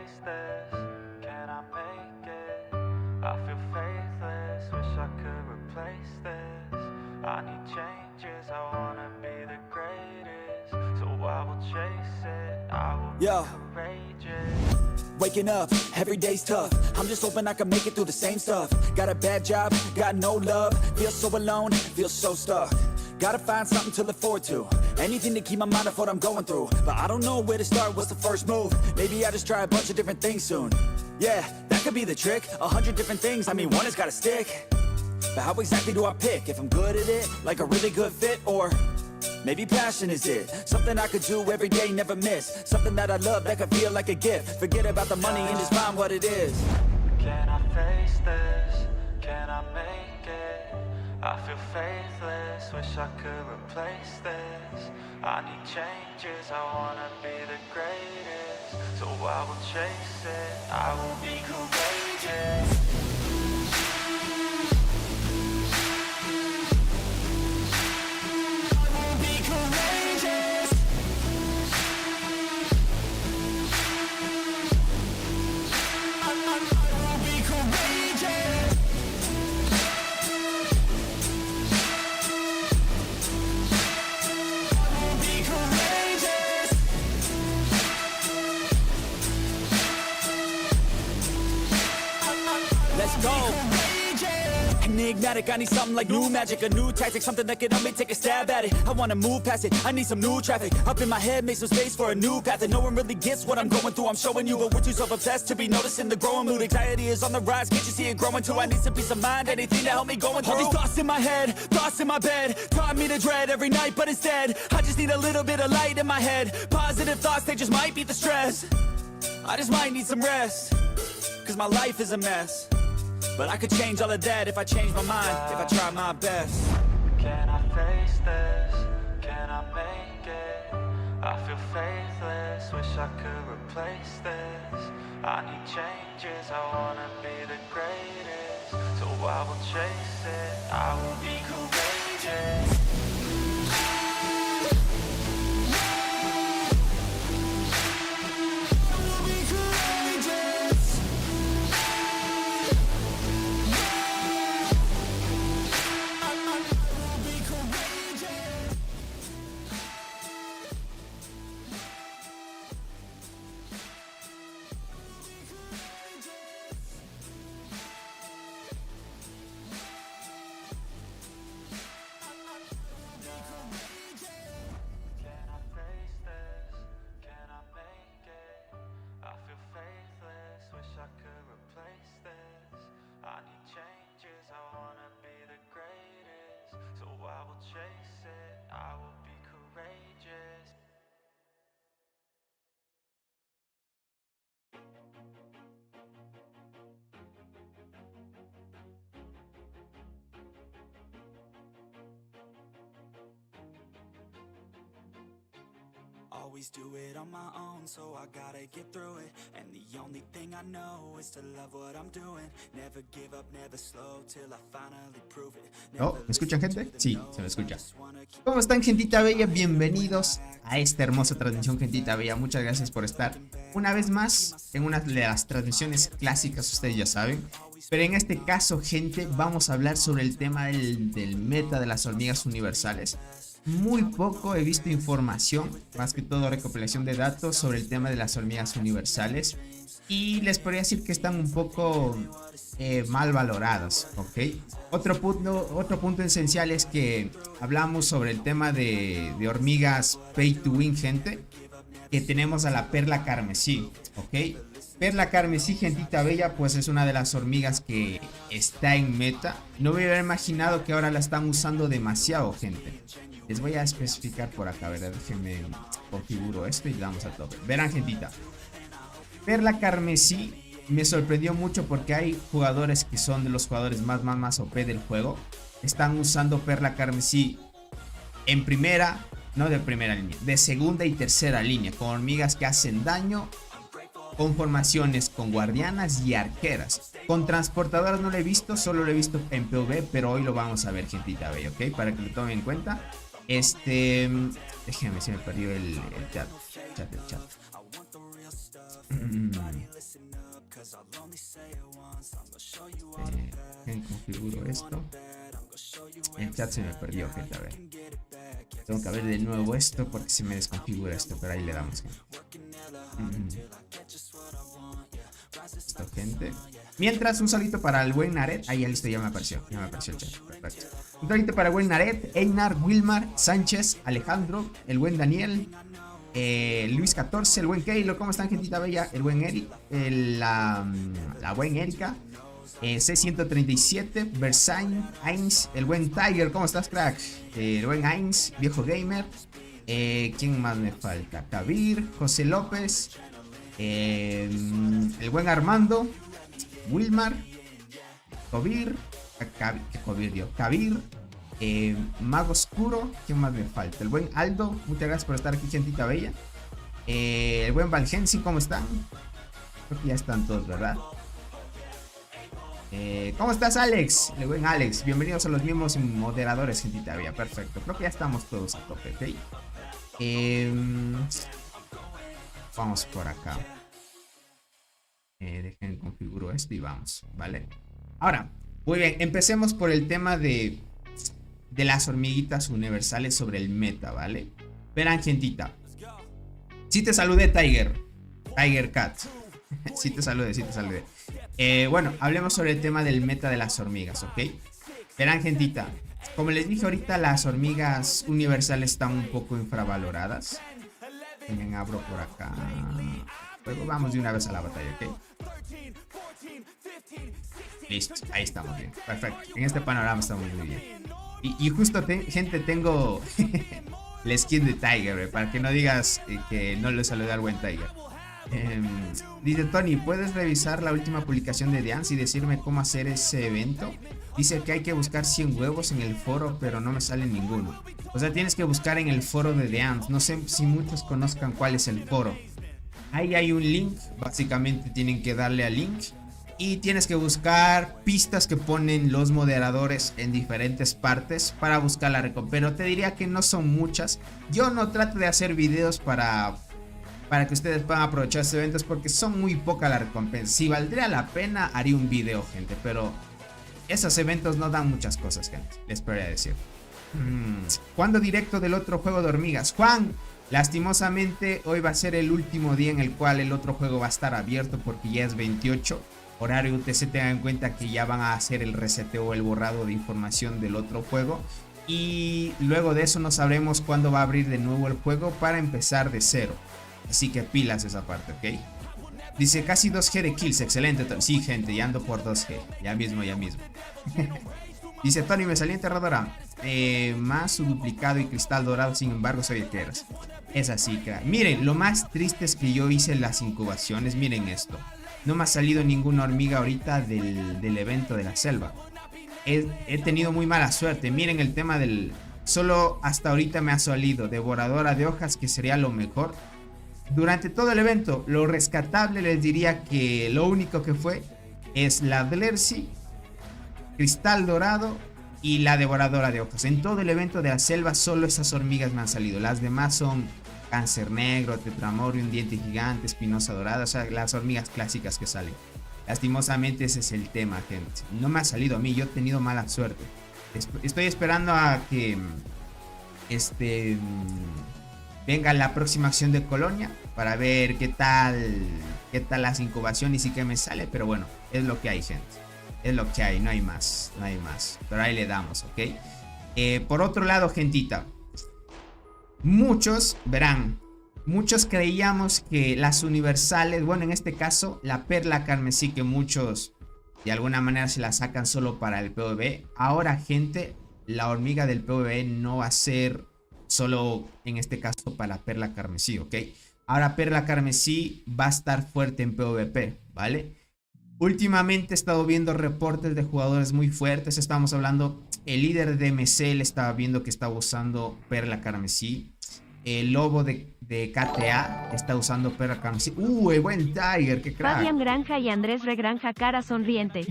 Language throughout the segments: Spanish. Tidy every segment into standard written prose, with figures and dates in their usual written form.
face this? Can I make it? I feel faithless, wish I could replace this. I need changes, I wanna be the greatest. So I will chase it, I will be courageous. Waking up, every day's tough. I'm just hoping I can make it through the same stuff. Got a bad job, got no love. Feel so alone, feel so stuck. Gotta find something to look forward to. Anything to keep my mind off what I'm going through. But I don't know where to start, what's the first move? Maybe I just try a bunch of different things soon. Yeah, that could be the trick. 100 different things, I mean one has gotta stick. But how exactly do I pick? If I'm good at it, like a really good fit, or maybe passion is it? Something I could do every day, never miss. Something that I love that could feel like a gift. Forget about the money and just find what it is. Can I face this? Can I make it? I feel faithless, wish I could replace this. I need changes, I wanna be the greatest. So I will chase it, I will be courageous. Let's go. Enigmatic, I need something like new magic, a new tactic, something that can help me take a stab at it. I wanna move past it, I need some new traffic. Up in my head, make some space for a new path. And no one really gets what I'm going through, I'm showing you. But we're too self-obsessed to be noticing the growing mood. Anxiety is on the rise, can't you see it growing too? I need some peace of mind, anything to help me going through. All these thoughts in my head, thoughts in my bed, taught me to dread every night, but instead I just need a little bit of light in my head. Positive thoughts, they just might beat the stress. I just might need some rest, cause my life is a mess. But I could change all of that if I change my mind, if I try my best. Can I face this? Can I make it? I feel faithless, wish I could replace this. I need changes, I wanna be the greatest. So I will chase it, I will be courageous. Always do it on my own, so I gotta get through it. And the only thing I know is to love what I'm doing. Never give up, never slow till I finally prove it. ¿Oh? ¿Me escuchan, gente? Sí, se me escucha. ¿Cómo están, gentita bella? Bienvenidos a esta hermosa transmisión, gentita bella. Muchas gracias por estar una vez más en una de las transmisiones clásicas, ustedes ya saben. Pero en este caso, gente, vamos a hablar sobre el tema del meta de las hormigas universales. Muy poco he visto información, más que todo recopilación de datos sobre el tema de las hormigas universales. Y les podría decir que están un poco mal valoradas, ¿ok? Otro punto esencial es que hablamos sobre el tema de hormigas pay to win, gente. Que tenemos a la perla carmesí, ¿ok? Perla carmesí, gentita bella, pues es una de las hormigas que está en meta. No me hubiera imaginado que ahora la están usando demasiado, gente. Les voy a especificar por acá, ¿verdad? Déjenme configuro esto y le damos a todo. Verán, gentita. Perla carmesí me sorprendió mucho porque hay jugadores que son de los jugadores más OP del juego. Están usando perla carmesí en primera, no de primera línea, de segunda y tercera línea, con hormigas que hacen daño, con formaciones con guardianas y arqueras. Con transportadoras no lo he visto, solo lo he visto en PvP, pero hoy lo vamos a ver, gentita bella, ¿ok? Para que lo tomen en cuenta. Déjenme, se me perdió el chat. Configuro esto. El chat se me perdió, gente. A ver. Tengo que ver de nuevo esto porque se me desconfigura esto, pero ahí le damos, gente. Listo, gente. Mientras, un saludito para el buen Naret. Ahí ya listo, ya me apareció el chat. Perfecto. Un saludito para el buen Naret, Einar, Wilmar, Sánchez, Alejandro, el buen Daniel, Luis 14, el buen Keilo. ¿Cómo están, gentita bella? El buen Eric, la buen Erika, C137, Versailles, Ains, el buen Tiger. ¿Cómo estás, crack? El buen Ains, viejo gamer. ¿Quién más me falta? Kabir, José López, el buen Armando, Wilmar, Kabir, Mago Oscuro. ¿Quién más me falta? El buen Aldo, muchas gracias por estar aquí, gentita bella. El buen Valgensi, ¿cómo están? Creo que ya están todos, ¿verdad? ¿Cómo estás, Alex? El buen Alex, bienvenidos a los mismos moderadores, gentita bella. Perfecto, creo que ya estamos todos a tope, ¿ok? Vamos por acá. Dejen configuro esto y vamos, ¿vale? Ahora, muy bien, empecemos por el tema de las hormiguitas universales sobre el meta, ¿vale? Verán, gentita. Sí te saludé, Tiger Cat. Sí te saludé. Bueno, hablemos sobre el tema del meta de las hormigas, ¿ok? Verán, gentita. Como les dije ahorita, las hormigas universales están un poco infravaloradas. Vengan, abro por acá. Luego vamos de una vez a la batalla, ¿ok? Listo, ahí estamos bien. Perfecto. En este panorama estamos muy bien. Y justo, gente, tengo la skin de Tiger, para que no digas que no le saludé al buen Tiger. Dice Tony, ¿puedes revisar la última publicación de Dance y decirme cómo hacer ese evento? Dice que hay que buscar 100 huevos en el foro, pero no me sale ninguno. O sea, tienes que buscar en el foro de Dance. No sé si muchos conozcan cuál es el foro. Ahí hay un link, básicamente tienen que darle al link y tienes que buscar pistas que ponen los moderadores en diferentes partes para buscar la recompensa. Pero te diría que no son muchas. Yo no trato de hacer videos para que ustedes puedan aprovechar estos eventos porque son muy poca la recompensa. Si valdría la pena, haría un video, gente, pero esos eventos no dan muchas cosas, gente, les podría decir. ¿Cuándo directo del otro juego de hormigas? Juan, lastimosamente hoy va a ser el último día en el cual el otro juego va a estar abierto porque ya es 28 horario UTC. Tengan en cuenta que ya van a hacer el reseteo o el borrado de información del otro juego y luego de eso no sabremos cuándo va a abrir de nuevo el juego para empezar de cero. Así que pilas esa parte, ¿ok? Dice casi 2G de kills, excelente. Sí, gente, ya ando por 2G. Ya mismo. Dice Tony, me salí enterradora. Más su duplicado y cristal dorado, sin embargo, sabía que eras. Es así, crack. Miren, lo más triste es que yo hice las incubaciones. Miren esto. No me ha salido ninguna hormiga ahorita del evento de la selva. He tenido muy mala suerte. Miren el tema del... Solo hasta ahorita me ha salido devoradora de hojas, que sería lo mejor. Durante todo el evento, lo rescatable les diría que lo único que fue es la Dlercy, cristal dorado y la devoradora de hojas. En todo el evento de la selva solo esas hormigas me han salido. Las demás son cáncer negro, tetramorium, diente gigante, espinosa dorada. O sea, las hormigas clásicas que salen. Lastimosamente ese es el tema, gente. No me ha salido a mí, yo he tenido mala suerte. Estoy esperando a que venga la próxima acción de Colonia para ver qué tal las incubaciones y qué me sale. Pero bueno, es lo que hay, gente. Es lo que hay, no hay más. Pero ahí le damos, ¿ok? Por otro lado, gentita, muchos creíamos que las universales, bueno, en este caso, la perla carmesí, que muchos de alguna manera se la sacan solo para el PvP. Ahora, gente, la hormiga del PvP no va a ser solo en este caso para la perla carmesí, ¿ok? Ahora perla carmesí va a estar fuerte en PvP, ¿vale? Últimamente he estado viendo reportes de jugadores muy fuertes. Estamos hablando, el líder de MCL estaba viendo que estaba usando perla carmesí. El lobo de KTA está usando perla carmesí. El buen Tiger, qué crack. Fabián Granja y Andrés Regranja, cara sonriente.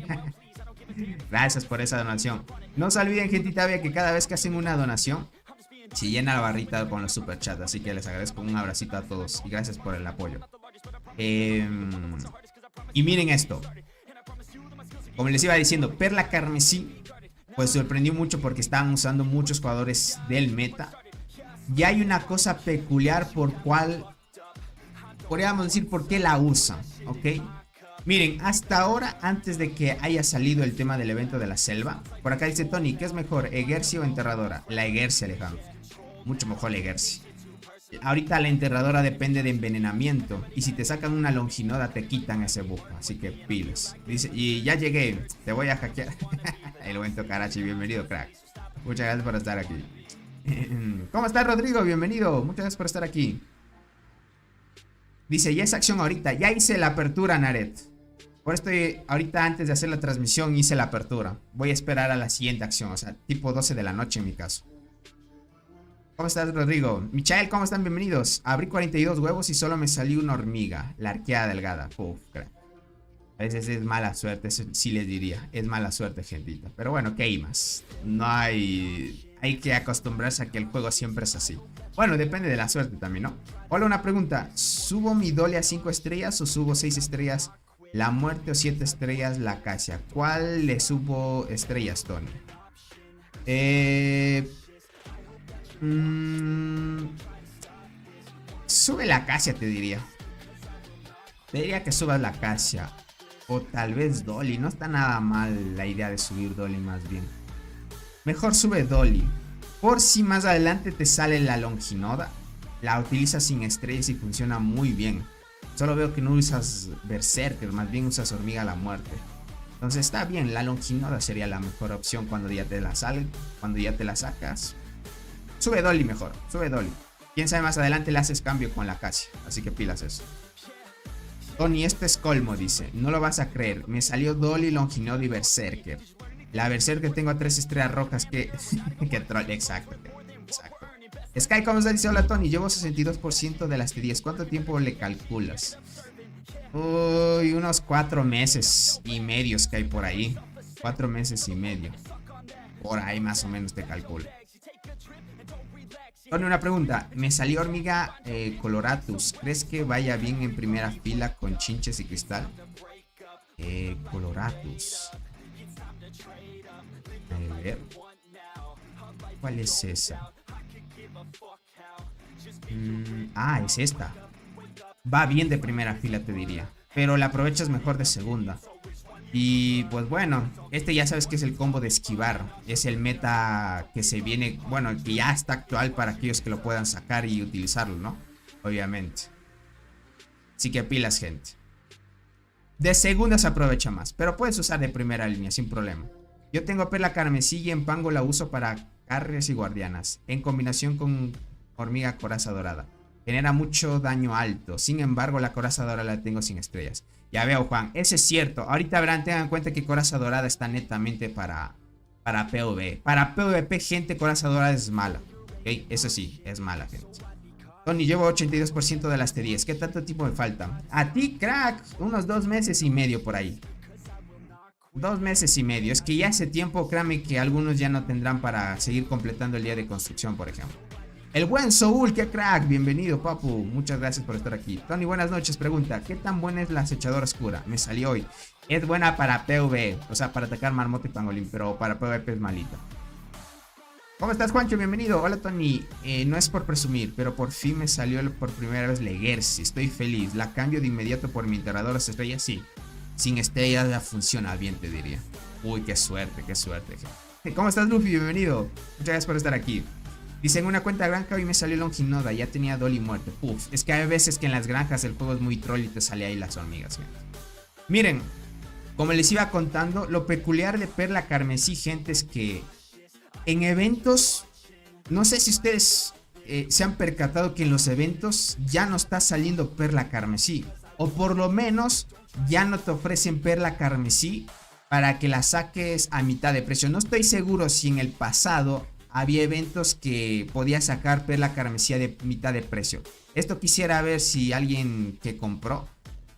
Gracias por esa donación. No se olviden, gentita bella, que cada vez que hacen una donación se llena la barrita con los superchats. Así que les agradezco, un abracito a todos y gracias por el apoyo. Y miren esto. Como les iba diciendo, Perla Carmesí pues sorprendió mucho porque estaban usando muchos jugadores del meta. Y hay una cosa peculiar por cual podríamos decir por qué la usan, ¿ok? Miren, hasta ahora, antes de que haya salido el tema del evento de la selva, por acá dice Tony, ¿qué es mejor, Egersi o Enterradora? La Egersi, Alejandro. Mucho mejor la Egersi. Ahorita la Enterradora depende de envenenamiento. Y si te sacan una Longinoda te quitan ese buff. Así que piles. Dice, y ya llegué, te voy a hackear. El buen Tokarachi, bienvenido, crack. Muchas gracias por estar aquí. ¿Cómo estás, Rodrigo? Bienvenido. Muchas gracias por estar aquí. Dice, ya es acción ahorita. Ya hice la apertura, Naret. Por esto ahorita antes de hacer la transmisión hice la apertura. Voy a esperar a la siguiente acción. O sea, tipo 12 de la noche en mi caso. ¿Cómo estás, Rodrigo? Michael, ¿cómo están? Bienvenidos. Abrí 42 huevos y solo me salió una hormiga. La arqueada delgada. Uf, crack. A veces es mala suerte, eso sí les diría. Es mala suerte, gentita. Pero bueno, ¿qué hay más? No hay... Hay que acostumbrarse a que el juego siempre es así. Bueno, depende de la suerte también, ¿no? Hola, una pregunta. ¿Subo mi Dolly a 5 estrellas o subo 6 estrellas la muerte o 7 estrellas la acacia? ¿Cuál le subo estrellas, Tony? Sube la acacia, te diría. Te diría que subas la acacia. O tal vez Dolly. No está nada mal la idea de subir Dolly más bien. Mejor sube Dolly. Por si más adelante te sale la Longinoda. La utilizas sin estrellas y funciona muy bien. Solo veo que no usas Berserker, más bien usas Hormiga a la Muerte. Entonces está bien, la Longinoda sería la mejor opción cuando ya te la sale, cuando ya te la sacas. Sube Dolly mejor, sube Dolly. Quién sabe, más adelante le haces cambio con la Acacia, así que pilas eso. Tony, este es colmo, dice. No lo vas a creer, me salió Dolly, Longinoda y Berserker. La Berserker tengo 3 estrellas rojas que... que troll, exacto. Sky, ¿cómo estás? Dice, hola Tony, llevo 62% de las T10. ¿Cuánto tiempo le calculas? Uy, unos 4 meses y medio que hay por ahí. 4 meses y medio. Por ahí más o menos te calculo. Tony, una pregunta. Me salió hormiga Coloratus. ¿Crees que vaya bien en primera fila con chinches y cristal? Coloratus. A ver. ¿Cuál es esa? Es esta. Va bien de primera fila, te diría. Pero la aprovechas mejor de segunda. Y pues bueno, este ya sabes que es el combo de esquivar. Es el meta que se viene, bueno, que ya está actual para aquellos que lo puedan sacar y utilizarlo, ¿no? Obviamente. Así que pilas, gente. De segunda se aprovecha más, pero puedes usar de primera línea sin problema. Yo tengo Perla Carmesí y en Pango la uso para carriers y guardianas, en combinación con Hormiga Coraza Dorada. Genera mucho daño alto. Sin embargo, la Coraza Dorada la tengo sin estrellas. Ya veo, Juan. Ese es cierto. Ahorita verán, tengan en cuenta que Coraza Dorada está netamente para PvP. Para PvP, gente, Coraza Dorada es mala. ¿Okay? Eso sí, es mala, gente. Tony, llevo 82% de las T10. ¿Qué tanto tiempo me falta? A ti, crack, unos 2 meses y medio por ahí. 2 meses y medio. Es que ya hace tiempo, créanme que algunos ya no tendrán para seguir completando el día de construcción, por ejemplo. El buen Soul, qué crack, bienvenido, papu. Muchas gracias por estar aquí. Tony, buenas noches. Pregunta, ¿qué tan buena es la acechadora oscura? Me salió hoy. Es buena para PvE, o sea, para atacar marmota y pangolín, pero para PvP es malita. ¿Cómo estás, Juancho? Bienvenido. Hola, Tony. No es por presumir, pero por fin me salió por primera vez la Egersi. Estoy feliz. La cambio de inmediato por mi enterrador estrellas. Sí. Sin estrellas ya funciona bien, te diría. Uy, qué suerte, gente. ¿Cómo estás, Luffy? Bienvenido. Muchas gracias por estar aquí. Dice, en una cuenta granja hoy me salió Longinoda. Ya tenía Dolly muerte. Uf, es que hay veces que en las granjas el juego es muy troll y te sale ahí las hormigas, gente. Miren, como les iba contando, lo peculiar de Perla Carmesí, gente, es que en eventos, no sé si ustedes se han percatado que en los eventos ya no está saliendo Perla Carmesí. O por lo menos ya no te ofrecen Perla Carmesí para que la saques a mitad de precio. No estoy seguro si en el pasado había eventos que podía sacar Perla Carmesí de mitad de precio. Esto quisiera ver si alguien que compró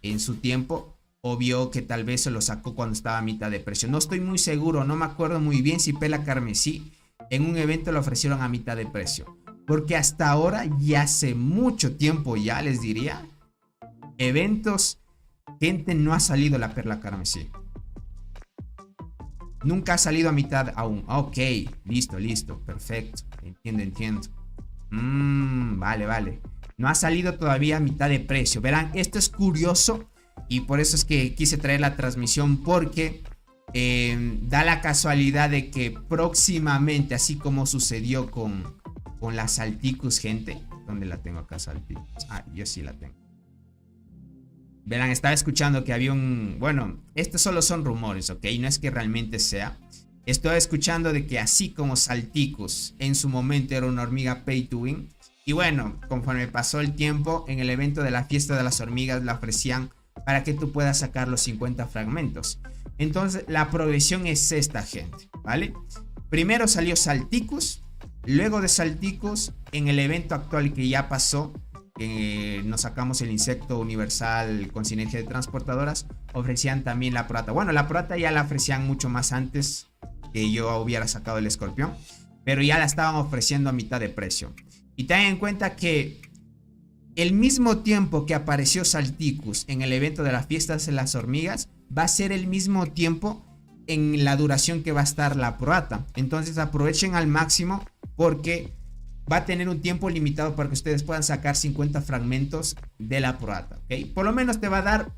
en su tiempo o vio que tal vez se lo sacó cuando estaba a mitad de precio. No estoy muy seguro, no me acuerdo muy bien si Perla Carmesí en un evento lo ofrecieron a mitad de precio. Porque hasta ahora, y hace mucho tiempo ya les diría, Eventos, gente, no ha salido la perla carmesí. Nunca ha salido a mitad aún. Ok, listo, perfecto. Entiendo. Vale. No ha salido todavía a mitad de precio. Verán, esto es curioso y por eso es que quise traer la transmisión, porque da la casualidad de que próximamente, así como sucedió con la Salticus, gente. ¿Dónde la tengo acá, Salticus? Yo sí la tengo. Verán, estaba escuchando que había un... Bueno, estos solo son rumores, ¿ok? No es que realmente sea. Estoy escuchando de que así como Salticus en su momento era una hormiga pay to win. Y bueno, conforme pasó el tiempo, en el evento de la fiesta de las hormigas la ofrecían para que tú puedas sacar los 50 fragmentos. Entonces, la progresión es esta, gente, ¿vale? Primero salió Salticus. Luego de Salticus, en el evento actual que ya pasó, nos sacamos el insecto universal con sinergia de transportadoras, ofrecían también la Proata. Bueno, la Proata ya la ofrecían mucho más antes que yo hubiera sacado el escorpión, pero ya la estaban ofreciendo a mitad de precio. Y ten en cuenta que el mismo tiempo que apareció Salticus en el evento de las fiestas de las hormigas, va a ser el mismo tiempo en la duración que va a estar la Proata. Entonces aprovechen al máximo, porque va a tener un tiempo limitado para que ustedes puedan sacar 50 fragmentos de la Proata, ¿ok? Por lo menos te va a dar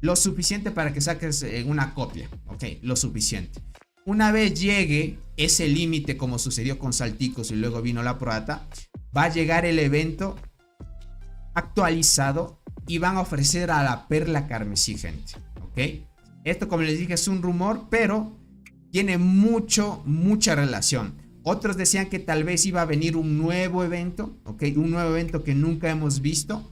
lo suficiente para que saques una copia, ¿ok? Lo suficiente. Una vez llegue ese límite, como sucedió con Salticus y luego vino la Proata, va a llegar el evento actualizado y van a ofrecer a la perla carmesí, gente, ¿ok? Esto, como les dije, es un rumor, pero tiene mucha relación. Otros decían que tal vez iba a venir un nuevo evento, ¿ok? Un nuevo evento que nunca hemos visto.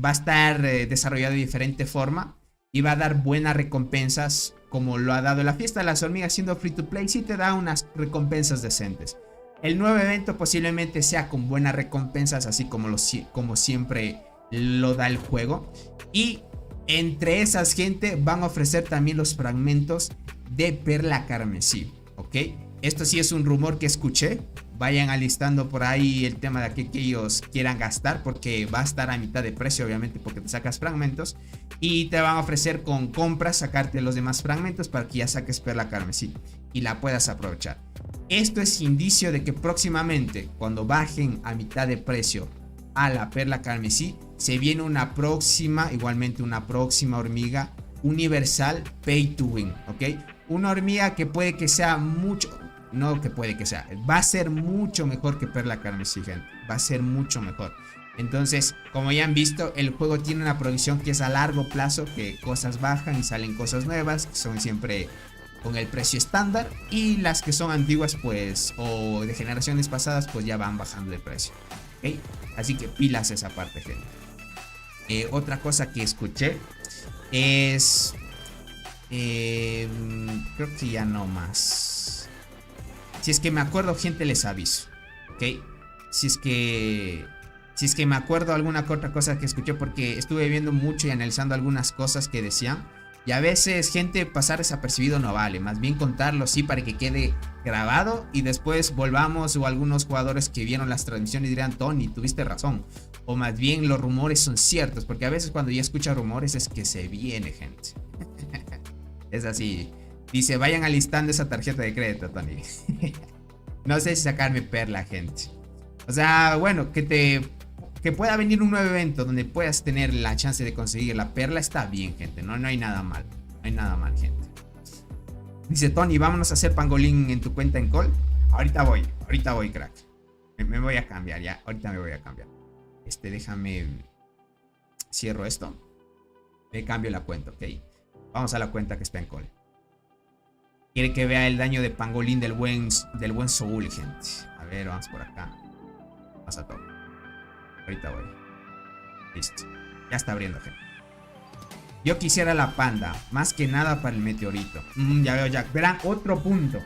Va a estar desarrollado de diferente forma y va a dar buenas recompensas, como lo ha dado la fiesta de las hormigas, siendo free to play. Sí te da unas recompensas decentes. El nuevo evento posiblemente sea con buenas recompensas, así como siempre lo da el juego. Y entre esas, gente, van a ofrecer también los fragmentos de perla carmesí, ¿ok? Esto sí es un rumor que escuché. Vayan alistando por ahí el tema de que ellos quieran gastar, porque va a estar a mitad de precio, obviamente, porque te sacas fragmentos. Y te van a ofrecer con compras sacarte los demás fragmentos para que ya saques perla carmesí y la puedas aprovechar. Esto es indicio de que próximamente, cuando bajen a mitad de precio a la perla carmesí, se viene igualmente una próxima hormiga universal pay to win, ¿ok? Una hormiga que puede que sea va a ser mucho mejor que perla carmesí, gente. Va a ser mucho mejor. Entonces, como ya han visto, el juego tiene una progresión que es a largo plazo, que cosas bajan y salen cosas nuevas, que son siempre con el precio estándar, y las que son antiguas, pues, o de generaciones pasadas, pues ya van bajando de precio, ¿ok? Así que pilas esa parte, gente. Otra cosa que escuché es... creo que ya no más. Si es que me acuerdo, gente, les aviso, ¿ok? Si es que me acuerdo alguna otra cosa que escuché, porque estuve viendo mucho y analizando algunas cosas que decían. Y a veces, gente, pasar desapercibido no vale. Más bien contarlo, sí, para que quede grabado y después volvamos, o algunos jugadores que vieron las transmisiones dirán: Tony, tuviste razón. O más bien los rumores son ciertos, porque a veces cuando ya escucha rumores es que se viene, gente. Es así. Dice: vayan alistando esa tarjeta de crédito, Tony. No sé si sacarme perla, gente. O sea, bueno, que pueda venir un nuevo evento donde puedas tener la chance de conseguir la perla, está bien, gente. No hay nada mal. No hay nada mal, gente. Dice Tony: vámonos a hacer pangolín en tu cuenta en call. Ahorita voy, crack. Me voy a cambiar, ya. Ahorita me voy a cambiar. Déjame. Cierro esto. Me cambio la cuenta, ok. Vamos a la cuenta que está en call. Quiere que vea el daño de pangolín del buen Soul, gente. A ver, vamos por acá. Vamos a todo. Ahorita voy. Listo. Ya está abriendo, gente. Yo quisiera la panda, más que nada para el meteorito. Ya veo, ya. Verán, otro punto.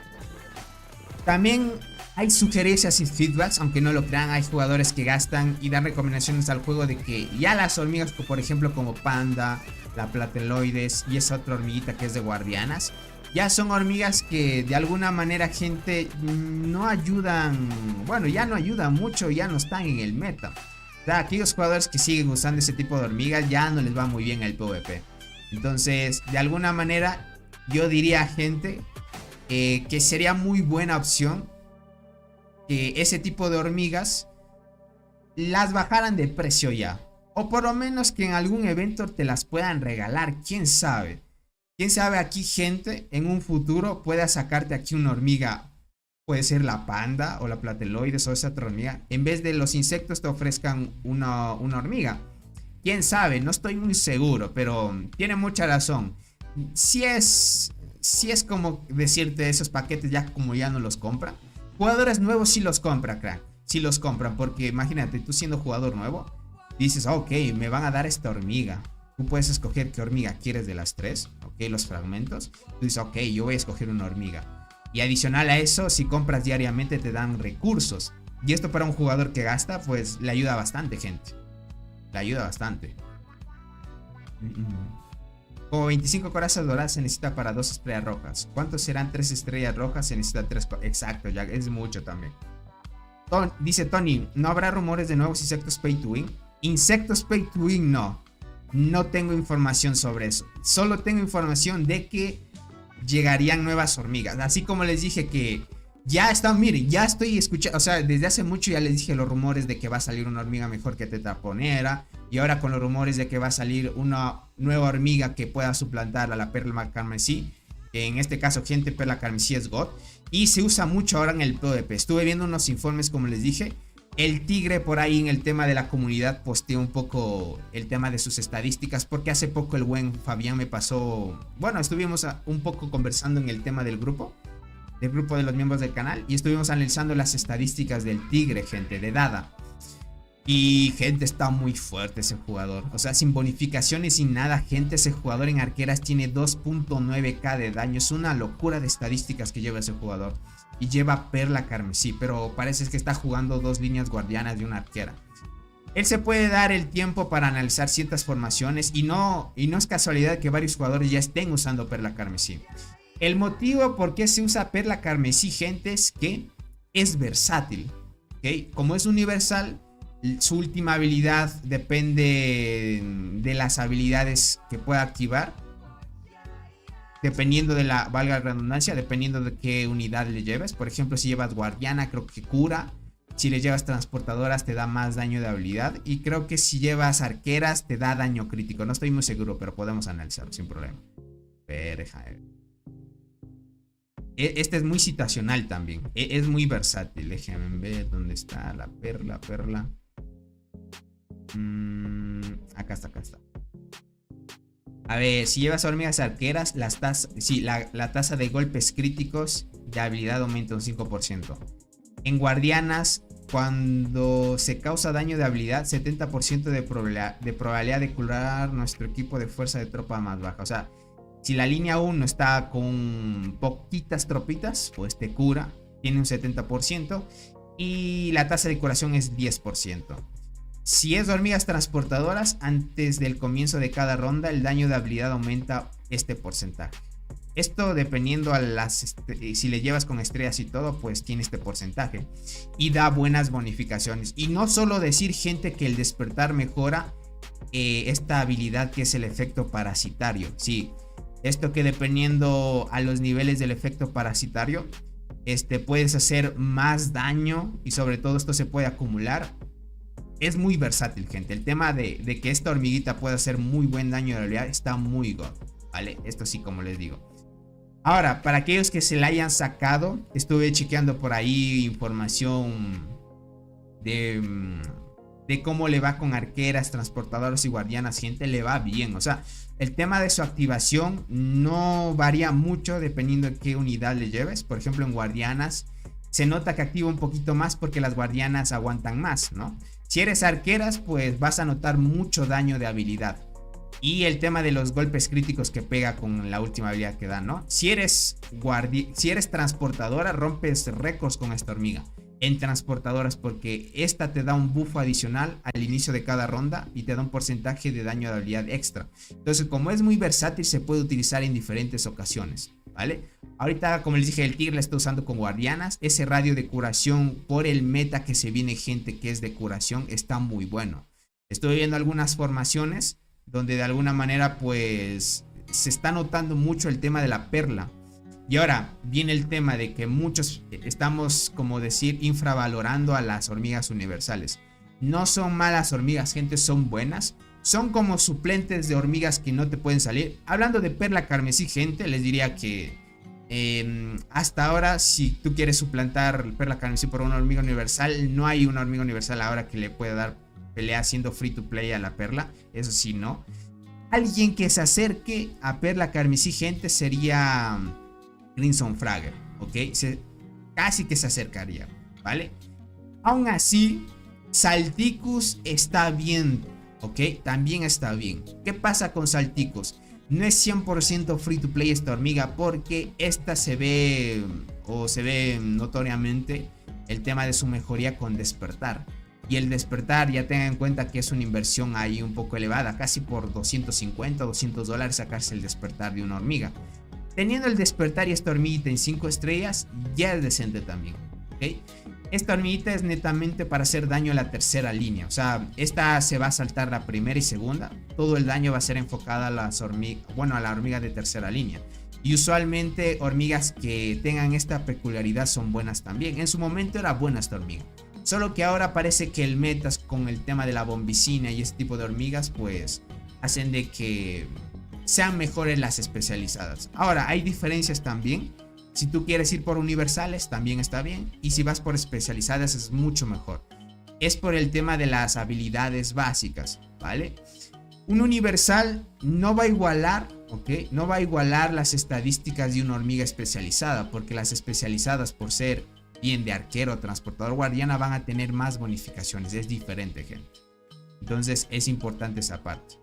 También hay sugerencias y feedbacks, aunque no lo crean. Hay jugadores que gastan y dan recomendaciones al juego de que ya las hormigas, por ejemplo, como panda, la plateloides y esa otra hormiguita que es de guardianas, ya son hormigas que de alguna manera, gente, no ayudan. Bueno, ya no ayudan mucho, ya no están en el meta. sea, aquellos jugadores que siguen usando ese tipo de hormigas ya no les va muy bien el PvP. Entonces, de alguna manera, yo diría, gente, que sería muy buena opción que ese tipo de hormigas las bajaran de precio ya. O por lo menos que en algún evento te las puedan regalar. ¿Quién sabe? ¿Quién sabe aquí, gente, en un futuro pueda sacarte aquí una hormiga? Puede ser la panda o la plateloides o esa otra hormiga. En vez de los insectos te ofrezcan una hormiga. ¿Quién sabe? No estoy muy seguro, pero tiene mucha razón. Si es como decirte, esos paquetes ya como ya no los compran. Jugadores nuevos sí los compran, crack. Sí los compran, porque imagínate, tú siendo jugador nuevo, dices, ok, me van a dar esta hormiga. Tú puedes escoger qué hormiga quieres de las 3, ok, los fragmentos. Tú dices, ok, yo voy a escoger una hormiga. Y adicional a eso, si compras diariamente te dan recursos. Y esto para un jugador que gasta, pues le ayuda bastante, gente. Le ayuda bastante. Como 25 corazas doradas se necesita para 2 estrellas rojas. ¿Cuántos serán 3 estrellas rojas? Se necesita 3. Exacto, ya es mucho también. Dice Tony, ¿no habrá rumores de nuevos insectos pay to win? Insectos pay to win no. No tengo información sobre eso. Solo tengo información de que llegarían nuevas hormigas. Así como les dije que ya están, miren, ya estoy escuchando. O sea, desde hace mucho ya les dije los rumores de que va a salir una hormiga mejor que Tetraponera. Y ahora con los rumores de que va a salir una nueva hormiga que pueda suplantar a la perla carmesí. Que en este caso, gente, perla carmesí es God. Y se usa mucho ahora en el PvP. Estuve viendo unos informes, como les dije. El tigre por ahí en el tema de la comunidad posteó un poco el tema de sus estadísticas, porque hace poco el buen Fabián me pasó, bueno, estuvimos un poco conversando en el tema del grupo de los miembros del canal, y estuvimos analizando las estadísticas del tigre, gente, de Dada. Y gente, está muy fuerte ese jugador, o sea, sin bonificaciones, sin nada, gente, ese jugador en arqueras tiene 2.9k de daño. Es una locura de estadísticas que lleva ese jugador. Y lleva perla carmesí, pero parece que está jugando 2 líneas guardianas de una arquera. Él se puede dar el tiempo para analizar ciertas formaciones, y no es casualidad que varios jugadores ya estén usando perla carmesí. El motivo por qué se usa perla carmesí, gente, es que es versátil, ¿okay? Como es universal, su última habilidad depende de las habilidades que pueda activar. Dependiendo de la, valga la redundancia, dependiendo de qué unidad le lleves. Por ejemplo, si llevas guardiana, creo que cura. Si le llevas transportadoras, te da más daño de habilidad. Y creo que si llevas arqueras, te da daño crítico. No estoy muy seguro, pero podemos analizarlo sin problema. Este es muy situacional también. Es muy versátil. Déjenme ver dónde está la perla. Acá está. A ver, si llevas hormigas arqueras, la tasa de golpes críticos de habilidad aumenta un 5%. En guardianas, cuando se causa daño de habilidad, 70% de probabilidad de curar nuestro equipo de fuerza de tropa más baja. O sea, si la línea 1 está con poquitas tropitas, pues te cura, tiene un 70%. Y la tasa de curación es 10%. Si es de hormigas transportadoras, antes del comienzo de cada ronda, el daño de habilidad aumenta este porcentaje. Esto dependiendo a si le llevas con estrellas y todo, pues tiene este porcentaje. Y da buenas bonificaciones. Y no solo decir, gente, que el despertar mejora esta habilidad que es el efecto parasitario. Sí, esto que dependiendo a los niveles del efecto parasitario, puedes hacer más daño, y sobre todo esto se puede acumular. Es muy versátil, gente. El tema de que esta hormiguita pueda hacer muy buen daño de habilidad está muy god, ¿vale? Esto sí, como les digo. Ahora, para aquellos que se la hayan sacado, estuve chequeando por ahí información de cómo le va con arqueras, transportadoras y guardianas. Gente, le va bien. O sea, el tema de su activación no varía mucho dependiendo de qué unidad le lleves. Por ejemplo, en guardianas se nota que activa un poquito más porque las guardianas aguantan más, ¿no? Si eres arqueras, pues vas a notar mucho daño de habilidad. Y el tema de los golpes críticos que pega con la última habilidad que da, ¿no? Si eres transportadora, rompes récords con esta hormiga en transportadoras, porque esta te da un buff adicional al inicio de cada ronda y te da un porcentaje de daño de habilidad extra. Entonces, como es muy versátil, se puede utilizar en diferentes ocasiones, ¿vale? Ahorita, como les dije, el tigre la está usando con guardianas. Ese radio de curación por el meta que se viene, gente, que es de curación, está muy bueno. Estoy viendo algunas formaciones donde de alguna manera pues se está notando mucho el tema de la perla. Y ahora viene el tema de que muchos estamos, como decir, infravalorando a las hormigas universales. No son malas hormigas, gente, son buenas. Son como suplentes de hormigas que no te pueden salir. Hablando de perla carmesí, gente, les diría que hasta ahora, si tú quieres suplantar perla carmesí por una hormiga universal, no hay una hormiga universal ahora que le pueda dar pelea siendo free to play a la perla. Eso sí, no. Alguien que se acerque a perla carmesí, gente, sería Crimson Fragger, ¿ok? Casi que se acercaría, ¿vale? Aún así, Salticus está bien, ¿ok? También está bien. ¿Qué pasa con Salticus? No es 100% free to play esta hormiga, porque esta se ve notoriamente el tema de su mejoría con despertar. Y el despertar, ya tengan en cuenta que es una inversión ahí un poco elevada, casi por 250 o 200 dólares sacarse el despertar de una hormiga. Teniendo el despertar y esta hormiguita en 5 estrellas, ya es decente también, ¿ok? Esta hormiguita es netamente para hacer daño a la tercera línea. O sea, esta se va a saltar la primera y segunda. Todo el daño va a ser enfocado a las hormigas, bueno, a la hormiga de tercera línea. Y usualmente hormigas que tengan esta peculiaridad son buenas también. En su momento era buena esta hormiga. Solo que ahora parece que el metas con el tema de la bombicina y este tipo de hormigas, pues hacen de que sean mejores las especializadas. Ahora, hay diferencias también. Si tú quieres ir por universales, también está bien. Y si vas por especializadas, es mucho mejor. Es por el tema de las habilidades básicas, ¿vale? Un universal no va a igualar, ¿ok? No va a igualar las estadísticas de una hormiga especializada, porque las especializadas, por ser bien de arquero, transportador, guardiana, van a tener más bonificaciones. Es diferente, gente. Entonces, es importante esa parte.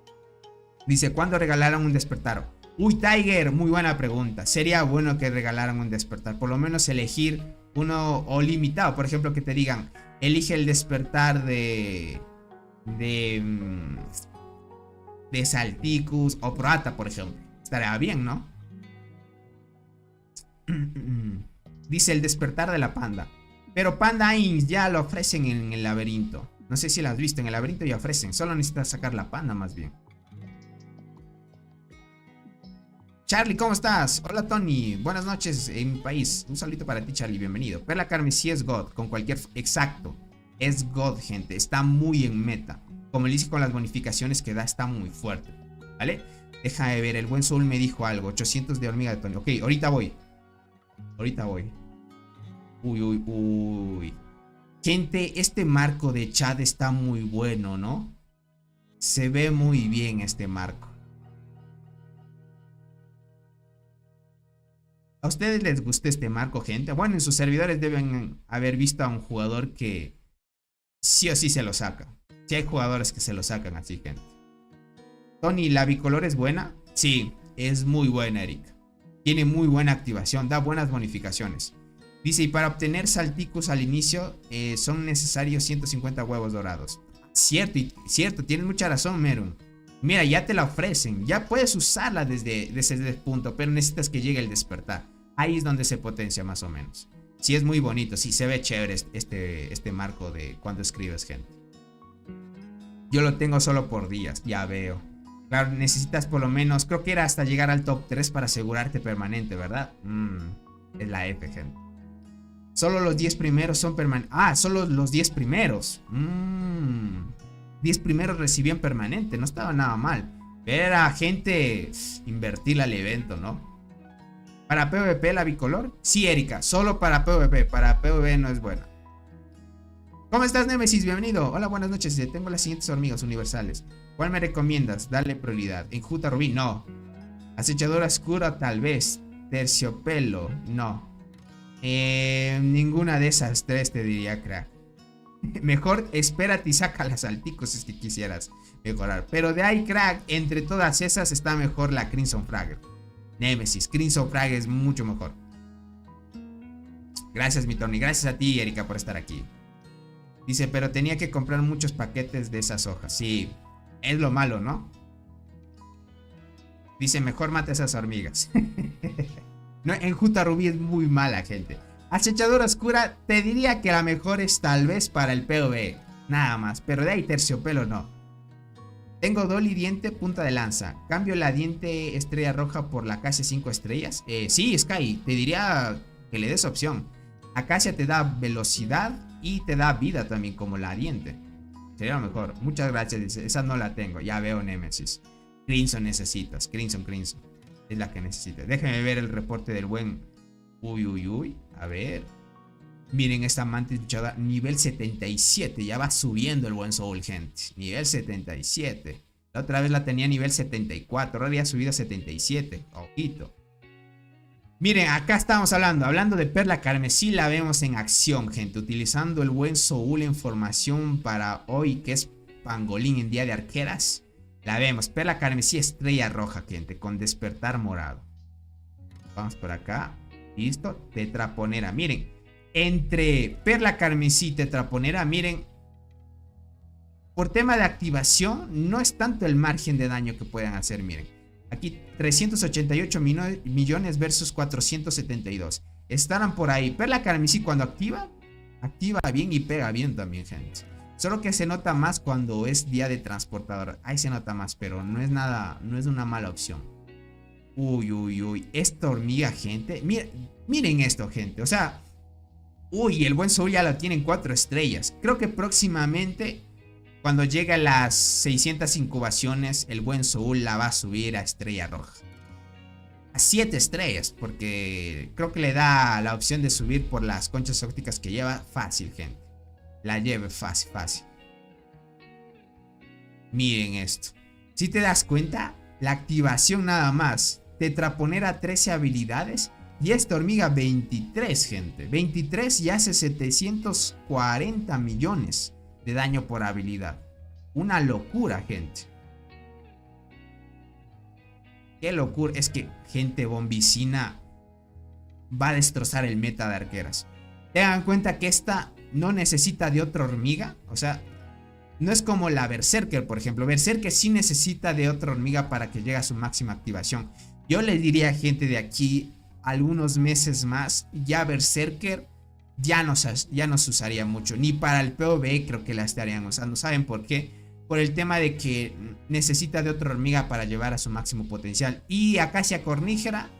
Dice, ¿cuándo regalaron un despertar? Uy, Tiger, muy buena pregunta. Sería bueno que regalaran un despertar. Por lo menos elegir uno o limitado. Por ejemplo, que te digan, elige el despertar de Salticus o Proata, por ejemplo. Estaría bien, ¿no? Dice el despertar de la panda. Pero Panda Inc. ya lo ofrecen en el laberinto. No sé si lo has visto, en el laberinto ya ofrecen. Solo necesitas sacar la panda más bien. Charlie, ¿cómo estás? Hola Tony, buenas noches en mi país. Un saludito para ti, Charlie, bienvenido. Perla carmesí es God, con cualquier... Exacto, es God, gente. Está muy en meta. Como le dice, con las bonificaciones que da, está muy fuerte, ¿vale? Deja de ver, el buen Soul me dijo algo. 800 de hormiga de Tony. Ok, ahorita voy. Ahorita voy. Uy. Gente, este marco de chat está muy bueno, ¿no? Se ve muy bien este marco. ¿A ustedes les gusta este marco, gente? Bueno, en sus servidores deben haber visto a un jugador que sí o sí se lo saca. Sí hay jugadores que se lo sacan así, gente. Tony, ¿la bicolor es buena? Sí, es muy buena, Eric. Tiene muy buena activación, da buenas bonificaciones. Dice, y para obtener Salticus al inicio son necesarios 150 huevos dorados. Cierto, tienes mucha razón, Merun. Mira, ya te la ofrecen, ya puedes usarla desde ese punto, pero necesitas que llegue el despertar. Ahí es donde se potencia más o menos. Sí, es muy bonito, sí, se ve chévere este marco de cuando escribes, gente. Yo lo tengo solo por días, ya veo. Claro, necesitas por lo menos, creo que era hasta llegar al top 3 para asegurarte permanente, ¿verdad? Es la F, gente. Solo los 10 primeros son permanentes. Ah, solo los 10 primeros. 10 primeros recibían permanente, no estaba nada mal. Era gente invertirle al evento, ¿no? ¿Para PvP la bicolor? Sí, Erika, solo para PvP. Para PvP no es buena. ¿Cómo estás, Nemesis? Bienvenido. Hola, buenas noches. Tengo las siguientes hormigas universales. ¿Cuál me recomiendas? Darle prioridad. Enjuta rubí, no. Acechadora oscura, tal vez. Terciopelo, no. Ninguna de esas tres te diría, crack. Mejor espérate y saca las Salticus si es que quisieras mejorar. Pero de ahí, crack, entre todas esas está mejor la Crimson Fragger. Nemesis, Crimson Fragger es mucho mejor. Gracias, mi Tony. Gracias a ti, Erika, por estar aquí. Dice, pero tenía que comprar muchos paquetes de esas hojas. Sí, es lo malo, ¿no? Dice, mejor mata esas hormigas. No, Enjuta Rubí es muy mala, gente. Acechadora Oscura, te diría que la mejor es tal vez para el PvE. Nada más, pero de ahí Terciopelo no. Tengo Dolly Diente Punta de Lanza. Cambio la Diente Estrella Roja por la Acacia 5 estrellas. Sí, Sky, te diría que le des opción. Acacia te da velocidad y te da vida también como la Diente. Sería lo mejor. Muchas gracias, dice. Esa no la tengo. Ya veo Nemesis. Crimson necesitas. Crimson. Es la que necesitas. Déjenme ver el reporte del buen... Uy. A ver. Miren esta mantis luchadora. Nivel 77. Ya va subiendo el buen Soul, gente. Nivel 77. La otra vez la tenía nivel 74. Ahora ya ha subido a 77. Ojito. Miren, acá estamos hablando de Perla Carmesí, la vemos en acción, gente, utilizando el buen Soul en formación para hoy, que es Pangolín en Día de Arqueras. La vemos, Perla Carmesí Estrella Roja, gente, con despertar morado. Vamos por acá, listo, Tetraponera, miren, entre Perla Carmesí y Tetraponera, miren, por tema de activación, no es tanto el margen de daño que puedan hacer, miren. Aquí 388 millones versus 472. Estarán por ahí. Perla Carmesí cuando activa bien y pega bien también, gente. Solo que se nota más cuando es día de transportador. Ahí se nota más, pero no es nada, no es una mala opción. Uy. Esta hormiga, gente. Miren esto, gente. O sea, el buen Soul ya lo tiene en 4 estrellas. Creo que próximamente... Cuando llegue a las 600 incubaciones, el buen Soul la va a subir a Estrella Roja. A 7 estrellas, porque creo que le da la opción de subir por las conchas ópticas que lleva. Fácil, gente. La lleve fácil. Miren esto. Si te das cuenta, la activación nada más. Tetraponera 13 habilidades. Y esta hormiga 23, gente. 23 y hace 740 millones. De daño por habilidad. Una locura, gente. Qué locura. Es que, gente, Bombicina va a destrozar el meta de arqueras. Tengan en cuenta que esta no necesita de otra hormiga. O sea, no es como la Berserker, por ejemplo. Berserker sí necesita de otra hormiga para que llegue a su máxima activación. Yo le diría a gente de aquí, algunos meses más, ya Berserker... Ya no se usaría mucho. Ni para el PvE creo que la estarían usando. ¿Saben por qué? Por el tema de que necesita de otra hormiga para llevar a su máximo potencial. Y Acacia Cornígera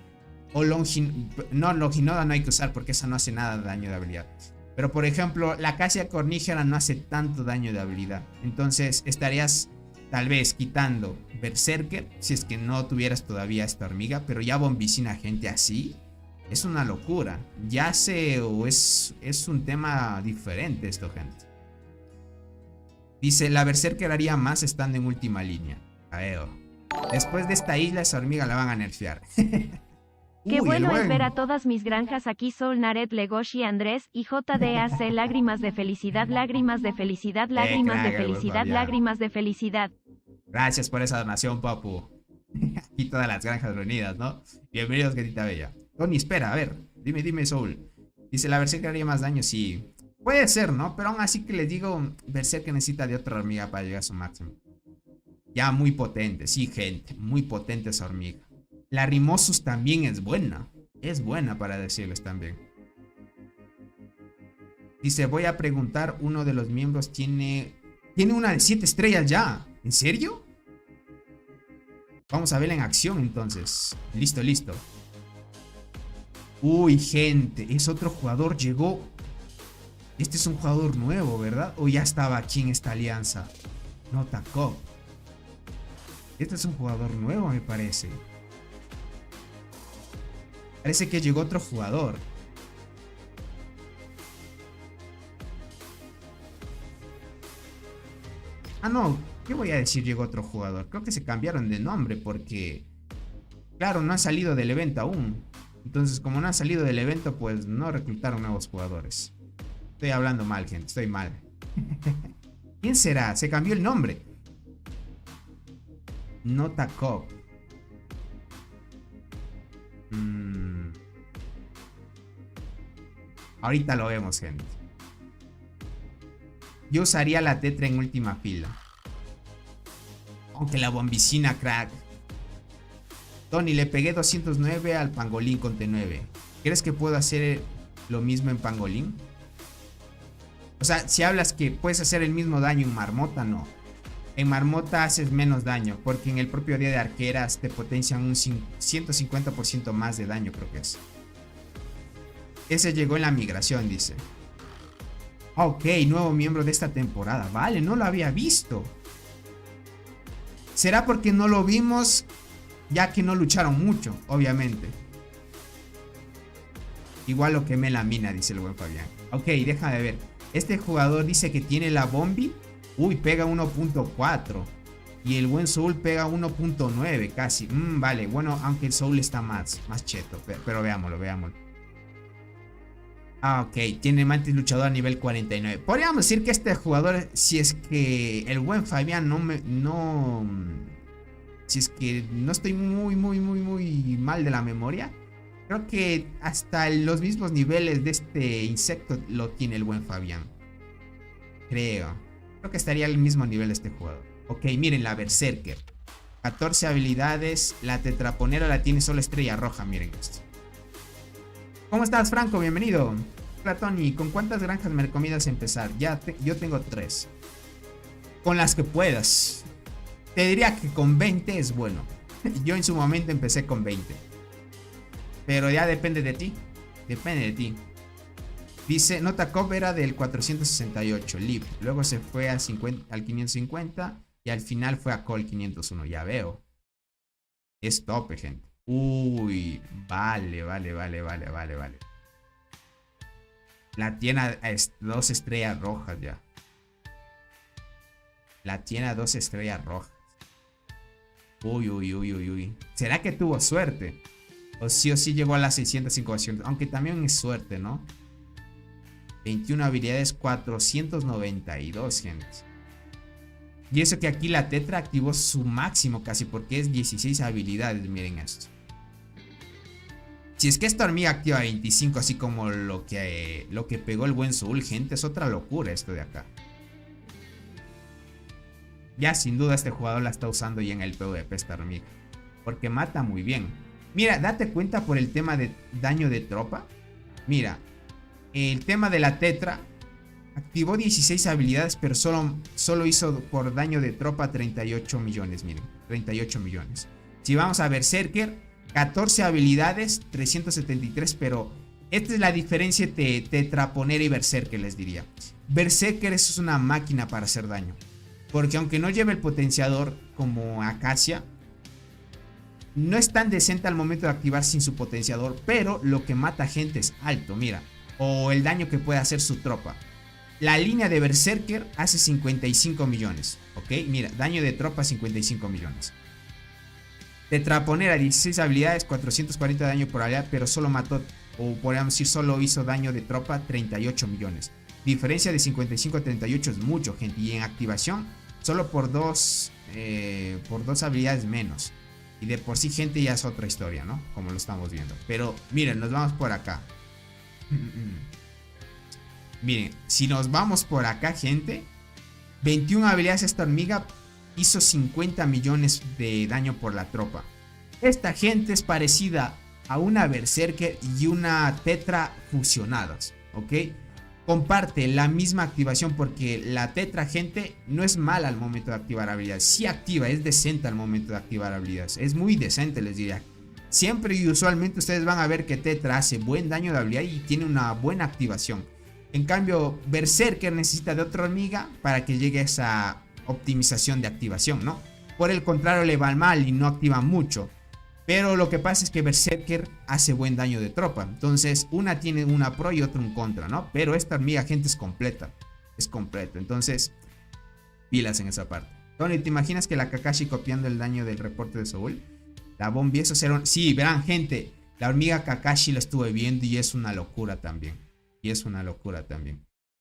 o Longinoda no hay que usar porque esa no hace nada de daño de habilidad. Pero por ejemplo, la Acacia Cornígera no hace tanto daño de habilidad. Entonces estarías tal vez quitando Berserker si es que no tuvieras todavía esta hormiga. Pero ya Bombicina, gente, así... Es una locura. Ya sé, o es un tema diferente esto, gente. Dice, la Berserker haría más estando en última línea. A ver. Después de esta isla, esa hormiga la van a nerfear. Qué bueno es ver a todas mis granjas aquí. Sol, Naret, Legoshi, Andrés y JDAC. Lágrimas de felicidad, lágrimas de felicidad, lágrimas de felicidad, lágrimas de felicidad. Gracias por esa donación, papu. Aquí todas las granjas reunidas, ¿no? Bienvenidos, gatita bella. Tony, espera, a ver, dime Soul. Dice, la Berserker haría más daño, sí. Puede ser, ¿no? Pero aún así que les digo, Berserker necesita de otra hormiga para llegar a su máximo. Ya muy potente, sí, gente. Muy potente esa hormiga. La Rimosus también es buena. Es buena para decirles también. Dice, voy a preguntar, uno de los miembros tiene una de 7 estrellas ya. ¿En serio? Vamos a verla en acción entonces. Listo. Uy, gente, es otro jugador, llegó. Este es un jugador nuevo, ¿verdad? O ya estaba aquí en esta alianza. No, Takov. Este es un jugador nuevo, me parece. Parece que llegó otro jugador. Ah, no, ¿qué voy a decir? Llegó otro jugador. Creo que se cambiaron de nombre porque... Claro, no han salido del evento aún. Entonces, como no han salido del evento, pues no reclutaron nuevos jugadores. Estoy hablando mal, gente. Estoy mal. ¿Quién será? Se cambió el nombre. Nota Cop. Ahorita lo vemos, gente. Yo usaría la Tetra en última fila. Aunque la Bombicina, crack. Tony, le pegué 209 al pangolín con T9. ¿Crees que puedo hacer lo mismo en pangolín? O sea, si hablas que puedes hacer el mismo daño en marmota, no. En marmota haces menos daño, porque en el propio día de arqueras te potencian un 150% más de daño, creo que es. Ese llegó en la migración, dice. Ok, nuevo miembro de esta temporada. Vale, no lo había visto. ¿Será porque no lo vimos? Ya que no lucharon mucho, obviamente. Igual lo quemé la mina, dice el buen Fabián. Ok, déjame ver. Este jugador dice que tiene la Bombi. Uy, pega 1.4. Y el buen Soul pega 1.9 casi. Vale, bueno, aunque el Soul está más cheto. Pero veámoslo. Ah, ok, tiene mantis luchador a nivel 49. Podríamos decir que este jugador, si es que el buen Fabián si es que no estoy muy mal de la memoria, creo que hasta los mismos niveles de este insecto lo tiene el buen Fabián. Creo que estaría al mismo nivel este jugador. Ok, miren la Berserker. 14 habilidades. La tetraponera la tiene solo estrella roja, miren esto. ¿Cómo estás, Franco? Bienvenido. Hola, Tony. ¿Con cuántas granjas me recomiendas empezar? Yo tengo 3. Con las que puedas. Te diría que con 20 es bueno. Yo en su momento empecé con 20. Pero ya depende de ti. Dice, Notacop era del 468, Lip. Luego se fue al 550 y al final fue a Col 501. Ya veo. Es tope, gente. Uy, vale. La tiene a 2 estrellas rojas ya. Uy. ¿Será que tuvo suerte? O sí llegó a las 600 incubaciones. Aunque también es suerte, ¿no? 21 habilidades, 492, gente. Y eso que aquí la Tetra activó su máximo casi, porque es 16 habilidades. Miren esto. Si es que esta hormiga activa 25, así como lo que pegó el buen Soul, gente, es otra locura esto de acá. Ya sin duda este jugador la está usando ya en el PvP esta hormiga, porque mata muy bien. Mira, date cuenta por el tema de daño de tropa. Mira, el tema de la Tetra activó 16 habilidades, pero solo hizo por daño de tropa 38 millones. Miren, 38 millones. Si vamos a Berserker, 14 habilidades, 373, pero esta es la diferencia de Tetraponera y Berserker, les diría. Berserker es una máquina para hacer daño, porque aunque no lleve el potenciador como Acacia, no es tan decente al momento de activar sin su potenciador, pero lo que mata gente es alto, mira. O el daño que puede hacer su tropa. La línea de Berserker hace 55 millones, ¿ok? Mira, daño de tropa 55 millones. Tetraponera, 16 habilidades, 440 de daño por habilidad, pero solo mató, o podríamos decir solo hizo daño de tropa 38 millones. Diferencia de 55 a 38 es mucho, gente. Y en activación, solo por dos habilidades menos. Y de por sí, gente, ya es otra historia, ¿no? Como lo estamos viendo. Pero miren, nos vamos por acá. Miren, si nos vamos por acá, gente, 21 habilidades esta hormiga hizo 50 millones de daño por la tropa. Esta gente es parecida a una Berserker y una Tetra fusionadas, ¿ok? Comparte la misma activación, porque la Tetra, gente, no es mala al momento de activar habilidades. Sí activa, es decente al momento de activar habilidades. Es muy decente, les diría. Siempre y usualmente ustedes van a ver que Tetra hace buen daño de habilidad y tiene una buena activación. En cambio, Berserker necesita de otra hormiga para que llegue a esa optimización de activación, ¿no? Por el contrario, le va mal y no activa mucho. Pero lo que pasa es que Berserker hace buen daño de tropa. Entonces, una tiene una pro y otra un contra, ¿no? Pero esta hormiga, gente, es completa. Es completa. Entonces, pilas en esa parte. Tony, ¿te imaginas que la Kakashi copiando el daño del reporte de Soul? La Bombi, eso será... Sí, verán, gente. La hormiga Kakashi la estuve viendo y es una locura también.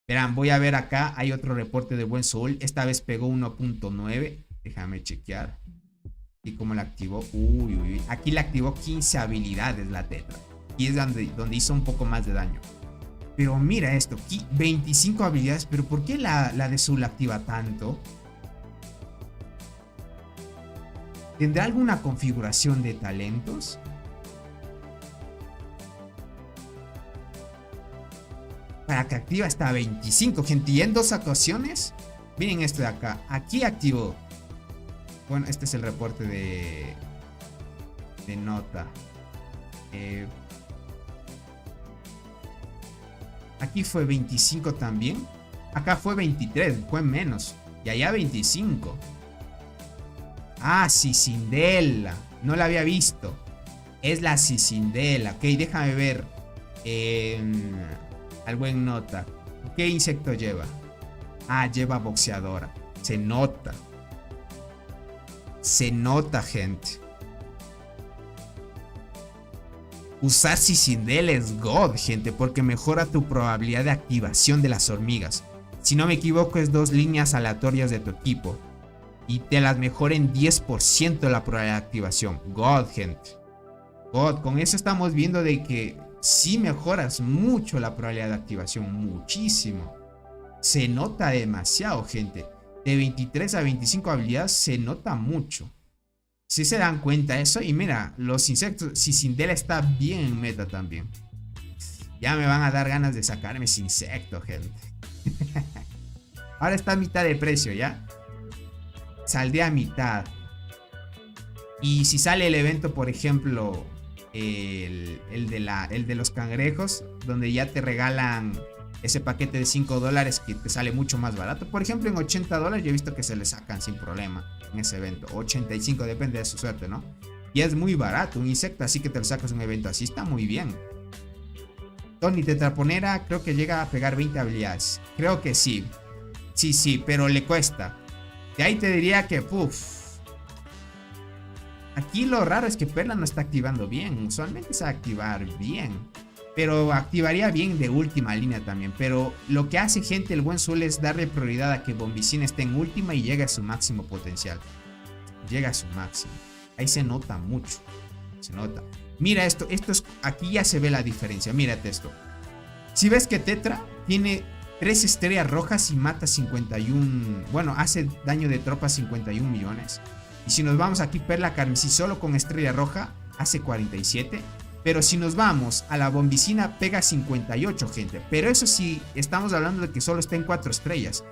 Verán, voy a ver acá. Hay otro reporte de buen Soul. Esta vez pegó 1.9. Déjame chequear. Y como la activó. Aquí la activó 15 habilidades la Tetra. Y es donde hizo un poco más de daño. Pero mira esto. Aquí 25 habilidades. Pero ¿por qué la de Soul activa tanto? ¿Tendrá alguna configuración de talentos? Para que activa hasta 25, gente. Y en 2 ocasiones. Miren esto de acá. Aquí activó. Bueno, este es el reporte de nota. Aquí fue 25 también. Acá fue 23, fue menos. Y allá 25. Ah, Cicindela. No la había visto. Es la Cicindela. Ok, déjame ver. Al buen nota. ¿Qué insecto lleva? Ah, lleva boxeadora. Se nota. Se nota, gente. Usar Cicindela es God, gente, porque mejora tu probabilidad de activación de las hormigas. Si no me equivoco, es 2 líneas aleatorias de tu equipo. Y te las mejora en 10% la probabilidad de activación. God, gente. God, con eso estamos viendo de que sí mejoras mucho la probabilidad de activación. Muchísimo. Se nota demasiado, gente. De 23 a 25 habilidades se nota mucho. Si se dan cuenta de eso. Y mira, los insectos. Cicindela está bien en meta también. Ya me van a dar ganas de sacarme ese insecto, gente. Ahora está a mitad de precio, ¿ya? Saldría a mitad. Y si sale el evento, por ejemplo, el de los cangrejos, donde ya te regalan ese paquete de $5 que te sale mucho más barato. Por ejemplo, en $80 yo he visto que se le sacan sin problema en ese evento. 85, depende de su suerte, ¿no? Y es muy barato, un insecto así que te lo sacas en un evento así, está muy bien. Tony Tetraponera creo que llega a pegar 20 habilidades. Creo que sí. Sí, pero le cuesta. De ahí te diría que, aquí lo raro es que Perla no está activando bien. Usualmente se va a activar bien. Pero activaría bien de última línea también. Pero lo que hace, gente, el buen Sol es darle prioridad a que Bombicina esté en última y llegue a su máximo potencial. Llega a su máximo. Ahí se nota mucho. Se nota. Mira esto es, aquí ya se ve la diferencia. Mírate esto. Si ves que Tetra tiene 3 estrellas rojas y mata 51. Bueno, hace daño de tropa 51 millones. Y si nos vamos aquí, Perla Carmesí solo con estrella roja hace 47. Pero si nos vamos a la Bombicina, pega 58, gente. Pero eso sí, estamos hablando de que solo está en 4 estrellas.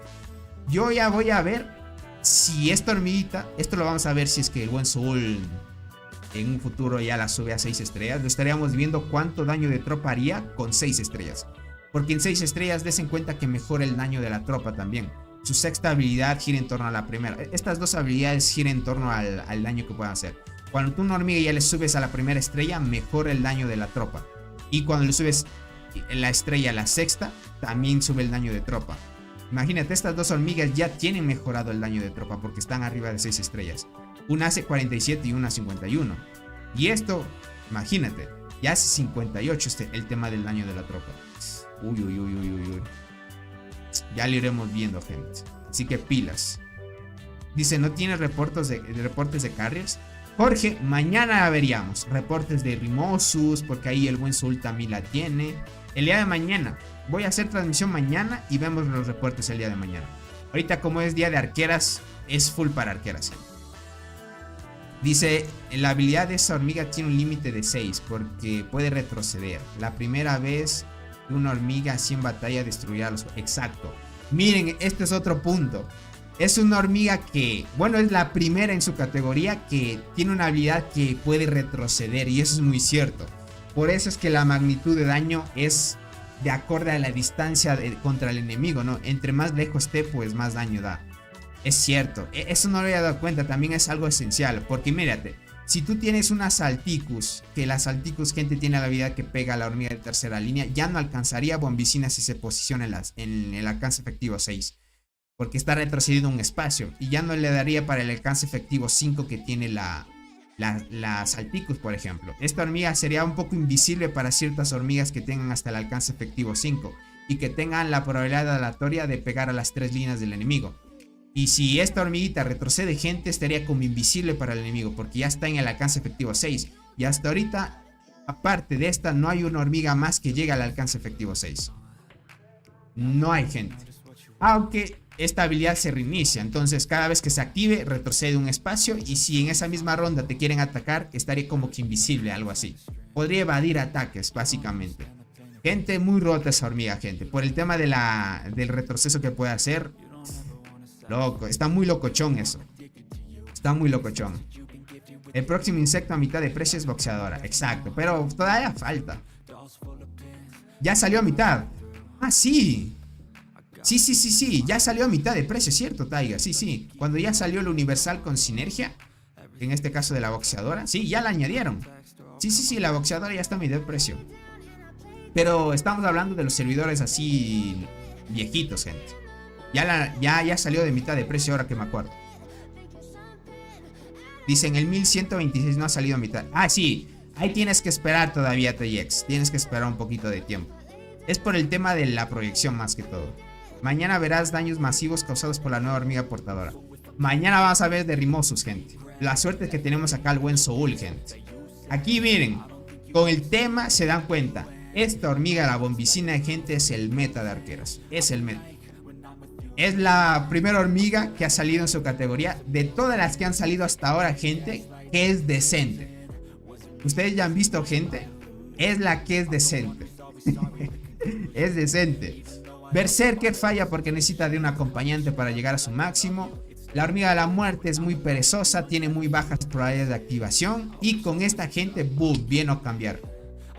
Yo ya voy a ver si esta hormiguita, esto lo vamos a ver si es que el buen Sol en un futuro ya la sube a 6 estrellas. Lo estaríamos viendo cuánto daño de tropa haría con 6 estrellas. Porque en 6 estrellas des en cuenta que mejora el daño de la tropa también. Su sexta habilidad gira en torno a la primera. Estas 2 habilidades giran en torno al daño que puedan hacer. Cuando tú una hormiga ya le subes a la primera estrella, mejora el daño de la tropa. Y cuando le subes la estrella a la sexta, también sube el daño de tropa. Imagínate, estas 2 hormigas ya tienen mejorado el daño de tropa porque están arriba de 6 estrellas. Una hace 47 y una 51. Y esto, imagínate, ya hace 58 el tema del daño de la tropa. Uy. Ya lo iremos viendo, gente. Así que pilas. Dice, ¿no tiene reportes de carriers? Jorge, mañana veríamos reportes de Rimosus, porque ahí el buen Sol también la tiene. El día de mañana, voy a hacer transmisión mañana y vemos los reportes el día de mañana. Ahorita como es día de arqueras, es full para arqueras. Dice, la habilidad de esa hormiga tiene un límite de 6 porque puede retroceder. La primera vez que una hormiga así en batalla destruirá a los... Exacto. Miren, este es otro punto. Es una hormiga que, bueno, es la primera en su categoría que tiene una habilidad que puede retroceder. Y eso es muy cierto. Por eso es que la magnitud de daño es de acorde a la distancia contra el enemigo, ¿no? Entre más lejos esté, pues más daño da. Es cierto. Eso no lo había dado cuenta. También es algo esencial. Porque mírate, si tú tienes una Salticus, que la Salticus, gente, tiene la habilidad que pega a la hormiga de tercera línea, ya no alcanzaría a Bombicina si se posiciona en el alcance efectivo 6. Porque está retrocediendo un espacio. Y ya no le daría para el alcance efectivo 5 que tiene la Salticus, por ejemplo. Esta hormiga sería un poco invisible para ciertas hormigas que tengan hasta el alcance efectivo 5. Y que tengan la probabilidad aleatoria de pegar a las 3 líneas del enemigo. Y si esta hormiguita retrocede, gente, estaría como invisible para el enemigo. Porque ya está en el alcance efectivo 6. Y hasta ahorita, aparte de esta, no hay una hormiga más que llegue al alcance efectivo 6. No hay, gente. Aunque esta habilidad se reinicia. Entonces cada vez que se active retrocede un espacio, y si en esa misma ronda te quieren atacar estaría como que invisible, algo así. Podría evadir ataques básicamente. Gente, muy rota esa hormiga, gente, por el tema del retroceso que puede hacer. Loco, está muy locochón eso. Está muy locochón. El próximo insecto a mitad de precio es boxeadora. Exacto, pero todavía falta. Ya salió a mitad. Ah, sí. Sí, ya salió a mitad de precio, ¿cierto, Tiger? Sí. Cuando ya salió el universal con sinergia, en este caso de la boxeadora, sí, ya la añadieron. Sí, la boxeadora ya está a mitad de precio. Pero estamos hablando de los servidores así viejitos, gente. Ya salió de mitad de precio, ahora que me acuerdo. Dicen el 1126 no ha salido a mitad. Ah, sí, ahí tienes que esperar todavía, TX. Tienes que esperar un poquito de tiempo. Es por el tema de la proyección más que todo. Mañana verás daños masivos causados por la nueva hormiga portadora. Mañana vas a ver derrimosos, gente. La suerte que tenemos acá al buen Soul, gente. Aquí miren, con el tema se dan cuenta. Esta hormiga, la bombicina, gente, es el meta de arqueros. Es el meta. Es la primera hormiga que ha salido en su categoría. De todas las que han salido hasta ahora, gente, que es decente. Ustedes ya han visto, gente. Es la que es decente. Es decente. Berserker falla porque necesita de un acompañante para llegar a su máximo. La hormiga de la muerte es muy perezosa, tiene muy bajas probabilidades de activación. Y con esta gente, boom, viene a cambiar.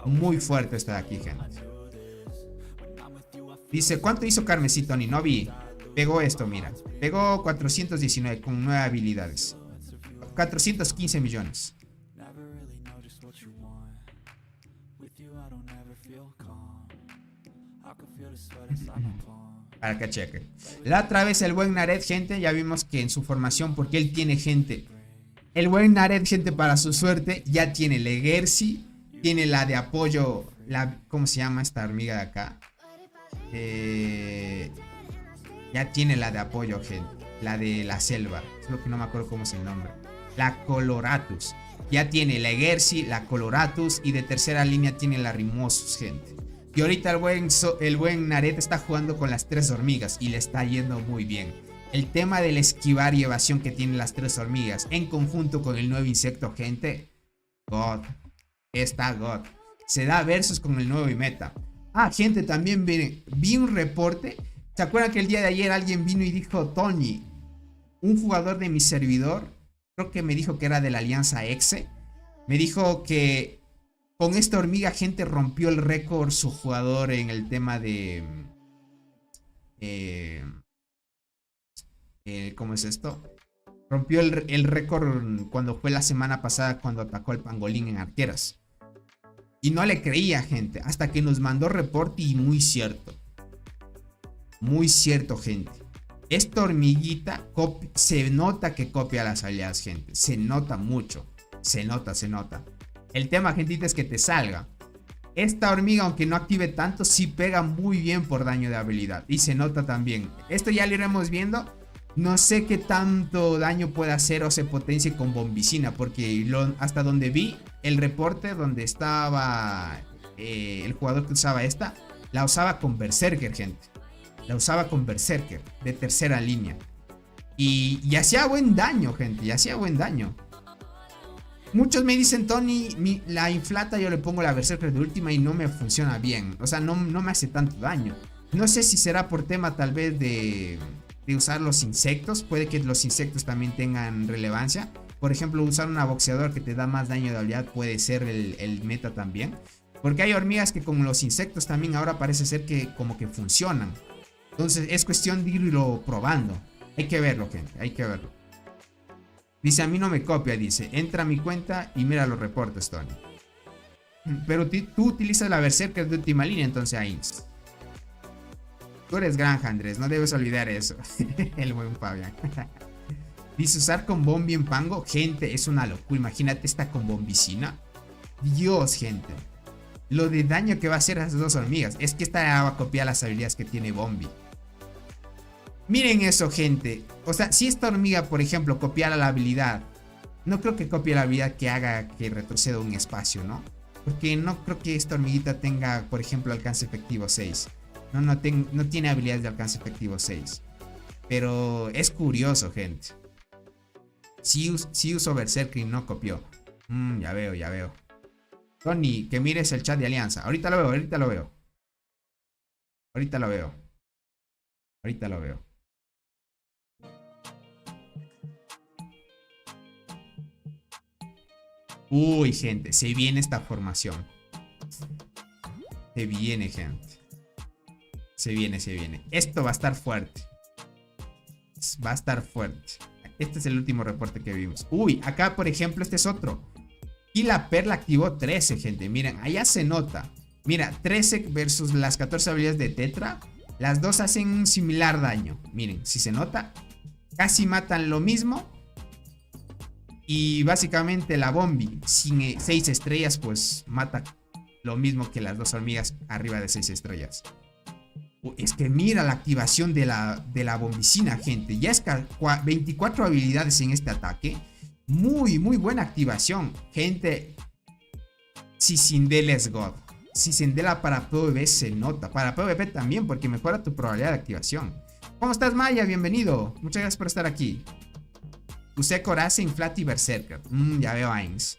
Muy fuerte esta de aquí, gente. Dice, ¿cuánto hizo Carmesí, Tony? No vi. Pegó esto, mira. Pegó 419 con 9 habilidades. 415 millones. Para que cheque. La otra vez el buen Nared, gente, ya vimos que en su formación, porque él tiene gente. El buen Nared, gente, para su suerte, ya tiene Legercy, tiene la de apoyo, ¿cómo se llama esta hormiga de acá? Ya tiene la de apoyo, gente. La de la selva. Es lo que no me acuerdo cómo es el nombre. La Coloratus. Ya tiene la Legercy, la Coloratus, y de tercera línea tiene la Rimosus, gente. Y ahorita el buen Nared está jugando con las 3 hormigas y le está yendo muy bien. El tema del esquivar y evasión que tienen las 3 hormigas en conjunto con el nuevo insecto, gente. God. Está God. Se da versus con el nuevo meta. Ah, gente, también vi un reporte. ¿Se acuerdan que el día de ayer alguien vino y dijo, Tony, un jugador de mi servidor, creo que me dijo que era de la Alianza Exe, me dijo que con esta hormiga, gente, rompió el récord su jugador en el tema de... ¿cómo es esto? Rompió el récord cuando fue la semana pasada, cuando atacó al pangolín en arqueras. Y no le creía, gente, hasta que nos mandó reporte, y muy cierto. Muy cierto, gente. Esta hormiguita se nota que copia las habilidades, gente. Se nota mucho. Se nota. El tema, gentita, es que te salga. Esta hormiga, aunque no active tanto, sí pega muy bien por daño de habilidad. Y se nota también. Esto ya lo iremos viendo. No sé qué tanto daño puede hacer o se potencie con bombicina. Porque hasta donde vi el reporte, donde estaba el jugador que usaba esta, la usaba con Berserker, gente. La usaba con Berserker de tercera línea. Y hacía buen daño, gente. Y hacía buen daño. Muchos me dicen, Tony, la inflata yo le pongo la Berserker de última y no me funciona bien. O sea, no me hace tanto daño. No sé si será por tema tal vez de usar los insectos. Puede que los insectos también tengan relevancia. Por ejemplo, usar una boxeadora que te da más daño de habilidad puede ser el meta también. Porque hay hormigas que con los insectos también ahora parece ser que como que funcionan. Entonces es cuestión de irlo probando. Hay que verlo, gente, hay que verlo. Dice, a mí no me copia, dice. Entra a mi cuenta y mira los reportes, Tony. Pero tú utilizas la Berserker de última línea, entonces ahí. Tú eres granja, Andrés, no debes olvidar eso. El buen Fabián. Dice, usar con bombi en pango. Gente, es una locura. Imagínate esta con bombicina. Dios, gente. Lo de daño que va a hacer a esas 2 hormigas. Es que esta va a copiar las habilidades que tiene Bombi. Miren eso, gente. O sea, si esta hormiga, por ejemplo, copiara la habilidad, no creo que copie la habilidad que haga que retroceda un espacio, ¿no? Porque no creo que esta hormiguita tenga, por ejemplo, alcance efectivo 6. No tiene habilidades de alcance efectivo 6. Pero es curioso, gente. Sí usó Berserker y no copió. Ya veo. Tony, que mires el chat de Alianza. Ahorita lo veo. Uy, gente, se viene esta formación. Se viene, gente. Se viene. Esto va a estar fuerte. Este es el último reporte que vimos. Uy, acá, por ejemplo, este es otro. Y la perla activó 13, gente. Miren, allá se nota. Mira, 13 versus las 14 habilidades de Tetra. Las dos hacen un similar daño. Miren, si se nota, casi matan lo mismo. Y básicamente la Bombi, sin 6 estrellas, pues mata lo mismo que las dos hormigas arriba de 6 estrellas. Es que mira la activación de la bombicina, gente. Ya es 24 habilidades en este ataque. Muy buena activación. Gente, Sisindel es God. Sisindela para PvP se nota. Para PvP también, porque mejora tu probabilidad de activación. ¿Cómo estás, Maya? Bienvenido. Muchas gracias por estar aquí. Usé Coraza, Inflate y Berserker. Ya veo, Ainz.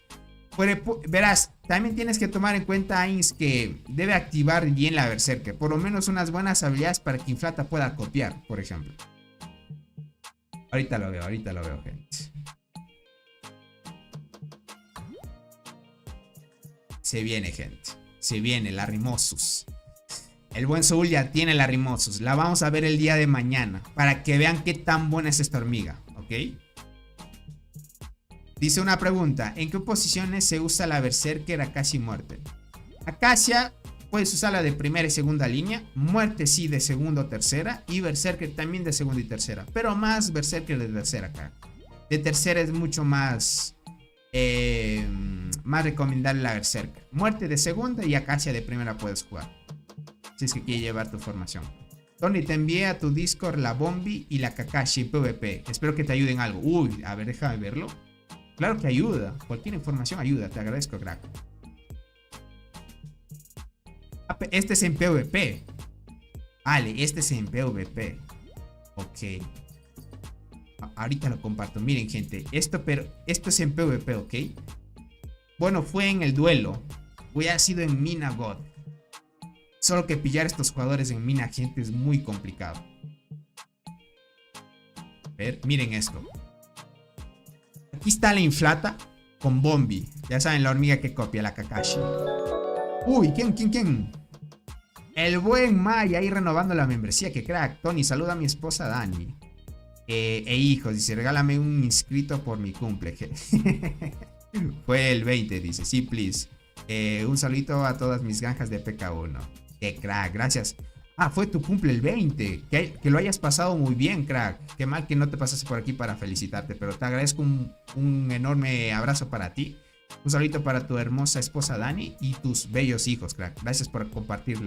Verás, también tienes que tomar en cuenta, Ainz, que debe activar bien la Berserker. Por lo menos unas buenas habilidades para que Inflata pueda copiar, por ejemplo. Ahorita lo veo, gente. Se viene, gente. Se viene, la Rimosus. El buen Soul ya tiene la Rimosus. La vamos a ver el día de mañana. Para que vean qué tan buena es esta hormiga. ¿Ok? Dice una pregunta. ¿En qué posiciones se usa la Berserker Acacia y Muerte? Acacia puedes usarla de primera y segunda línea. Muerte sí de segunda o tercera. Y Berserker también de segunda y tercera. Pero más Berserker de tercera acá. De tercera es mucho más... más recomendable la Berserker. Muerte de segunda y Acacia de primera puedes jugar. Si es que quieres llevar tu formación. Tony, te envié a tu Discord la Bombi y la Kakashi PvP. Espero que te ayuden algo. Uy, a ver, déjame verlo. Claro que ayuda. Cualquier información ayuda. Te agradezco, crack. Este es en PvP. Vale, este es en PvP. Ok. Ahorita lo comparto. Miren, gente. Esto es en PvP, ¿ok? Bueno, fue en el duelo. Hubiera sido en Mina God. Solo que pillar estos jugadores en Mina, gente, es muy complicado. A ver, miren esto. Aquí está la Inflata con Bombi. Ya saben, la hormiga que copia la Kakashi. Uy, ¿quién? El buen Maya ahí renovando la membresía. Que crack. Tony, saluda a mi esposa Dani. Hijos, dice, regálame un inscrito por mi cumple. Fue el 20, dice. Sí, please. Un saludito a todas mis granjas de PK1. Qué crack, gracias. Ah, fue tu cumple el 20. Que lo hayas pasado muy bien, crack. Qué mal que no te pasaste por aquí para felicitarte. Pero te agradezco un enorme abrazo para ti. Un saludito para tu hermosa esposa Dani y tus bellos hijos, crack. Gracias por compartir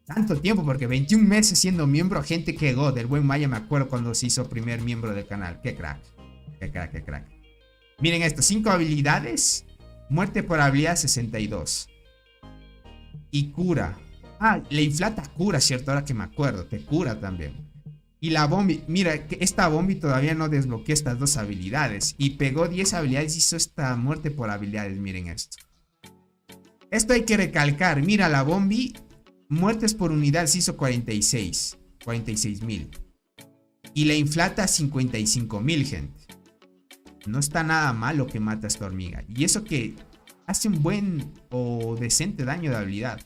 tanto tiempo, porque 21 meses siendo miembro. Gente que God, el buen Maya, me acuerdo cuando se hizo primer miembro del canal. Qué crack. Qué crack. Miren esto, 5 habilidades. Muerte por habilidad 62. Y cura. Ah, la Inflata cura, ¿cierto? Ahora que me acuerdo, te cura también. Y la Bombi, mira, esta Bombi todavía no desbloqueó estas dos habilidades. Y pegó 10 habilidades y hizo esta muerte por habilidades, miren esto. Esto hay que recalcar, mira, la Bombi, muertes por unidad se hizo 46,000. Y la Inflata 55,000, gente. No está nada mal lo que mata esta hormiga. Y eso que hace un buen o decente daño de habilidad.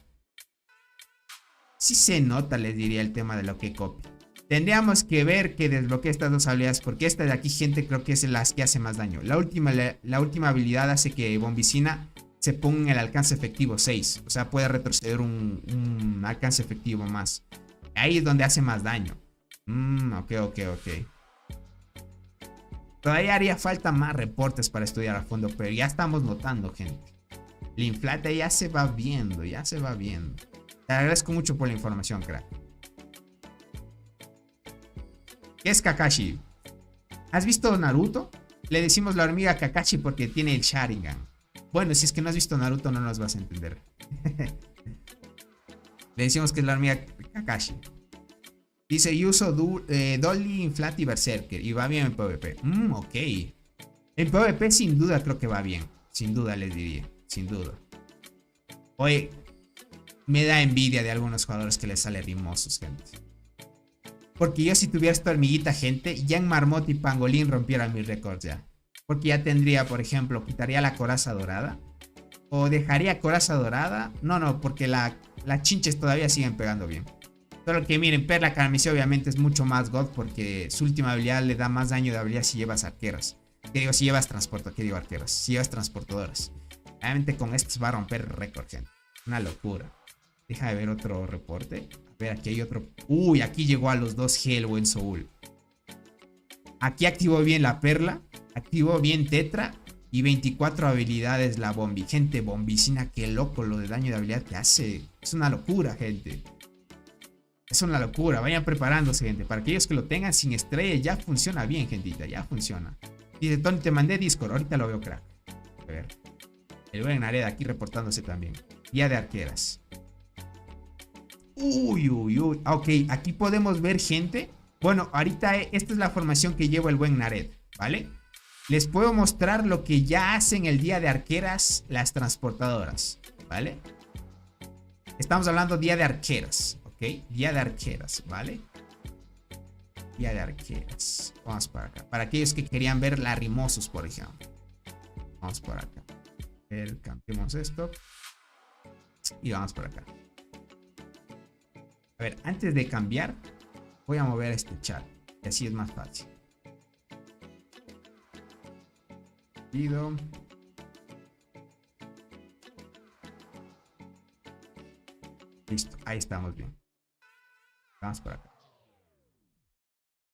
Sí se nota, les diría, el tema de lo que copia. Tendríamos que ver que desbloquea estas dos habilidades, porque esta de aquí, gente, creo que es las que hace más daño. La última habilidad hace que Bombicina se ponga en el alcance efectivo 6. O sea, puede retroceder un alcance efectivo más. Ahí es donde hace más daño. Ok. Todavía haría falta más reportes para estudiar a fondo, pero ya estamos notando, gente. La Inflata ya se va viendo. Te agradezco mucho por la información, crack. ¿Qué es Kakashi? ¿Has visto Naruto? Le decimos la hormiga Kakashi porque tiene el Sharingan. Bueno, si es que no has visto Naruto no nos vas a entender. Le decimos que es la hormiga Kakashi. Dice, yo uso Dolly, Inflat y Berserker. Y va bien en PvP. Ok. En PvP sin duda creo que va bien. Sin duda les diría. Sin duda. Oye, me da envidia de algunos jugadores que les sale rimosos, gente. Porque yo si tuviera esta hormiguita, gente, ya en Marmota y Pangolín rompieran mis récords ya. Porque ya tendría, por ejemplo, quitaría la coraza dorada. O dejaría coraza dorada. No, porque las chinches todavía siguen pegando bien. Solo que miren, Perla Carmesí obviamente es mucho más god porque su última habilidad le da más daño de habilidad si llevas arqueras. Que digo, si llevas arqueras. Si llevas transportadoras. Obviamente con estos va a romper récord, gente. Una locura. Deja de ver otro reporte. A ver, aquí hay otro. Uy, aquí llegó a los 2G el buen Soul. Aquí activó bien la Perla. Activó bien Tetra. Y 24 habilidades la Bombi. Gente, Bombicina, qué loco lo de daño de habilidad que hace. Es una locura, gente. Es una locura, vayan preparándose, gente. Para aquellos que lo tengan sin estrella, ya funciona bien, gentita, ya funciona. Dice Tony, te mandé Discord, ahorita lo veo, crack. A ver. El buen Nared aquí reportándose también. Día de arqueras. Uy. Ok, aquí podemos ver, gente. Bueno, ahorita esta es la formación que lleva el buen Nared, ¿vale? Les puedo mostrar lo que ya hacen el día de arqueras las transportadoras, ¿vale? Estamos hablando día de arqueras. Día de arqueras, ¿vale? Día de arqueras. Vamos para acá. Para aquellos que querían ver la Rimosos, por ejemplo. Vamos por acá. A ver, cambiemos esto. Y vamos por acá. A ver, antes de cambiar, voy a mover este chat. Y así es más fácil. Pido. Listo, ahí estamos bien. Vamos por acá.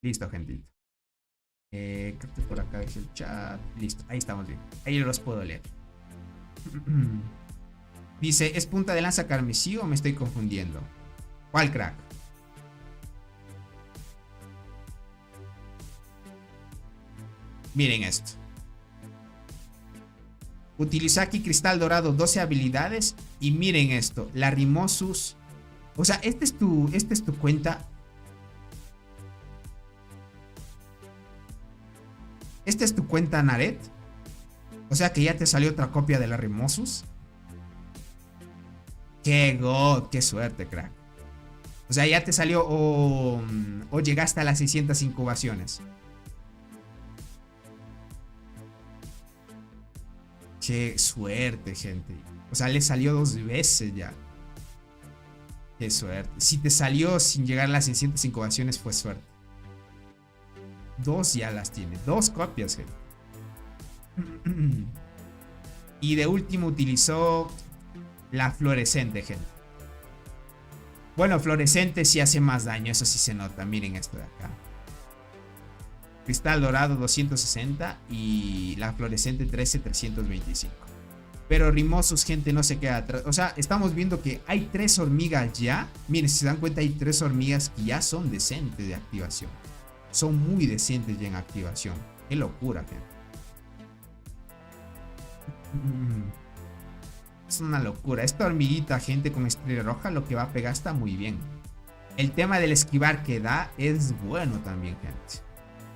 Listo, gentito. Creo que por acá es el chat. Listo, ahí estamos bien. Ahí los puedo leer. Dice, ¿es punta de lanza carmesí o me estoy confundiendo? ¿Cuál crack? Miren esto. Utiliza aquí cristal dorado, 12 habilidades. Y miren esto, la Rimosus. O sea, esta es tu cuenta. Esta es tu cuenta, Nared. O sea que ya te salió otra copia de la Rimosus. Qué god, qué suerte, crack. O sea, ya te salió o llegaste a las 600 incubaciones. Qué suerte, gente. O sea, le salió 2 veces ya. Qué suerte. Si te salió sin llegar a las 600 incubaciones, fue suerte. 2 ya las tiene. 2 copias, gente. Y de último utilizó la fluorescente, gente. Bueno, fluorescente sí hace más daño. Eso sí se nota. Miren esto de acá. Cristal dorado 260 y la fluorescente 13 325. Pero Rimosos, gente, no se queda atrás. O sea, estamos viendo que hay 3 hormigas ya. Miren, si se dan cuenta, hay 3 hormigas que ya son decentes de activación. Son muy decentes ya en activación. Qué locura, gente. Es una locura. Esta hormiguita, gente, con estrella roja, lo que va a pegar está muy bien. El tema del esquivar que da es bueno también, gente.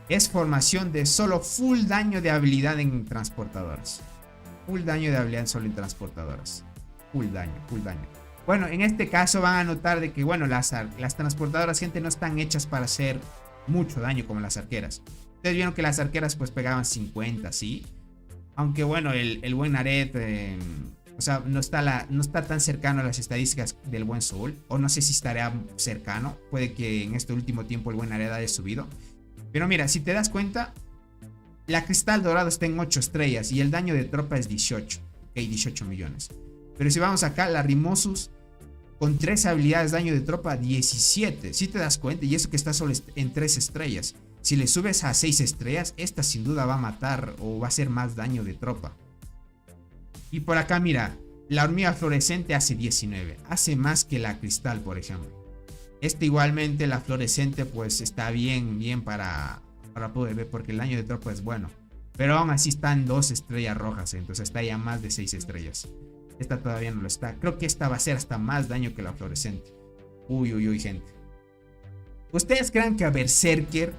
Es formación de solo full daño de habilidad en transportadoras. Full daño de habilidad solo en transportadoras. Full daño, full daño. Bueno, en este caso van a notar de que, bueno, las transportadoras, gente, no están hechas para hacer mucho daño como las arqueras. Ustedes vieron que las arqueras pues pegaban 50, ¿sí? Aunque bueno, el buen Nared, o sea, no está tan cercano a las estadísticas del buen Soul. O no sé si estará cercano. Puede que en este último tiempo el buen Nared haya subido. Pero mira, si te das cuenta, la cristal dorado está en 8 estrellas y el daño de tropa es 18. Ok, 18 millones. Pero si vamos acá, la Rimosus con 3 habilidades daño de tropa, 17. Si te das cuenta, y eso que está solo en 3 estrellas. Si le subes a 6 estrellas, esta sin duda va a matar o va a hacer más daño de tropa. Y por acá, mira, la hormiga fluorescente hace 19. Hace más que la cristal, por ejemplo. Igualmente, la fluorescente, pues está bien para poder ver, porque el daño de tropa es bueno. Pero aún así están 2 estrellas rojas, entonces está ya más de 6 estrellas. Esta todavía no lo está. Creo que esta va a ser hasta más daño que la fluorescente. Uy, gente. ¿Ustedes creen que a Berserker,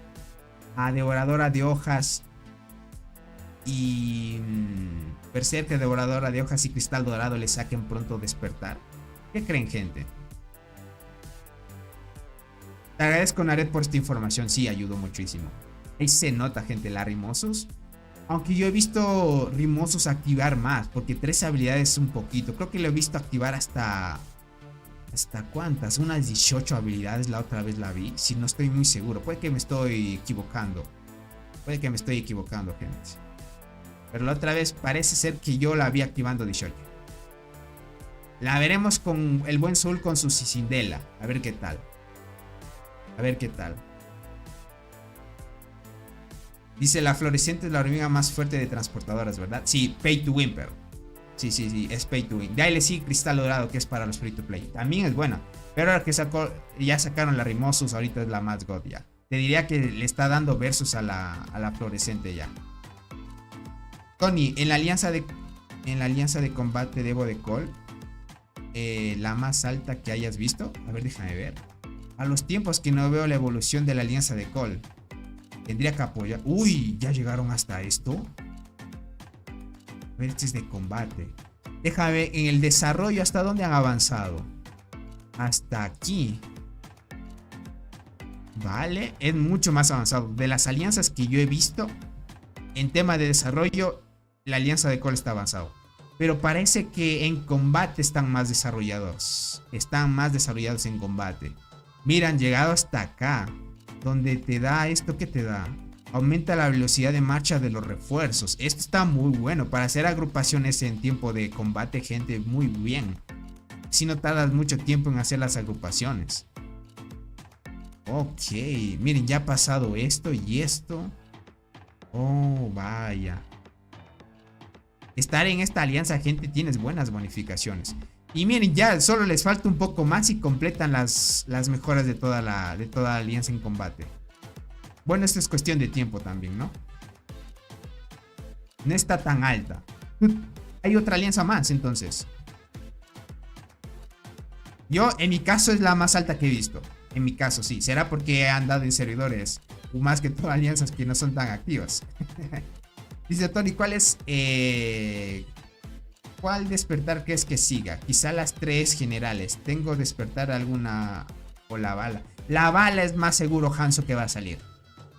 a Devoradora de Hojas y Berserker, Devoradora de Hojas y Cristal Dorado le saquen pronto despertar? ¿Qué creen, gente? Te agradezco, Naret, por esta información. Sí, ayudó muchísimo. Ahí se nota, gente, la Rimosos. Aunque yo he visto Rimosos activar más, porque 13 habilidades es un poquito. Creo que lo he visto activar hasta ¿cuántas? Unas 18 habilidades la otra vez la vi. Si no estoy muy seguro. Puede que me estoy equivocando. Gente. Pero la otra vez parece ser que yo la vi activando 18. La veremos con el buen Soul con su Cicindela. A ver qué tal. Dice, la fluorescente es la hormiga más fuerte de transportadoras, ¿verdad? Sí, pay to win, pero Sí, es pay to win. De ahí le sigue Cristal Dorado, que es para los free to play. También es buena. Pero ahora que ya sacaron la Rimosos, ahorita es la más god ya. Te diría que le está dando versus a la fluorescente ya. Tony, en la alianza de combate de Evo de Call, la más alta que hayas visto. A ver, déjame ver. A los tiempos que no veo la evolución de la alianza de Call. Tendría que apoyar. Uy, ya llegaron hasta esto. A ver, este es de combate. Déjame ver en el desarrollo hasta dónde han avanzado. Hasta aquí. Vale, es mucho más avanzado. De las alianzas que yo he visto, en tema de desarrollo, la alianza de Call está avanzado. Pero parece que en combate están más desarrollados. Están más desarrollados en combate. Mira, han llegado hasta acá. Donde te da esto, que te da. Aumenta la velocidad de marcha de los refuerzos. Esto está muy bueno. Para hacer agrupaciones en tiempo de combate, gente, muy bien. Si no tardas mucho tiempo en hacer las agrupaciones. Ok, miren, ya ha pasado esto y esto. Oh, vaya. Estar en esta alianza, gente, tienes buenas bonificaciones. Y miren, ya solo les falta un poco más y completan las mejoras de toda la alianza en combate. Bueno, esto es cuestión de tiempo también, ¿no? No está tan alta. Hay otra alianza más, entonces. Yo, en mi caso, es la más alta que he visto. En mi caso, sí. Será porque he andado en servidores. Más que todas alianzas que no son tan activas. Dice Tony, ¿cuál es... ¿Cuál despertar crees que siga? Quizá las 3 generales. ¿Tengo despertar alguna o la bala? La bala es más seguro, Hanzo, que va a salir.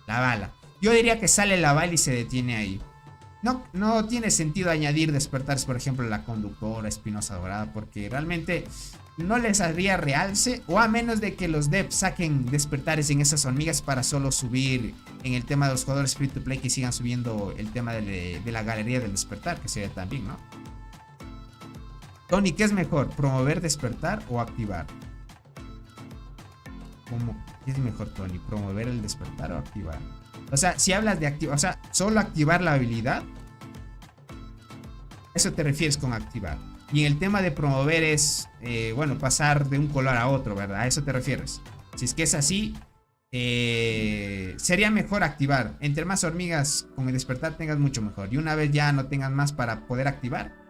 La bala. Yo diría que sale la bala y se detiene ahí. No tiene sentido añadir despertares, por ejemplo, la conductora, Espinosa Dorada, porque realmente no les haría realce. O a menos de que los devs saquen despertares en esas hormigas para solo subir en el tema de los jugadores free to play, que sigan subiendo el tema de la galería del despertar, que sería también, ¿no? Tony, ¿qué es mejor? ¿Promover despertar o activar? ¿Cómo? ¿Qué es mejor, Tony? ¿Promover el despertar o activar? O sea, si hablas de activar, o sea, solo activar la habilidad. Eso te refieres con activar. Y en el tema de promover es, bueno, pasar de un color a otro, ¿verdad? A eso te refieres. Si es que es así, sería mejor activar. Entre más hormigas con el despertar tengas, mucho mejor. Y una vez ya no tengas más para poder activar,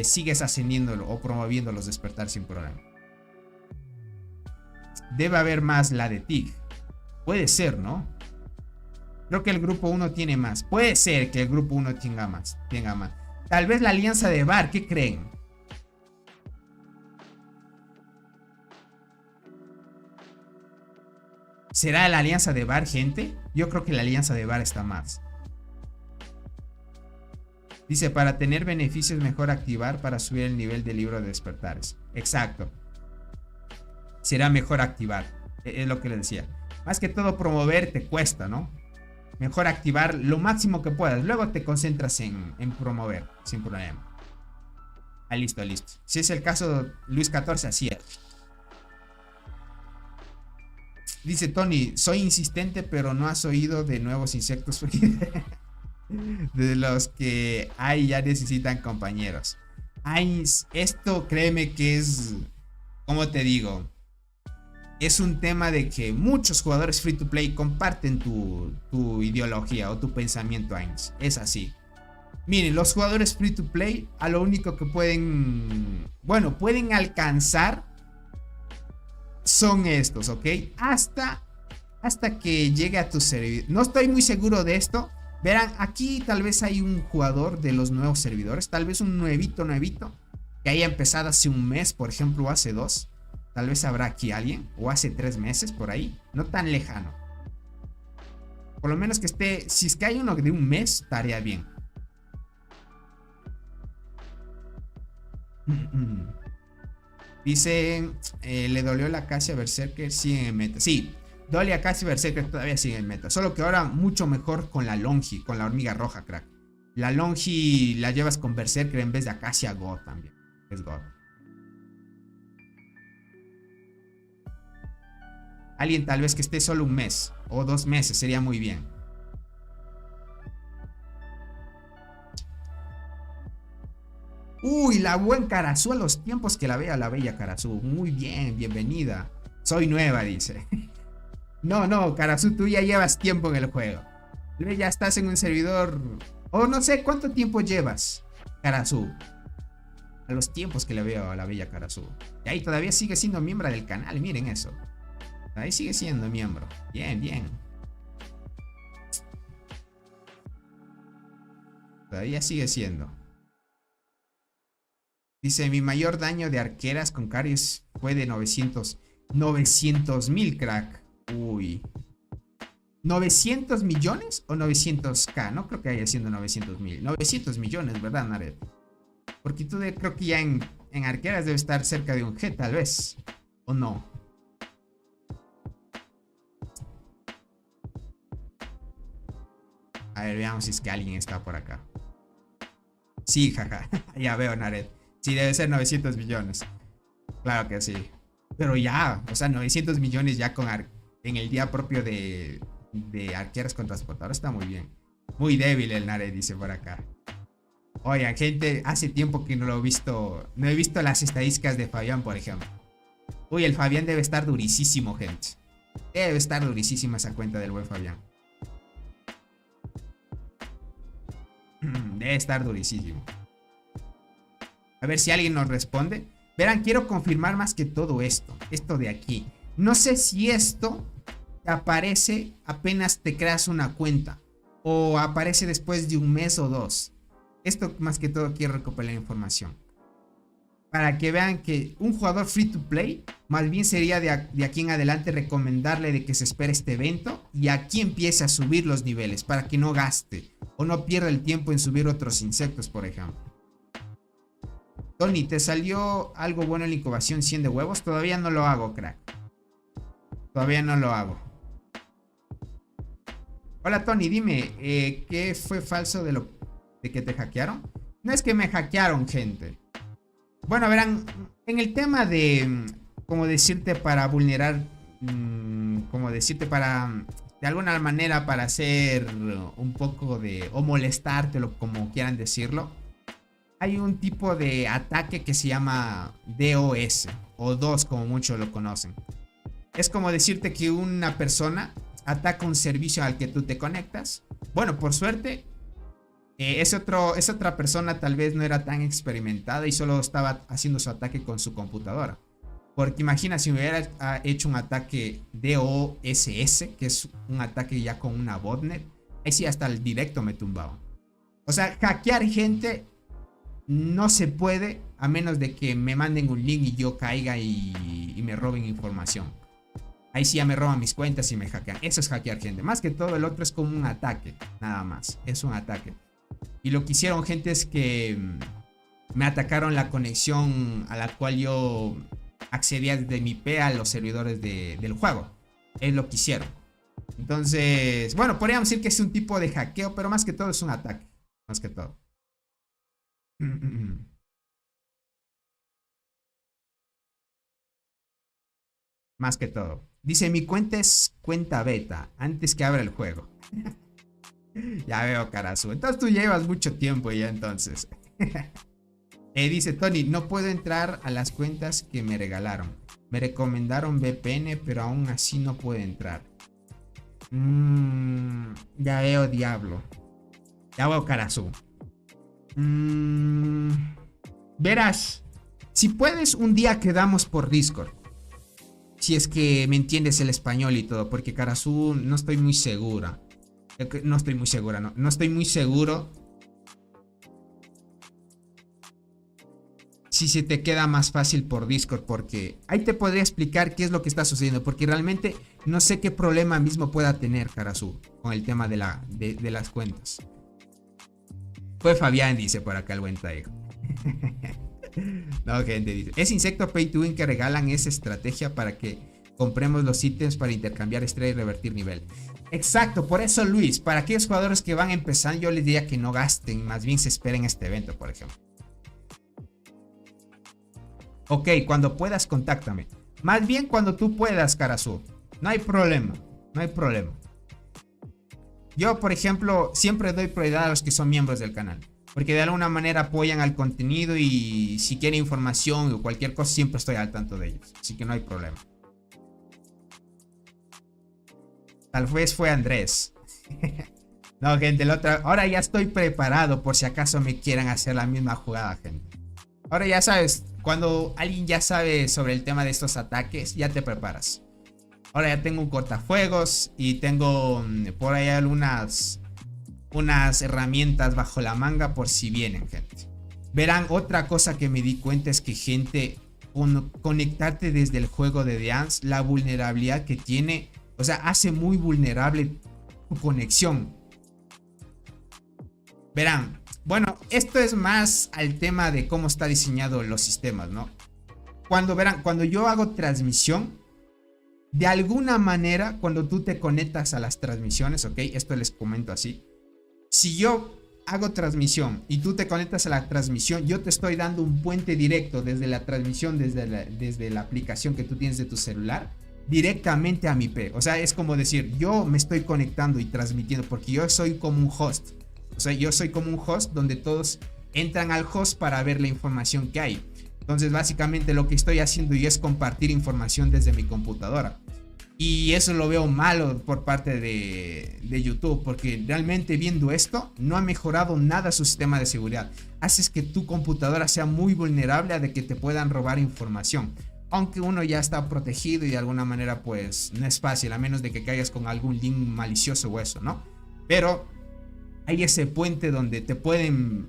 sigues ascendiéndolo o promoviendo los despertar sin problema. Debe haber más la de TIG. Puede ser, ¿no? Creo que el grupo 1 tiene más. Puede ser que el grupo 1 tenga más. Tal vez la alianza de VAR, ¿qué creen? ¿Será la alianza de VAR, gente? Yo creo que la alianza de VAR está más. Dice, para tener beneficios mejor activar para subir el nivel de libro de despertares. Exacto. Será mejor activar. Es lo que les decía. Más que todo promover te cuesta, ¿no? Mejor activar lo máximo que puedas. Luego te concentras en promover, sin problema. Ah, listo. Si es el caso de Luis XIV, así es. Dice Tony, soy insistente, pero no has oído de nuevos insectos de los que hay ya necesitan compañeros. Ay, esto créeme que es, ¿cómo te digo? Es un tema de que muchos jugadores free to play comparten tu ideología o tu pensamiento, Ains. Es así. Miren, los jugadores free to play a lo único que pueden alcanzar son estos, ¿ok? Hasta hasta que llegue a tu servidor. No estoy muy seguro de esto. Verán, aquí tal vez hay un jugador de los nuevos servidores, tal vez un nuevito, que haya empezado hace un mes, por ejemplo, o hace 2. Tal vez habrá aquí alguien, o hace 3 meses, por ahí. No tan lejano. Por lo menos que esté, si es que hay uno de un mes, estaría bien. Dice, le dolió la Acacia Berserker, sigue en meta. Sí, Dolly Acacia Berserker todavía sigue en meta. Solo que ahora mucho mejor con la Longi, con la hormiga roja, crack. La Longi la llevas con Berserker en vez de Acacia God también. Es God. Alguien tal vez que esté solo un mes o 2 meses sería muy bien. Uy, la buen Karazú, a los tiempos que la vea la bella Karazú. Muy bien, bienvenida. Soy nueva, dice. No, Karazú, tú ya llevas tiempo en el juego. Ya estás en un servidor. O no sé cuánto tiempo llevas, Karazú. A los tiempos que le veo a la bella Karazú. Y ahí todavía sigue siendo miembro del canal, miren eso. Ahí sigue siendo miembro. Bien, bien. Todavía sigue siendo. Dice, mi mayor daño de arqueras con Caries fue de 900,000, crack. Uy. ¿900 millones o 900k? No creo que haya siendo 900,000. 900 millones, ¿verdad, Nared? Porque tú creo que ya en arqueras debe estar cerca de un G, tal vez. ¿O no? A ver, veamos si es que alguien está por acá. Sí, jaja. Ya veo, Nared. Sí, debe ser 900 millones. Claro que sí. Pero ya, o sea, 900 millones ya en el día propio de arqueras con transportador está muy bien. Muy débil el Nared, dice por acá. Oigan, gente, hace tiempo que no lo he visto. No he visto las estadísticas de Fabián, por ejemplo. Uy, el Fabián debe estar durísimo, gente. Debe estar durísima esa cuenta del buen Fabián. Debe estar durísimo. A ver si alguien nos responde. Verán, quiero confirmar más que todo esto. Esto de aquí. No sé si esto te aparece apenas te creas una cuenta. O aparece después de un mes o 2. Esto más que todo quiero recopilar información. Para que vean que un jugador free to play, más bien sería de aquí en adelante recomendarle de que se espere este evento. Y aquí empiece a subir los niveles para que no gaste. O no pierda el tiempo en subir otros insectos, por ejemplo. Tony, ¿te salió algo bueno en la incubación 100 de huevos? Todavía no lo hago, crack. Todavía no lo hago. Hola, Tony, dime, ¿qué fue falso de que te hackearon? No es que me hackearon, gente. Bueno, verán, en el tema de, como decirte, para vulnerar, como decirte, para, de alguna manera, para hacer un poco de, o molestártelo, como quieran decirlo. Hay un tipo de ataque que se llama DOS o DOS, como muchos lo conocen. Es como decirte que una persona ataca un servicio al que tú te conectas. Bueno, por suerte, esa otra persona tal vez no era tan experimentada y solo estaba haciendo su ataque con su computadora. Porque imagina si me hubiera hecho un ataque DOSS, que es un ataque ya con una botnet. Ahí sí hasta el directo me tumbaba. O sea, hackear gente no se puede a menos de que me manden un link y yo caiga y me roben información. Ahí sí ya me roban mis cuentas y me hackean. Eso es hackear gente. Más que todo el otro es como un ataque. Nada más. Es un ataque. Y lo que hicieron gente es que me atacaron la conexión a la cual yo accedía desde mi IP a los servidores del juego. Es lo que hicieron. Entonces, bueno, podríamos decir que es un tipo de hackeo, pero más que todo es un ataque. Más que todo. Más que todo. Dice, mi cuenta es cuenta beta, antes que abra el juego. Ya veo, Karazú. Entonces tú llevas mucho tiempo ya entonces. Dice Tony, no puedo entrar a las cuentas que me regalaron. Me recomendaron VPN, pero aún así no puedo entrar. Ya veo, diablo. Ya veo, Karazú. Verás, si puedes, un día quedamos por Discord. Si es que me entiendes el español y todo, porque Karasu no estoy muy segura. No estoy muy segura, no. No estoy muy seguro si se te queda más fácil por Discord, porque ahí te podría explicar qué es lo que está sucediendo, porque realmente no sé qué problema mismo pueda tener Karasu con el tema de las cuentas. Fue Fabián, dice por acá el buen Taigo. No, gente, dice, es Insecto Pay to Win que regalan esa estrategia para que compremos los ítems para intercambiar estrella y revertir nivel. Exacto, por eso Luis, para aquellos jugadores que van empezando, yo les diría que no gasten, más bien se esperen este evento, por ejemplo. Ok, cuando puedas, contáctame. Más bien cuando tú puedas, Karasu. No hay problema, no hay problema. Yo, por ejemplo, siempre doy prioridad a los que son miembros del canal, porque de alguna manera apoyan al contenido y si quieren información o cualquier cosa, siempre estoy al tanto de ellos. Así que no hay problema. Tal vez fue Andrés. No, gente, ahora ya estoy preparado por si acaso me quieran hacer la misma jugada, gente. Ahora ya sabes, cuando alguien ya sabe sobre el tema de estos ataques, ya te preparas. Ahora ya tengo un cortafuegos y tengo por ahí unas herramientas bajo la manga por si vienen, gente. Verán, otra cosa que me di cuenta es que, gente, conectarte desde el juego de Dance, la vulnerabilidad que tiene, o sea, hace muy vulnerable tu conexión. Verán, bueno, esto es más al tema de cómo está diseñado los sistemas, ¿no? Cuando yo hago transmisión, de alguna manera, cuando tú te conectas a las transmisiones, ¿ok? Esto les comento así. Si yo hago transmisión y tú te conectas a la transmisión, yo te estoy dando un puente directo desde la transmisión, desde la aplicación que tú tienes de tu celular, directamente a mi IP. O sea, es como decir, yo me estoy conectando y transmitiendo porque yo soy como un host. O sea, yo soy como un host donde todos entran al host para ver la información que hay. Entonces, básicamente lo que estoy haciendo yo es compartir información desde mi computadora. Y eso lo veo malo por parte de YouTube, porque realmente viendo esto, no ha mejorado nada su sistema de seguridad. Haces que tu computadora sea muy vulnerable a de que te puedan robar información. Aunque uno ya está protegido y de alguna manera pues no es fácil, a menos de que caigas con algún link malicioso o eso, ¿no? Pero hay ese puente donde te pueden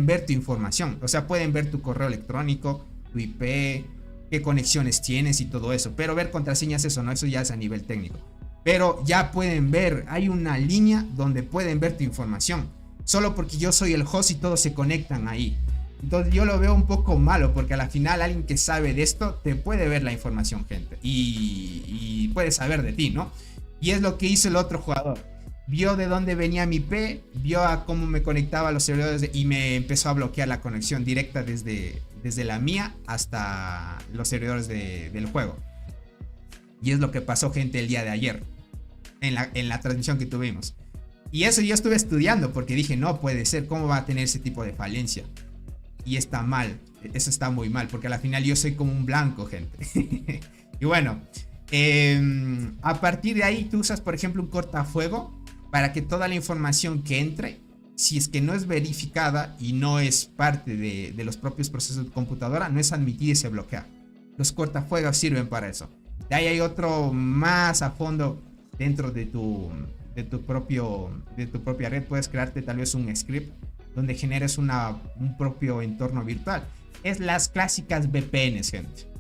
ver tu información. O sea, pueden ver tu correo electrónico, tu IP, qué conexiones tienes y todo eso. Pero ver contraseñas, eso no, eso ya es a nivel técnico. Pero ya pueden ver, hay una línea donde pueden ver tu información. Solo porque yo soy el host y todos se conectan ahí. Entonces yo lo veo un poco malo, porque a la final alguien que sabe de esto te puede ver la información, gente. Y puede saber de ti, ¿no? Y es lo que hizo el otro jugador. Vio de dónde venía mi IP, vio a cómo me conectaba a los servidores y me empezó a bloquear la conexión directa desde la mía hasta los servidores del juego. Y es lo que pasó, gente, el día de ayer en la transmisión que tuvimos. Y eso yo estuve estudiando porque dije, no puede ser, ¿cómo va a tener ese tipo de falencia? Y está mal, eso está muy mal, porque a la final yo soy como un blanco, gente. Y bueno, a partir de ahí tú usas, por ejemplo, un cortafuego para que toda la información que entre, si es que no es verificada y no es parte de los propios procesos de computadora, no es admitida y se bloquea. Los cortafuegos sirven para eso. De ahí hay otro más a fondo dentro de tu propia red. Puedes crearte tal vez un script donde generes un propio entorno virtual. Es las clásicas VPNs, gente.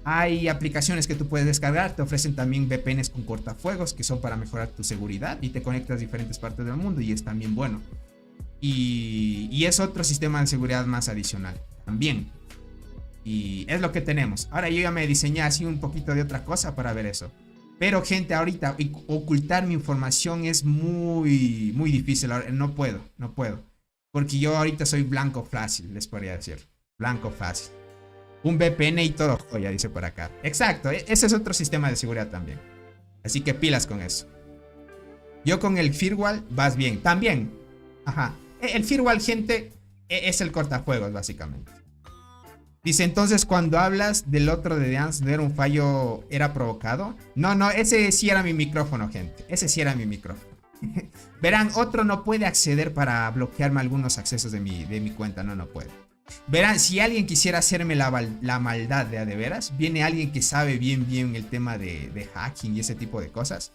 Hay aplicaciones que tú puedes descargar, te ofrecen también VPNs con cortafuegos que son para mejorar tu seguridad y te conectas a diferentes partes del mundo y es también bueno. Y es otro sistema de seguridad más adicional también. Y es lo que tenemos. Ahora yo ya me diseñé así un poquito de otra cosa para ver eso. Pero, gente, ahorita ocultar mi información es muy difícil. No puedo. Porque yo ahorita soy blanco fácil, les podría decir. Blanco fácil. Un VPN y todo joya, dice por acá. Exacto, ese es otro sistema de seguridad también. Así que pilas con eso. Yo con el firewall vas bien. También. Ajá. El firewall, gente, es el cortafuegos, básicamente. Dice, entonces, cuando hablas del otro de Dance, ¿no era un fallo, era provocado? No, ese sí era mi micrófono, gente. Ese sí era mi micrófono. Verán, otro no puede acceder para bloquearme algunos accesos de mi cuenta. No puede. Verán, si alguien quisiera hacerme la maldad de veras, viene alguien que sabe bien el tema de hacking y ese tipo de cosas.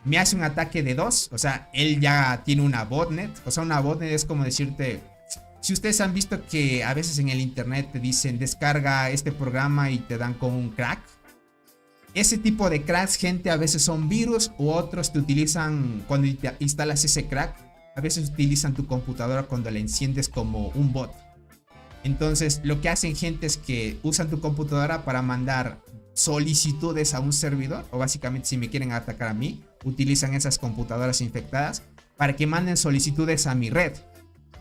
Me hace un ataque de 2, o sea, él ya tiene una botnet. O sea, una botnet es como decirte, si ustedes han visto que a veces en el internet te dicen descarga este programa y te dan como un crack. Ese tipo de cracks, gente, a veces son virus u otros te utilizan cuando instalas ese crack. A veces utilizan tu computadora cuando la enciendes como un bot. Entonces, lo que hacen, gente, es que usan tu computadora para mandar solicitudes a un servidor. O básicamente, si me quieren atacar a mí, utilizan esas computadoras infectadas para que manden solicitudes a mi red.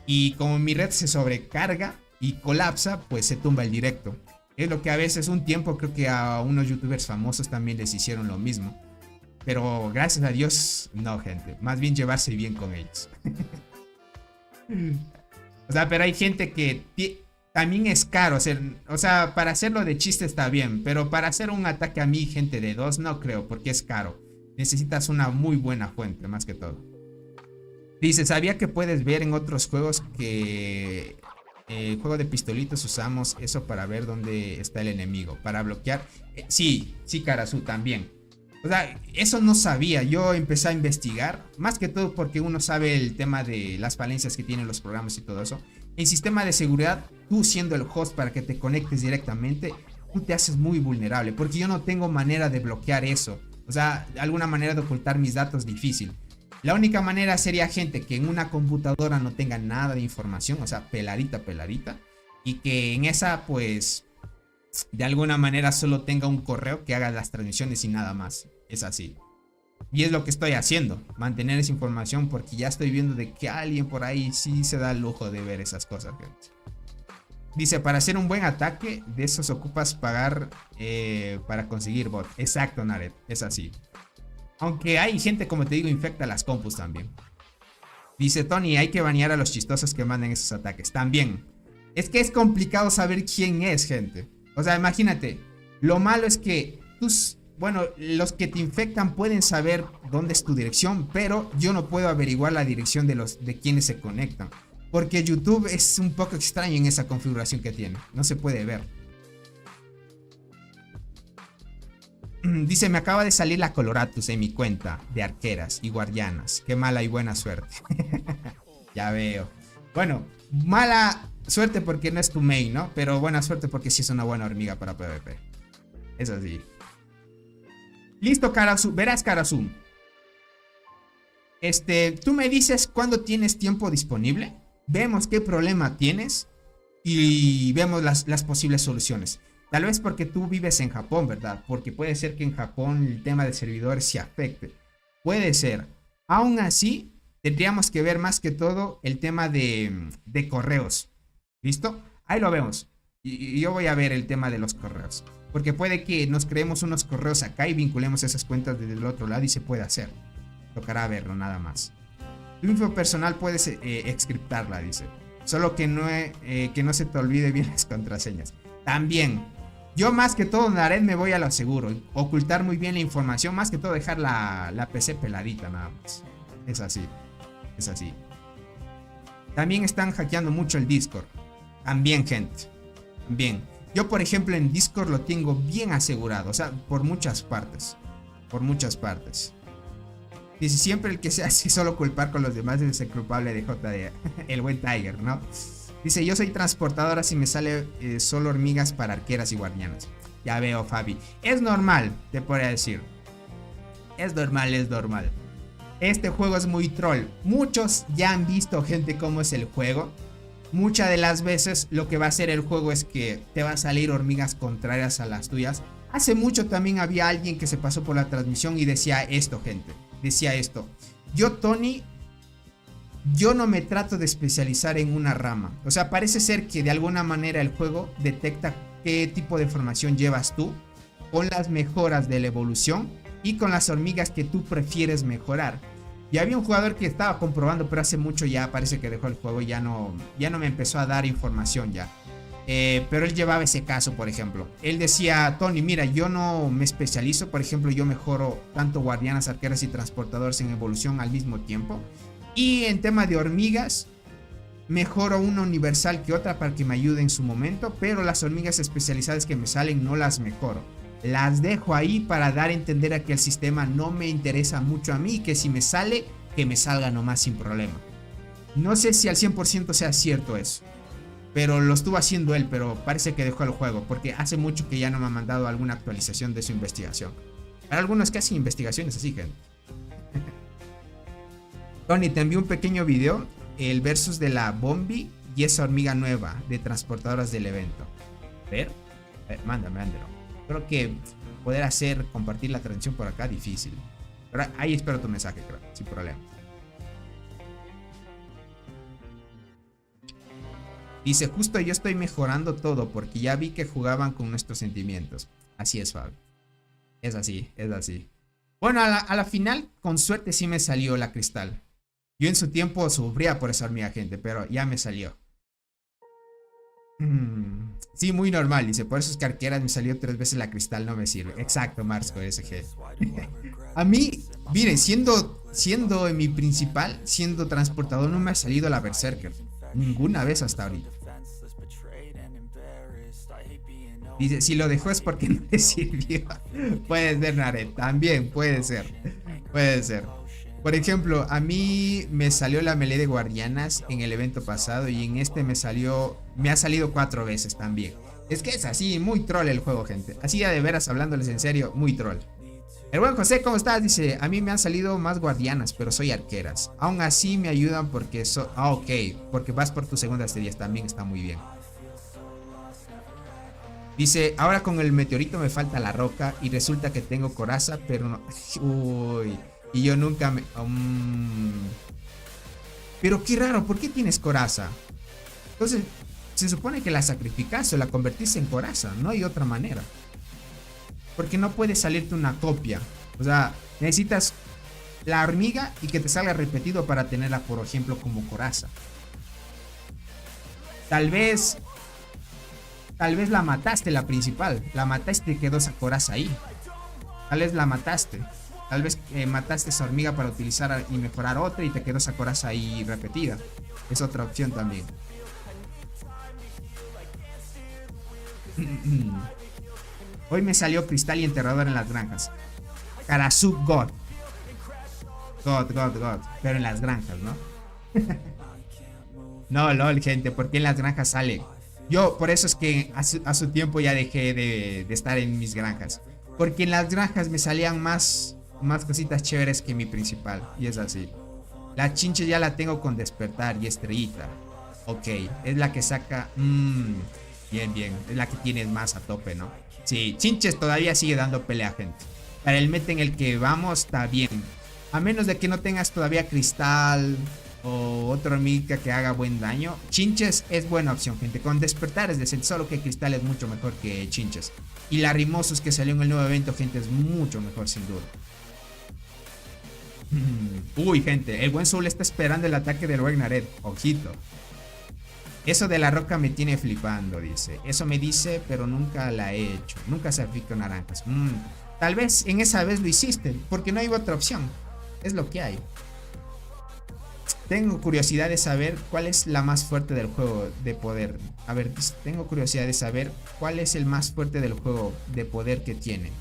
Y como mi red se sobrecarga y colapsa, pues se tumba el directo. Es lo que a veces un tiempo creo que a unos youtubers famosos también les hicieron lo mismo. Pero gracias a Dios, no, gente. Más bien llevarse bien con ellos. O sea, pero hay gente que también es caro. O sea, para hacerlo de chiste está bien. Pero para hacer un ataque a mí, gente, de 2, no creo, porque es caro. Necesitas una muy buena fuente, más que todo. Dice, ¿sabía que puedes ver en otros juegos que el juego de pistolitos usamos eso para ver dónde está el enemigo? Para bloquear. Sí, Karasu, también. O sea, eso no sabía. Yo empecé a investigar. Más que todo porque uno sabe el tema de las falencias que tienen los programas y todo eso. En sistema de seguridad, tú siendo el host para que te conectes directamente, tú te haces muy vulnerable. Porque yo no tengo manera de bloquear eso. O sea, alguna manera de ocultar mis datos difícil. La única manera sería, gente, que en una computadora no tenga nada de información. O sea, peladita. Y que en esa, pues, de alguna manera solo tenga un correo que haga las transmisiones y nada más. Es así. Y es lo que estoy haciendo. Mantener esa información porque ya estoy viendo de que alguien por ahí sí se da el lujo de ver esas cosas, gente. Dice, para hacer un buen ataque, de esos ocupas pagar para conseguir bot. Exacto, Naret. Es así. Aunque hay gente, como te digo, infecta las compus también. Dice Tony, hay que banear a los chistosos que manden esos ataques. También. Es que es complicado saber quién es, gente. O sea, imagínate. Lo malo es que los que te infectan pueden saber dónde es tu dirección, pero yo no puedo averiguar la dirección de quienes se conectan. Porque YouTube es un poco extraño en esa configuración que tiene. No se puede ver. Dice, me acaba de salir la Coloratus en mi cuenta de arqueras y guardianas. Qué mala y buena suerte. Ya veo. Bueno, mala suerte porque no es tu main, ¿no? Pero buena suerte porque sí es una buena hormiga para PvP. Es así. Listo, Karasu. Verás, Karasu. Tú me dices cuándo tienes tiempo disponible. Vemos qué problema tienes. Y vemos las posibles soluciones. Tal vez porque tú vives en Japón, ¿verdad? Porque puede ser que en Japón el tema de servidores se afecte. Puede ser. Aún así, tendríamos que ver más que todo el tema de correos. ¿Listo? Ahí lo vemos. Y yo voy a ver el tema de los correos. Porque puede que nos creemos unos correos acá y vinculemos esas cuentas desde el otro lado y se puede hacer. Tocará verlo, nada más. Tu info personal puedes excriptarla, dice. Solo que no se te olvide bien las contraseñas. También. Yo más que todo, Nared, me voy a lo seguro. Ocultar muy bien la información. Más que todo dejar la PC peladita nada más. Es así. Es así. También están hackeando mucho el Discord. También, gente. También. Yo, por ejemplo, en Discord lo tengo bien asegurado. O sea, por muchas partes. Por muchas partes. Dice, siempre el que se hace solo culpar con los demás es el culpable de JD. El buen Tiger, ¿no? Dice, yo soy transportadora si me sale solo hormigas para arqueras y guardianas. Ya veo, Fabi. Es normal, te podría decir. Es normal, es normal. Este juego es muy troll. Muchos ya han visto, gente, cómo es el juego. Muchas de las veces lo que va a hacer el juego es que te va a salir hormigas contrarias a las tuyas. Hace mucho también había alguien que se pasó por la transmisión y decía esto, gente. Decía esto. Yo, Tony, yo no me trato de especializar en una rama. O sea, parece ser que de alguna manera el juego detecta qué tipo de formación llevas tú con las mejoras de la evolución y con las hormigas que tú prefieres mejorar. Y había un jugador que estaba comprobando, pero hace mucho ya parece que dejó el juego, ya no me empezó a dar información ya. Pero él llevaba ese caso, por ejemplo. Él decía, Tony, mira, yo no me especializo. Por ejemplo, yo mejoro tanto guardianas, arqueras y transportadores en evolución al mismo tiempo. Y en tema de hormigas, mejoro una universal que otra para que me ayude en su momento, pero las hormigas especializadas que me salen no las mejoro. Las dejo ahí para dar a entender a que el sistema no me interesa mucho a mí, que si me sale, que me salga nomás sin problema. No sé si al 100% sea cierto eso, pero lo estuvo haciendo él, pero parece que dejó el juego, porque hace mucho que ya no me ha mandado alguna actualización de su investigación. Para algunos que hacen investigaciones así, gente. Tony, te envié un pequeño video, el versus de la Bombi y esa hormiga nueva de transportadoras del evento. A ver, mándalo. Creo que poder compartir la transmisión por acá, difícil. Pero ahí espero tu mensaje, creo, sin problema. Dice, justo yo estoy mejorando todo porque ya vi que jugaban con nuestros sentimientos. Así es, Fabio. Es así. Bueno, a la final, con suerte sí me salió la cristal. Yo en su tiempo sufría por esa hormiga, gente, pero ya me salió. Sí, muy normal, dice. Por eso es que arqueras me salió 3 veces la cristal, no me sirve. Exacto, Marsco SG. A mí, miren, siendo en mi principal, siendo transportador, no me ha salido la Berserker. Ninguna vez hasta ahorita. Dice, si lo dejó es porque no le sirvió. Puede ser, Naret, también puede ser. Por ejemplo, a mí me salió la melee de guardianas en el evento pasado y en este me ha salido 4 veces también. Es que es así, muy troll el juego, gente. Así ya de veras, hablándoles en serio, muy troll. El buen José, ¿cómo estás? Dice, a mí me han salido más guardianas, pero soy arqueras. Aún así me ayudan porque ok, porque vas por tus segundas series, también está muy bien. Dice, ahora con el meteorito me falta la roca y resulta que tengo coraza, pero no... Uy... Y yo nunca me... Pero qué raro, ¿por qué tienes coraza? Entonces, se supone que la sacrificas o la convertís en coraza. No hay otra manera. Porque no puede salirte una copia. O sea, necesitas la hormiga y que te salga repetido para tenerla, por ejemplo, como coraza. Tal vez la mataste, la principal. La mataste y quedó esa coraza ahí. Tal vez la mataste. Tal vez mataste esa hormiga para utilizar y mejorar otra y te quedó esa coraza ahí repetida. Es otra opción también. Hoy me salió cristal y enterrador en las granjas. Karasuk God. God. Pero en las granjas, ¿no? No, lol, gente. ¿Por qué en las granjas sale? Yo, por eso es que a su tiempo ya dejé de estar en mis granjas. Porque en las granjas me salían más cositas chéveres que mi principal. Y es así. La chinche ya la tengo con despertar y estrellita. Ok, es la que saca... bien. Es la que tienes más a tope, ¿no? Sí, chinches todavía sigue dando pelea, gente. Para el meta en el que vamos está bien. A menos de que no tengas todavía cristal o otra hormiga que haga buen daño. Chinches es buena opción, gente. Con despertar es decir, solo que cristal es mucho mejor que chinches. Y la Rimosos que salió en el nuevo evento, gente, es mucho mejor sin duda. Uy, gente, el buen Soul está esperando el ataque del Wegnaret. Ojito. Eso de la roca me tiene flipando, dice. Eso me dice, pero nunca la he hecho. Nunca sacrifico naranjas. Tal vez en esa vez lo hiciste, porque no hay otra opción. Es lo que hay. Tengo curiosidad de saber cuál es la más fuerte del juego de poder. A ver, tengo curiosidad de saber cuál es el más fuerte del juego de poder que tiene.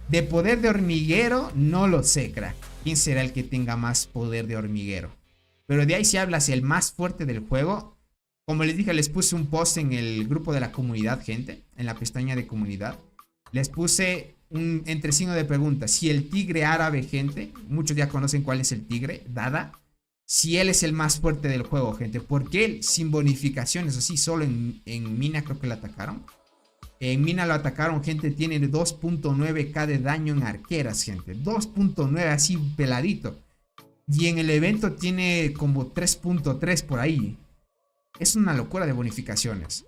De poder de hormiguero, no lo sé, crack. ¿Quién será el que tenga más poder de hormiguero? Pero de ahí si hablas el más fuerte del juego, como les dije, les puse un post en el grupo de la comunidad, gente. En la pestaña de comunidad. Les puse un entresigno de preguntas. Si el tigre árabe, gente, muchos ya conocen cuál es el tigre, Dada. Si él es el más fuerte del juego, gente. Porque él, sin bonificaciones, así, solo en mina creo que lo atacaron. En mina lo atacaron, gente. Tiene 2.9k de daño en arqueras, gente. 2.9, así peladito. Y en el evento tiene como 3.3 por ahí. Es una locura de bonificaciones.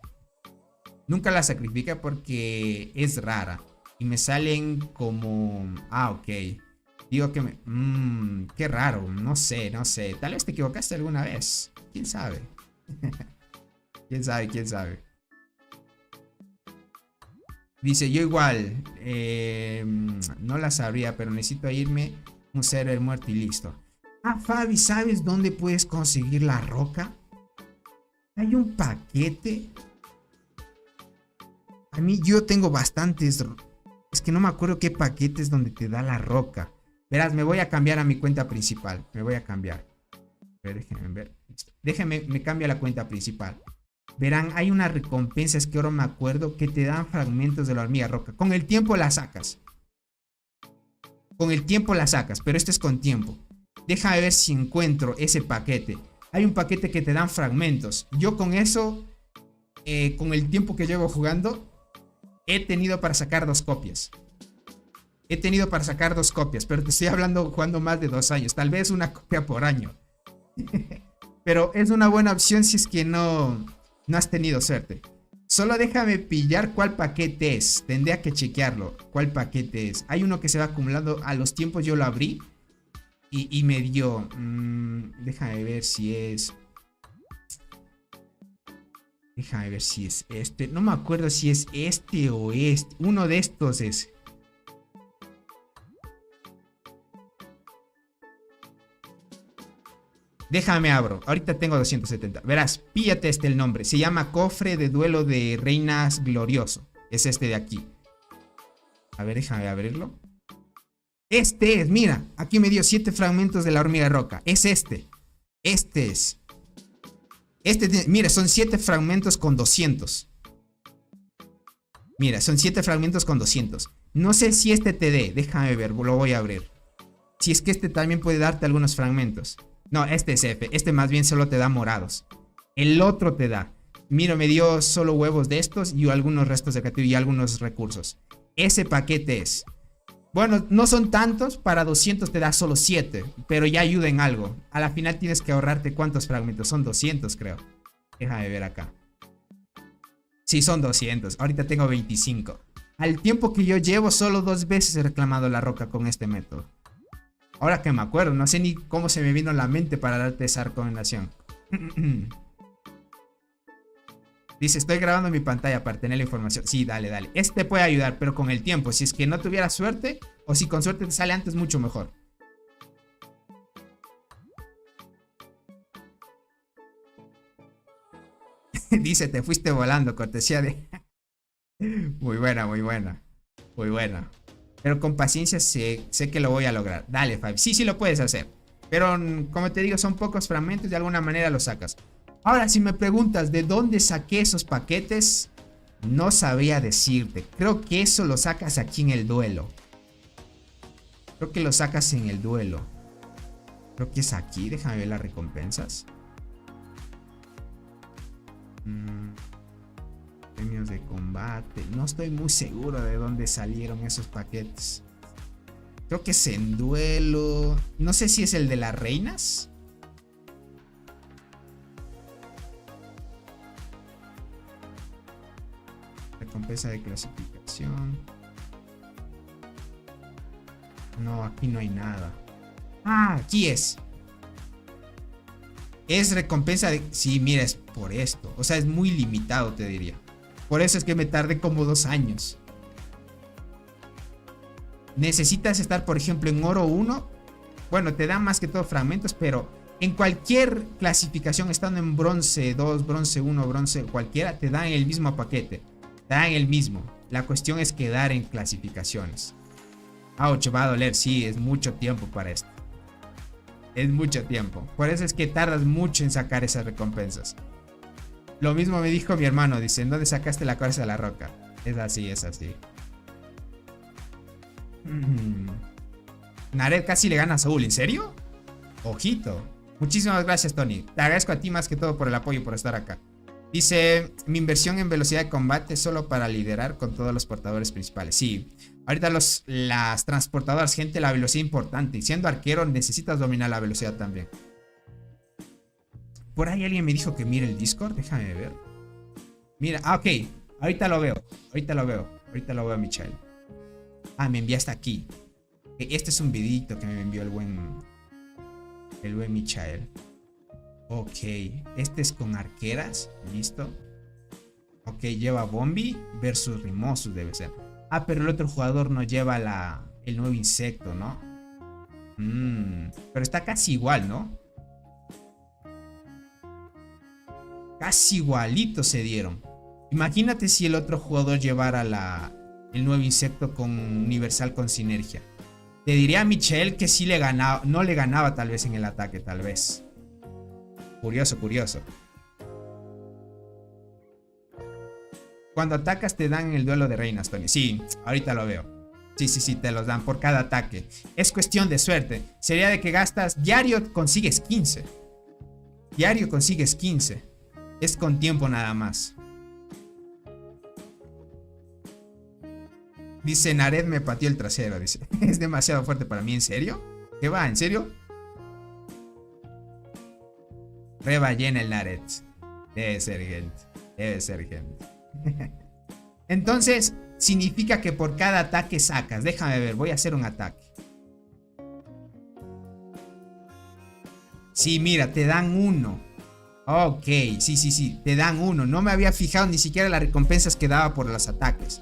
Nunca la sacrifica porque es rara. Y me salen como... ok. Digo que me... qué raro. No sé. Tal vez te equivocaste alguna vez. ¿Quién sabe? ¿Quién sabe? Dice, yo igual. No la sabría, pero necesito irme un server muerto y listo. Fabi, ¿sabes dónde puedes conseguir la roca? Hay un paquete. A mí yo tengo bastantes. Es que no me acuerdo qué paquete es donde te da la roca. Verás, me voy a cambiar a mi cuenta principal. Me voy a cambiar. A ver, déjenme ver. Déjenme, me cambio a la cuenta principal. Verán, hay unas recompensas que ahora me acuerdo que te dan fragmentos de la hormiga roca. Con el tiempo las sacas. Con el tiempo las sacas, pero este es con tiempo. Déjame ver si encuentro ese paquete. Hay un paquete que te dan fragmentos. Yo con eso, con el tiempo que llevo jugando, he tenido para sacar 2 copias. He tenido para sacar 2 copias, pero te estoy hablando jugando más de 2 años. Tal vez una copia por año. Pero es una buena opción si es que no has tenido suerte. Solo déjame pillar cuál paquete es. Tendría que chequearlo. ¿Cuál paquete es? Hay uno que se va acumulando. A los tiempos yo lo abrí. Y me dio. Déjame ver si es. Déjame ver si es este. No me acuerdo si es este o este. Uno de estos es. Déjame abro. Ahorita tengo 270. Verás, píllate el nombre. Se llama Cofre de Duelo de Reinas Glorioso. Es este de aquí. A ver, déjame abrirlo. Este es, mira. Aquí me dio 7 fragmentos de la hormiga roca. Es este. Este es. Mira, son 7 fragmentos con 200. Mira, son 7 fragmentos con 200. No sé si este te dé. Déjame ver, lo voy a abrir. Si es que este también puede darte algunos fragmentos. No, este es F. Este más bien solo te da morados. El otro te da. Mira, me dio solo huevos de estos y algunos restos de cativo y algunos recursos. Ese paquete es. Bueno, no son tantos. Para 200 te da solo 7. Pero ya ayuda en algo. A la final tienes que ahorrarte ¿cuántos fragmentos? Son 200, creo. Déjame ver acá. Sí, son 200. Ahorita tengo 25. Al tiempo que yo llevo, solo 2 veces he reclamado la roca con este método. Ahora que me acuerdo, no sé ni cómo se me vino a la mente para darte esa recomendación. Dice, estoy grabando mi pantalla para tener la información. Sí, dale, dale. Este puede ayudar, pero con el tiempo. Si es que no tuviera suerte, o si con suerte te sale antes, mucho mejor. Dice, te fuiste volando, cortesía de... Muy buena, muy buena. Muy buena. Pero con paciencia sé que lo voy a lograr. Dale, Five. Sí lo puedes hacer. Pero como te digo, son pocos fragmentos. De alguna manera los sacas. Ahora, si me preguntas de dónde saqué esos paquetes, no sabría decirte. Creo que eso lo sacas aquí en el duelo. Creo que lo sacas en el duelo. Creo que es aquí. Déjame ver las recompensas. Premios de combate. No estoy muy seguro de dónde salieron esos paquetes. Creo que es en duelo. No sé si es el de las reinas. Recompensa de clasificación. No, aquí no hay nada. Ah, aquí es. Es recompensa de... Sí, mira, es por esto. O sea, es muy limitado, te diría. Por eso es que me tardé como 2 años. Necesitas estar, por ejemplo, en oro 1. Bueno, te dan más que todo fragmentos, pero en cualquier clasificación, estando en bronce 2, bronce 1, bronce cualquiera, te dan el mismo paquete. Te dan el mismo. La cuestión es quedar en clasificaciones. Ouch, va a doler. Sí, es mucho tiempo para esto. Es mucho tiempo. Por eso es que tardas mucho en sacar esas recompensas. Lo mismo me dijo mi hermano. Dice, ¿en dónde sacaste la cabeza de la roca? Es así, es así. Nared casi le gana a Saúl. ¿En serio? Ojito. Muchísimas gracias, Tony. Te agradezco a ti más que todo por el apoyo y por estar acá. Dice, mi inversión en velocidad de combate es solo para liderar con todos los portadores principales. Sí, ahorita las transportadoras, gente, la velocidad es importante. Y siendo arquero necesitas dominar la velocidad también. Por ahí alguien me dijo que mire el Discord. Déjame ver. Mira, ok. Ahorita lo veo. Ahorita lo veo, Michael. Ah, me enviaste aquí. Este es un videito que me envió el buen Michael. Ok. Este es con arqueras. Listo. Ok, lleva Bombi versus Rimosus debe ser. Ah, pero el otro jugador no lleva el nuevo insecto, ¿no? Pero está casi igual, ¿no? Casi igualitos se dieron. Imagínate si el otro jugador llevara el nuevo insecto con universal con sinergia. Te diría a Michelle que sí le ganaba, no le ganaba tal vez en el ataque, tal vez. Curioso, curioso. Cuando atacas te dan el duelo de reinas, Tony. Sí, ahorita lo veo. Sí, te los dan por cada ataque. Es cuestión de suerte. Sería de que gastas diario, consigues 15. Diario consigues 15. Es con tiempo nada más. Dice Nared me pateó el trasero. Dice, es demasiado fuerte para mí. ¿En serio? ¿Qué va? ¿En serio? Re ballena el Nared. Debe ser gente. Debe ser gente. Entonces, significa que por cada ataque sacas. Déjame ver, voy a hacer un ataque. Sí, mira, te dan 1. Ok, sí, te dan 1. No me había fijado ni siquiera las recompensas que daba por los ataques.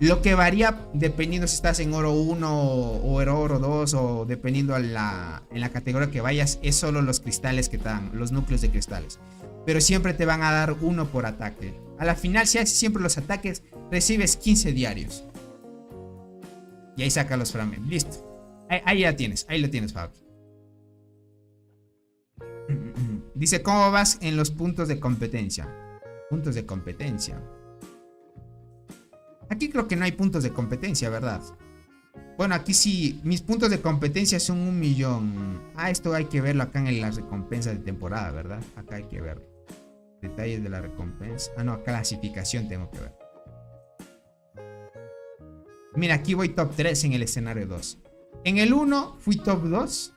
Lo que varía dependiendo si estás en oro 1 o en oro 2 o dependiendo en la categoría que vayas, es solo los cristales que te dan, los núcleos de cristales. Pero siempre te van a dar 1 por ataque. A la final, si haces siempre los ataques, recibes 15 diarios. Y ahí saca los fragmentos. Listo. Ahí lo tienes, Fabi. Dice, ¿cómo vas en los puntos de competencia? Puntos de competencia. Aquí creo que no hay puntos de competencia, ¿verdad? Bueno, aquí sí, mis puntos de competencia son 1.000.000. Ah, esto hay que verlo acá en las recompensas de temporada, ¿verdad? Acá hay que verlo. Detalles de la recompensa. Ah, no, clasificación tengo que ver. Mira, aquí voy top 3 en el escenario 2. En el 1 fui top 2.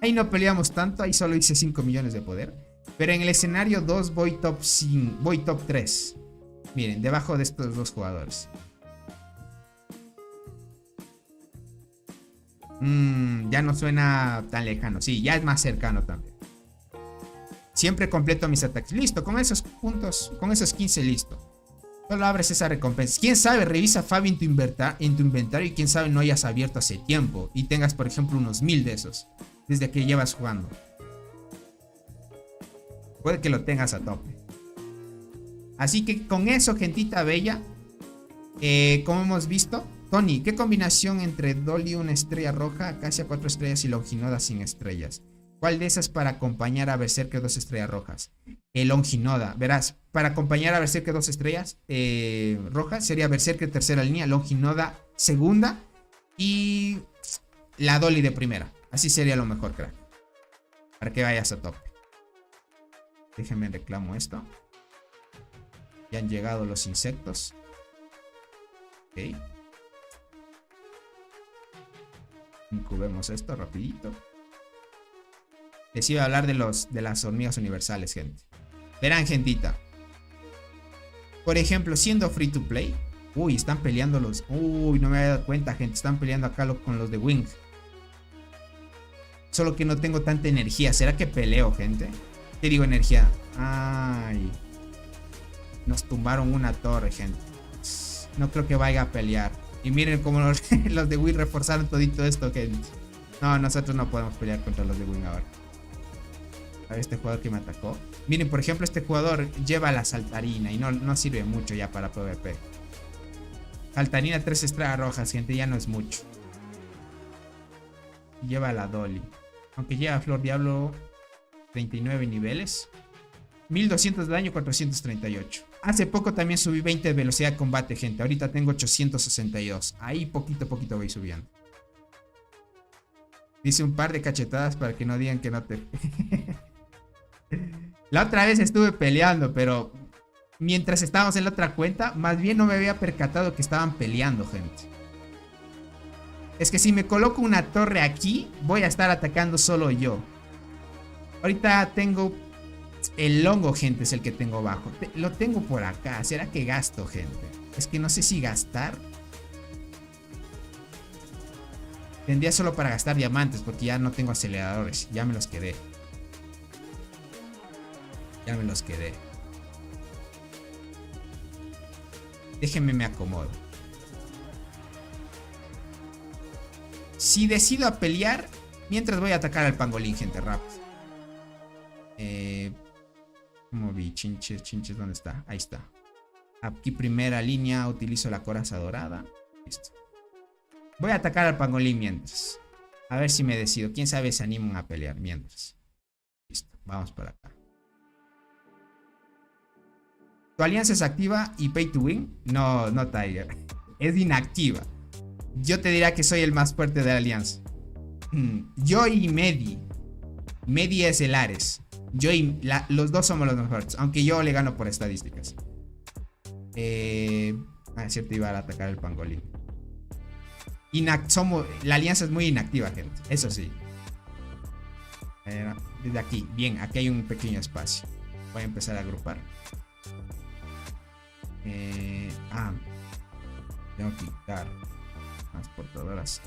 Ahí no peleamos tanto, ahí solo hice 5 millones de poder. Pero en el escenario 2 voy top 5, voy top 3. Miren, debajo de estos dos jugadores. Ya no suena tan lejano. Sí, ya es más cercano también. Siempre completo mis ataques. Listo, con esos puntos, con esos 15, listo. Solo abres esa recompensa. Quién sabe, revisa Fabi en tu inventario y quién sabe no hayas abierto hace tiempo. Y tengas, por ejemplo, unos 1000 de esos. Desde que llevas jugando. Puede que lo tengas a tope. Así que con eso, gentita bella, como hemos visto, Tony, ¿qué combinación entre Dolly una estrella roja, Acacia 4 estrellas y Longinoda sin estrellas? ¿Cuál de esas para acompañar a Berserker 2 estrellas rojas? Longinoda, verás, para acompañar a Berserker 2 estrellas rojas sería Berserker tercera línea, Longinoda segunda y la Dolly de primera. Así sería lo mejor, crack. Para que vayas a tope. Déjenme reclamo esto. Ya han llegado los insectos. Ok. Incubemos esto rapidito. Les iba a hablar de las hormigas universales, gente. Verán, gentita. Por ejemplo, siendo free to play. Uy, están peleando los... Uy, no me había dado cuenta, gente. Están peleando acá con los de Wing. Solo que no tengo tanta energía. ¿Será que peleo, gente? ¿Qué digo energía? Ay... Nos tumbaron una torre, gente. No creo que vaya a pelear. Y miren cómo los de Wing reforzaron todito esto, gente. No, nosotros no podemos pelear contra los de Wing ahora. A ver este jugador que me atacó. Miren, por ejemplo, este jugador lleva la saltarina y no sirve mucho ya para PvP. Saltarina 3 estrellas rojas, gente, ya no es mucho. Lleva la Dolly. Aunque lleva Flor Diablo 39 niveles. 1200 de daño, 438. Hace poco también subí 20 de velocidad de combate, gente. Ahorita tengo 862. Ahí poquito a poquito voy subiendo. Dice un par de cachetadas para que no digan que no te... La otra vez estuve peleando, pero mientras estábamos en la otra cuenta, más bien no me había percatado que estaban peleando, gente. Es que si me coloco una torre aquí, voy a estar atacando solo yo. Ahorita tengo... El hongo, gente, es el que tengo bajo. Lo tengo por acá. ¿Será que gasto, gente? Es que no sé si gastar. Tendría solo para gastar diamantes, porque ya no tengo aceleradores. Ya me los quedé. Ya me los quedé. Déjenme me acomodo. Si decido a pelear, mientras voy a atacar al pangolín, gente, rápido. Como vi, chinches, ¿dónde está? Ahí está. Aquí primera línea, utilizo la coraza dorada. Listo. Voy a atacar al pangolín mientras. A ver si me decido. Quién sabe si animan a pelear mientras. Listo, vamos por acá. ¿Tu alianza es activa y pay to win? No, no, Tiger. Es inactiva. Yo te diría que soy el más fuerte de la alianza. Yo y Medi. Medi es el Ares. Yo y los dos somos los más fuertes. Aunque yo le gano por estadísticas. Es cierto, iba a atacar el pangolín. La alianza es muy inactiva, gente. Eso sí. Desde aquí. Bien, aquí hay un pequeño espacio. Voy a empezar a agrupar. Tengo que quitar transportadoras.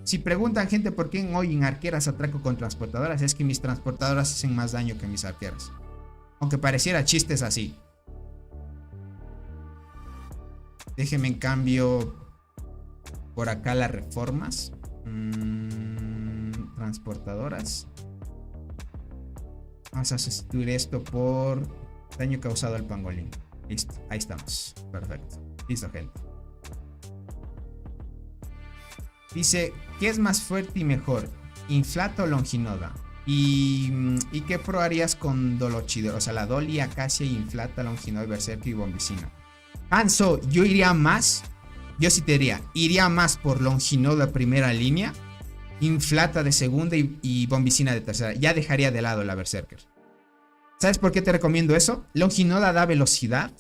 Si preguntan, gente, por qué hoy en arqueras atraco con transportadoras, es que mis transportadoras hacen más daño que mis arqueras. Aunque pareciera chistes así. Déjenme en cambio por acá las reformas. Transportadoras. Vamos a sustituir esto por daño causado al pangolín. Listo, ahí estamos. Perfecto. Listo, gente. Dice, ¿qué es más fuerte y mejor? ¿Inflata o Longinoda? ¿Y qué pro harías con Dolochidor? O sea, la Dolly, Acacia, Inflata, Longinoda, Berserker y Bombicina. Hanzo, yo iría más. Yo sí te diría, iría más por Longinoda primera línea, Inflata de segunda y Bombicina de tercera. Ya dejaría de lado la Berserker. ¿Sabes por qué te recomiendo eso? Longinoda da velocidad.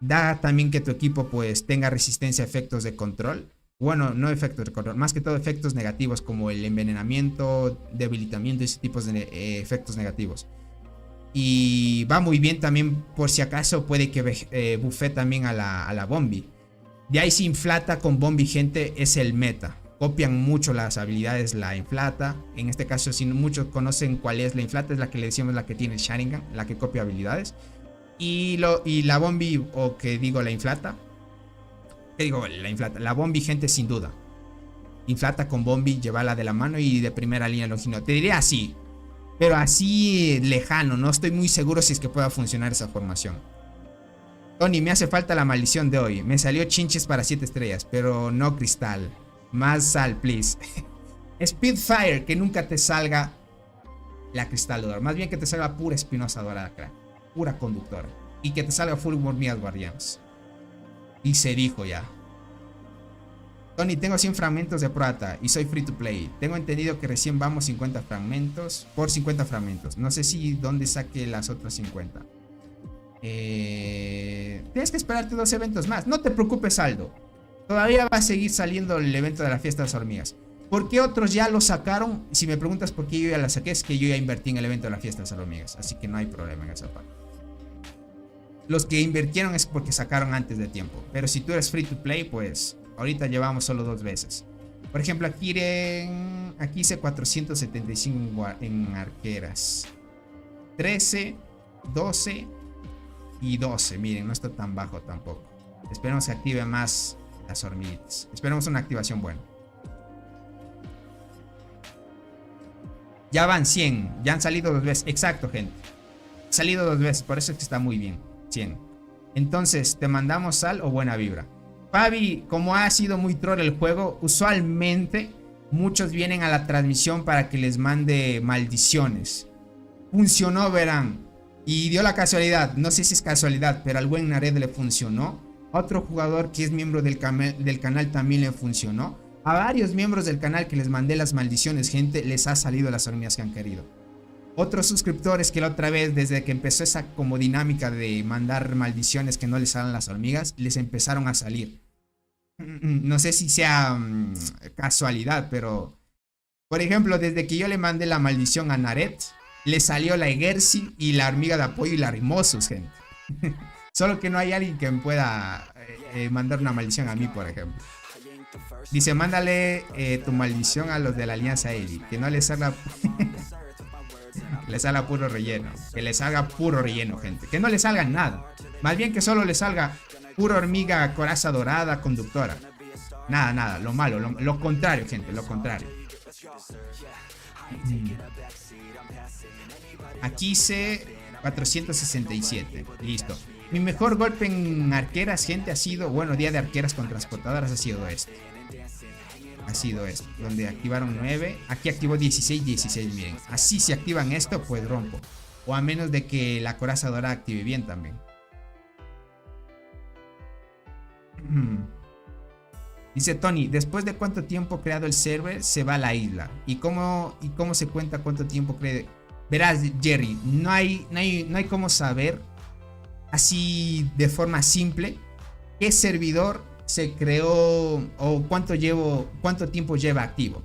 Da también que tu equipo pues tenga resistencia a efectos de control. Bueno, no efectos de control, más que todo efectos negativos como el envenenamiento, debilitamiento y ese tipo de efectos negativos. Y va muy bien también por si acaso puede que buffee también a la Bombi. De ahí si Inflata con Bombi, gente, es el meta. Copian mucho las habilidades la Inflata. En este caso, si muchos conocen cuál es la Inflata, es la que le decimos la que tiene el Sharingan, la que copia habilidades. Y la Bombi, o que digo la Inflata. ¿Qué digo? La Inflata. La Bombi, gente, sin duda. Inflata con Bombi, llevarla de la mano y de primera línea Longinoda. Te diría así, pero así lejano. No estoy muy seguro si es que pueda funcionar esa formación. Tony, me hace falta la maldición de hoy. Me salió chinches para 7 estrellas, pero no cristal. Más sal, please. Speedfire, que nunca te salga la cristal dorada. Más bien que te salga pura espinosa dorada, crack. Pura conductora. Y que te salga full hormigas guardianas. Y se dijo ya. Tony, tengo 100 fragmentos de plata y soy free to play. Tengo entendido que recién vamos 50 fragmentos. Por 50 fragmentos. No sé si dónde saque las otras 50. Tienes que esperarte 2 eventos más. No te preocupes, Aldo. Todavía va a seguir saliendo el evento de la fiesta de las hormigas. ¿Por qué otros ya lo sacaron? Si me preguntas por qué yo ya la saqué, es que yo ya invertí en el evento de la fiesta de las hormigas. Así que no hay problema en esa parte. Los que invirtieron es porque sacaron antes de tiempo. Pero si tú eres free to play, pues ahorita llevamos solo 2 veces. Por ejemplo, aquí hice 475 en arqueras. 13, 12 y 12. Miren, no está tan bajo tampoco. Esperemos que active más las hormiguitas. Esperemos una activación buena. Ya van 100. Ya han salido 2 veces. Exacto, gente. Salido 2 veces. Por eso es que está muy bien. 100. Entonces, ¿te mandamos sal o buena vibra? Fabi, como ha sido muy troll el juego, usualmente muchos vienen a la transmisión para que les mande maldiciones. Funcionó, verán. Y dio la casualidad. No sé si es casualidad, pero al buen Nared le funcionó. A otro jugador que es miembro del canal también le funcionó. A varios miembros del canal que les mandé las maldiciones, gente, les ha salido las hormigas que han querido. Otros suscriptores que la otra vez, desde que empezó esa como dinámica de mandar maldiciones que no les salen las hormigas, les empezaron a salir. No sé si sea casualidad, pero... Por ejemplo, desde que yo le mandé la maldición a Naret, le salió la Egersi y la hormiga de apoyo y la Rimosus, gente. Solo que no hay alguien que me pueda mandar una maldición a mí, por ejemplo. Dice, mándale tu maldición a los de la Alianza Eli. Que no les salga... que les salga puro relleno. Que les salga puro relleno, gente. Que no les salga nada. Más bien que solo les salga pura hormiga coraza dorada conductora. Nada, nada. Lo malo. Lo contrario, gente. Lo contrario. Aquí hice 467. Listo. Mi mejor golpe en arqueras, gente, ha sido, bueno, día de arqueras con transportadoras ha sido este. Ha sido este, donde activaron 9. Aquí activó 16, 16, miren. Así si activan esto, pues rompo. O a menos de que la coraza dorada active bien también. Dice Tony, ¿después de cuánto tiempo creado el server se va a la isla? ¿Y cómo se cuenta cuánto tiempo cree? Verás, Jerry, no hay cómo saber así de forma simple qué servidor se creó o cuánto tiempo lleva activo.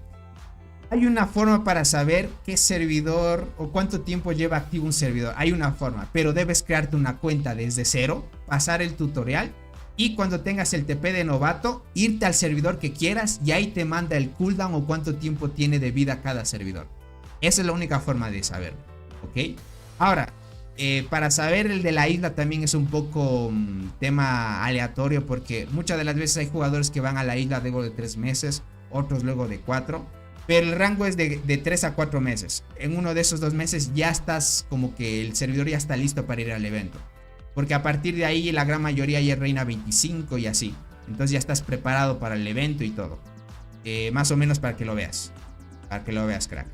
Hay una forma para saber qué servidor o cuánto tiempo lleva activo un servidor. Hay una forma, pero debes crearte una cuenta desde cero, pasar el tutorial y cuando tengas el TP de novato, irte al servidor que quieras y ahí te manda el cooldown o cuánto tiempo tiene de vida cada servidor. Esa es la única forma de saberlo, ¿ok? Ahora, para saber el de la isla también es un poco tema aleatorio porque muchas de las veces hay jugadores que van a la isla luego de 3 meses, otros luego de 4, pero el rango es de 3 a 4 meses. En uno de esos 2 meses ya estás como que el servidor ya está listo para ir al evento, porque a partir de ahí la gran mayoría ya reina 25 y así, entonces ya estás preparado para el evento y todo, más o menos para que lo veas, crack.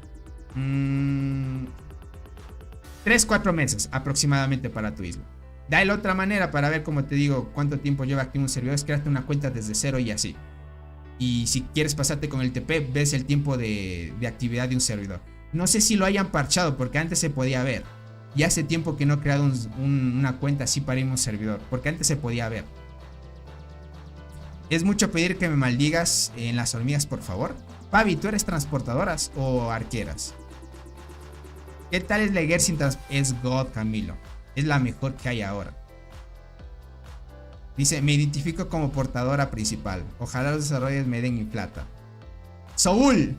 3-4 meses aproximadamente para tu isla. Da la otra manera para ver, como te digo, cuánto tiempo lleva activo un servidor, es crearte una cuenta desde cero y así. Y si quieres pasarte con el TP, ves el tiempo de actividad de un servidor. No sé si lo hayan parchado porque antes se podía ver. Y hace tiempo que no he creado una cuenta así para ir a un servidor, porque antes se podía ver. Es mucho pedir que me maldigas en las hormigas, por favor. Pavi, ¿tú eres transportadoras o arqueras? ¿Qué tal es la Gersin? Es God, Camilo. Es la mejor que hay ahora. Dice, me identifico como portadora principal. Ojalá los desarrollos me den mi plata. Soul.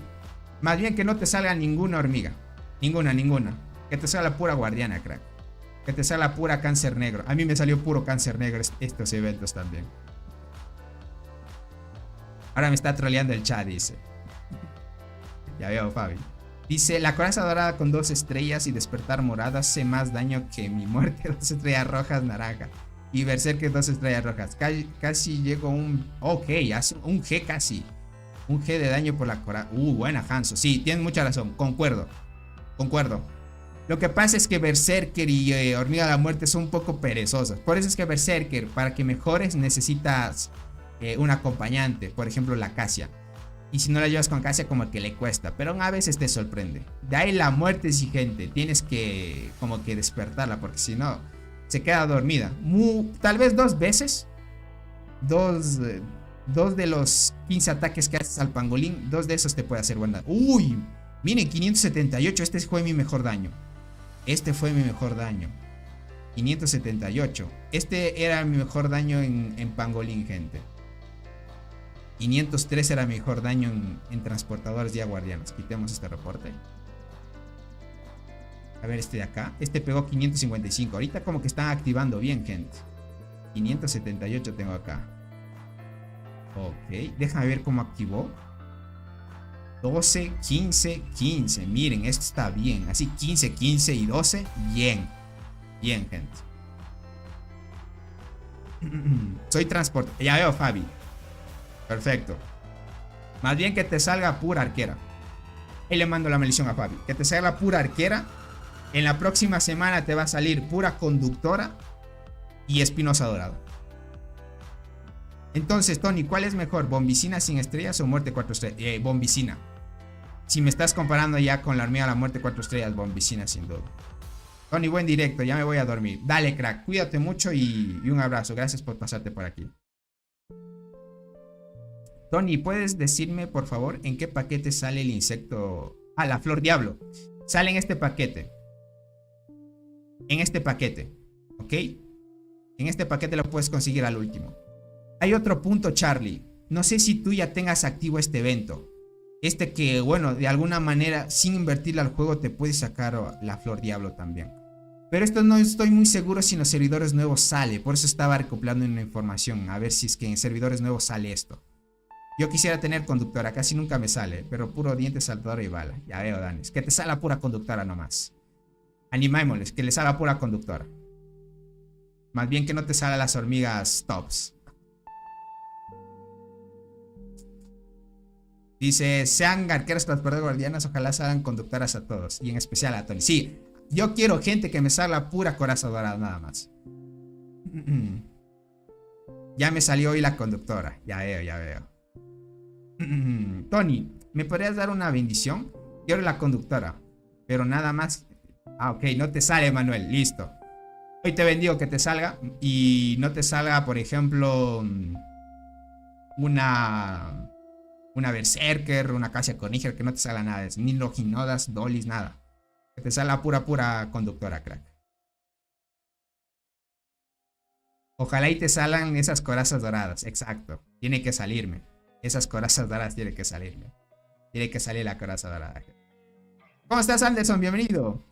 Más bien que no te salga ninguna hormiga. Ninguna. Que te salga la pura guardiana, crack. Que te salga pura cáncer negro. A mí me salió puro cáncer negro estos eventos también. Ahora me está troleando el chat, dice. Ya veo, Fabi. Dice, la coraza dorada con 2 estrellas y despertar morada hace más daño que mi muerte. 2 estrellas rojas naranja. Y Berserker 2 estrellas rojas. Casi llego a un... Ok, hace un G casi. Un G de daño por la coraza. Buena, Hanzo. Sí, tienes mucha razón. Concuerdo. Lo que pasa es que Berserker y Hormiga de la Muerte son un poco perezosas. Por eso es que Berserker, para que mejores, necesitas un acompañante. Por ejemplo, la Cassia. Y si no la llevas con Cassia, como que le cuesta. Pero a veces te sorprende. De ahí la muerte exigente. Tienes que como que despertarla. Porque si no, se queda dormida. Tal vez 2 veces. Dos de los 15 ataques que haces al pangolín. 2 de esos te puede hacer buen daño. Uy, miren, 578. Este fue mi mejor daño. 578. Este era mi mejor daño en pangolín, gente. 503 era mejor daño en transportadores y guardianos. Quitemos este reporte. A ver, este de acá. Este pegó 555. Ahorita como que están activando bien, gente. 578 tengo acá. Ok, déjame ver cómo activó. 12, 15, 15. Miren, esto está bien. Así 15, 15 y 12. Bien, gente. Soy transporte. Ya veo, Fabi. Perfecto. Más bien que te salga pura arquera. Ahí le mando la maldición a Fabi. Que te salga pura arquera. En la próxima semana te va a salir pura conductora y espinosa dorada. Entonces, Tony, ¿cuál es mejor? ¿Bombicina sin estrellas o muerte 4 estrellas? Bombicina. Si me estás comparando ya con la hormiga de la muerte 4 estrellas, bombicina sin duda. Tony, buen directo. Ya me voy a dormir. Dale, crack. Cuídate mucho y un abrazo. Gracias por pasarte por aquí. Tony, ¿puedes decirme, por favor, en qué paquete sale el insecto? Ah, la flor diablo. Sale en este paquete. ¿Ok? En este paquete lo puedes conseguir al último. Hay otro punto, Charlie. No sé si tú ya tengas activo este evento. Este que, bueno, de alguna manera, sin invertirle al juego, te puede sacar la flor diablo también. Pero esto no estoy muy seguro si en los servidores nuevos sale. Por eso estaba recopilando una información. A ver si es que en servidores nuevos sale esto. Yo quisiera tener conductora, casi nunca me sale, pero puro diente, saltador y bala. Ya veo, Danis. Que te sale la pura conductora nomás. Animémosles, que les salga pura conductora. Más bien que no te salgan las hormigas tops. Dice, sean arqueras transportadoras guardianas, ojalá salgan conductoras a todos. Y en especial a Tony. Sí, yo quiero gente que me salga pura coraza dorada nada más. Ya me salió hoy la conductora. Ya veo. Tony, ¿me podrías dar una bendición? Quiero la conductora, pero nada más. Ah, ok, no te sale, Manuel. Listo. Hoy te bendigo que te salga. Y no te salga, por ejemplo, una Berserker, una Cassia Coniger, que no te salga nada. Ni Roginodas, Dolis, nada. Que te salga pura conductora, crack. Ojalá y te salgan esas corazas doradas. Exacto. Tiene que salirme. Esas corazas doradas tiene que salirme. Tiene que salir la coraza dorada. ¿Cómo estás, Anderson? Bienvenido.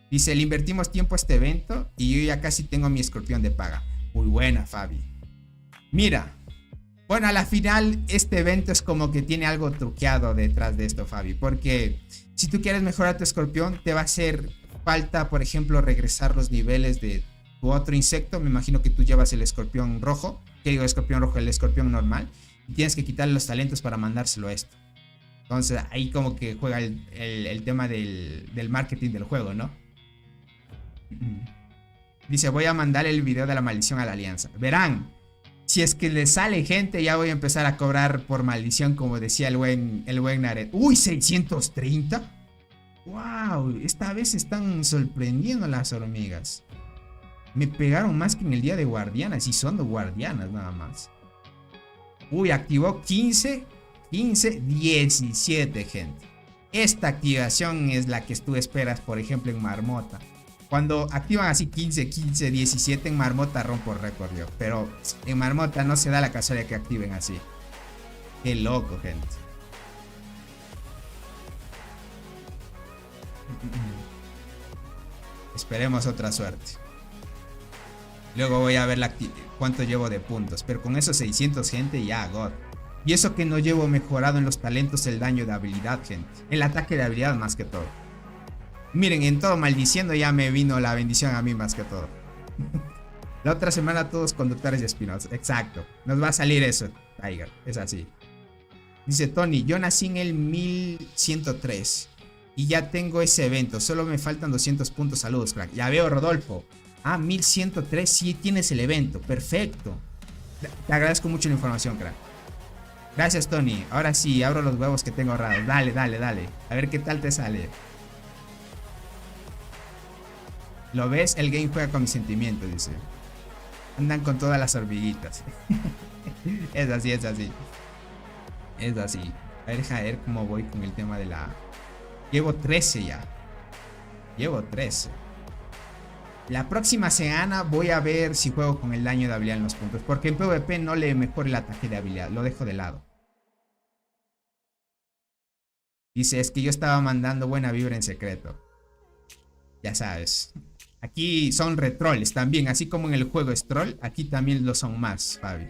Dice, le invertimos tiempo a este evento y yo ya casi tengo mi escorpión de paga. Muy buena, Fabi. Mira. Bueno, a la final este evento es como que tiene algo truqueado detrás de esto, Fabi. Porque si tú quieres mejorar tu escorpión, te va a hacer falta, por ejemplo, regresar los niveles de tu otro insecto. Me imagino que tú llevas el escorpión rojo. ¿Qué digo escorpión rojo? El escorpión normal. Y tienes que quitarle los talentos para mandárselo a esto. Entonces ahí como que juega el tema del marketing del juego, ¿no? Dice, voy a mandar el video de la maldición a la alianza. Verán, si es que le sale gente, ya voy a empezar a cobrar por maldición, como decía el buen Naret. ¡Uy, 630! ¡Wow! Esta vez están sorprendiendo las hormigas. Me pegaron más que en el día de guardianas. Y son de guardianas nada más. Uy, activó 15, 17, gente. Esta activación es la que tú esperas, por ejemplo, en Marmota. Cuando activan así 15, 17 en Marmota rompo récord yo. Pero en Marmota no se da la casualidad que activen así. Qué loco, gente. Esperemos otra suerte. Luego voy a ver cuánto llevo de puntos. Pero con esos 600, gente, ya, God. Y eso que no llevo mejorado en los talentos el daño de habilidad, gente. El ataque de habilidad más que todo. Miren, en todo maldiciendo ya me vino la bendición a mí más que todo. La otra semana todos conductores y espinosos. Exacto. Nos va a salir eso, Tiger. Es así. Dice Tony, yo nací en el 1103. Y ya tengo ese evento. Solo me faltan 200 puntos. Saludos, crack. Ya veo, Rodolfo. Ah, 1103. Sí tienes el evento. Perfecto. Te agradezco mucho la información, crack. Gracias, Tony. Ahora sí, abro los huevos que tengo ahorrados. Dale. A ver qué tal te sale. ¿Lo ves? El game juega con mis sentimientos, dice. Andan con todas las hormiguitas. Es así. Es así. A ver, deja ver cómo voy con el tema de la... Llevo 13 ya. Llevo 13. La próxima semana voy a ver si juego con el daño de habilidad en los puntos. Porque en PvP no le mejoro el ataque de habilidad. Lo dejo de lado. Dice, es que yo estaba mandando buena vibra en secreto. Ya sabes. Aquí son retrolls también. Así como en el juego es troll, aquí también lo son más, Fabi.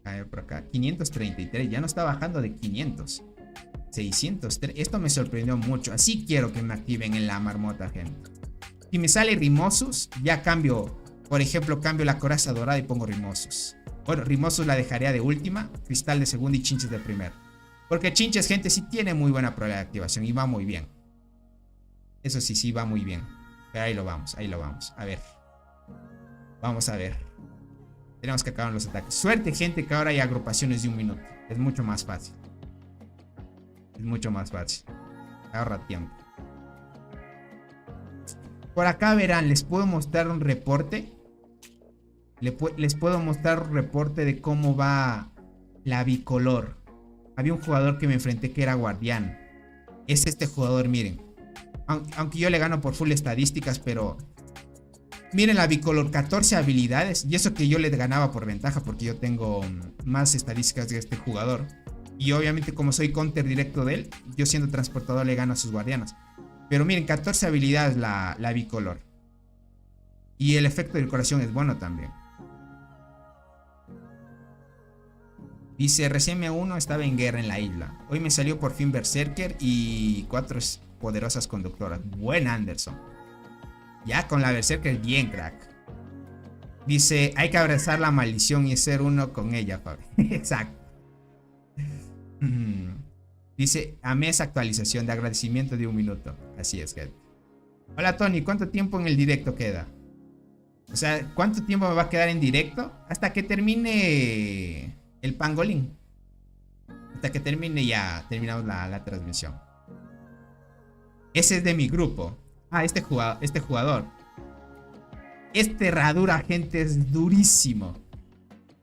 A ver por acá. 533. Ya no está bajando de 500. 603. Esto me sorprendió mucho. Así quiero que me activen en la marmota, gente. Si me sale Rimosus, ya cambio. Por ejemplo, cambio la coraza dorada y pongo Rimosus. Bueno, Rimosus la dejaría de última. Cristal de segunda y Chinches de primera. Porque Chinches, gente, sí tiene muy buena probabilidad de activación. Y va muy bien. Eso sí va muy bien. Pero ahí lo vamos. A ver. Vamos a ver. Tenemos que acabar los ataques. Suerte, gente, que ahora hay agrupaciones de 1 minuto. Es mucho más fácil. Ahorra tiempo. Por acá verán, les puedo mostrar un reporte. Les puedo mostrar un reporte de cómo va la bicolor. Había un jugador que me enfrenté que era guardián. Es este jugador, miren. Aunque yo le gano por full estadísticas, pero... Miren la bicolor, 14 habilidades. Y eso que yo le ganaba por ventaja, porque yo tengo más estadísticas de este jugador. Y obviamente como soy counter directo de él, yo siendo transportador le gano a sus guardianas. Pero miren, 14 habilidades la bicolor. Y el efecto del corazón es bueno también. Dice, recién me uno, estaba en guerra en la isla. Hoy me salió por fin Berserker y 4 poderosas conductoras. Buen Anderson. Ya con la Berserker bien, crack. Dice, hay que abrazar la maldición y ser uno con ella, Fabi. Exacto. Dice, amé esa actualización de agradecimiento de 1 minuto. Así es, gente. Hola, Tony, ¿cuánto tiempo en el directo queda? O sea, ¿cuánto tiempo me va a quedar en directo? Hasta que termine el pangolín. Hasta que termine ya, terminamos la transmisión. Ese es de mi grupo. Ah, este jugador. Este herradura, gente, es durísimo.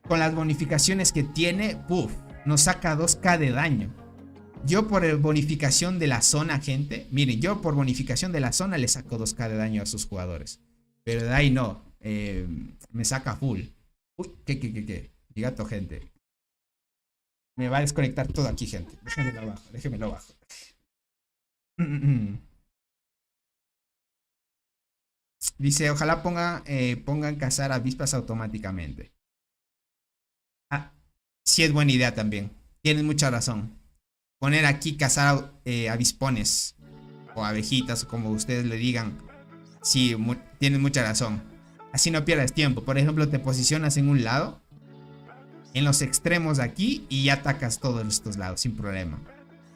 Con las bonificaciones que tiene, puff, nos saca 2k de daño. Yo por bonificación de la zona, gente. Miren, yo por bonificación de la zona le saco 2k de daño a sus jugadores. Pero de ahí no. Me saca full. Uy, ¿qué? Mi gato, gente. Me va a desconectar todo aquí, gente. Déjenmelo abajo. Dice, ojalá pongan cazar avispas automáticamente. Ah, sí es buena idea también. Tienes mucha razón. Poner aquí cazar avispones o abejitas o como ustedes le digan. Sí, tienes mucha razón. Así no pierdas tiempo. Por ejemplo, te posicionas en un lado, en los extremos de aquí, y ya atacas todos estos lados sin problema.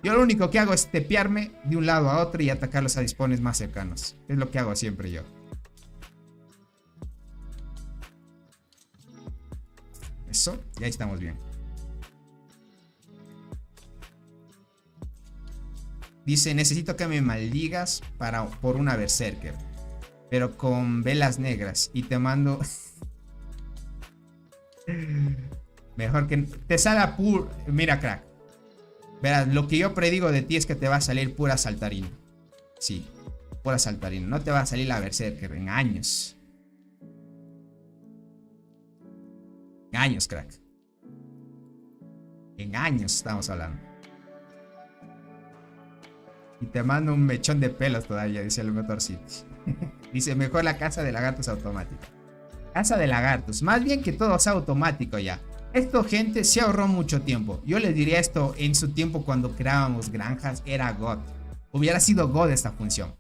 Yo lo único que hago es tepearme de un lado a otro y atacar los avispones más cercanos. Es lo que hago siempre yo. Eso, y ahí estamos bien. Dice, necesito que me maldigas por una Berserker, pero con velas negras, y te mando... Mejor que... Te salga puro... Mira, crack. Verás, lo que yo predigo de ti es que te va a salir pura saltarina. Sí, pura saltarina. No te va a salir la Berserker en años. En años, crack. En años estamos hablando. Y te mando un mechón de pelos todavía, dice el Motor City. Dice, mejor la casa de lagartos automática. Casa de lagartos. Más bien que todo sea automático ya. Esto, gente, se ahorró mucho tiempo. Yo les diría esto en su tiempo cuando creábamos granjas. Era God. Hubiera sido God esta función.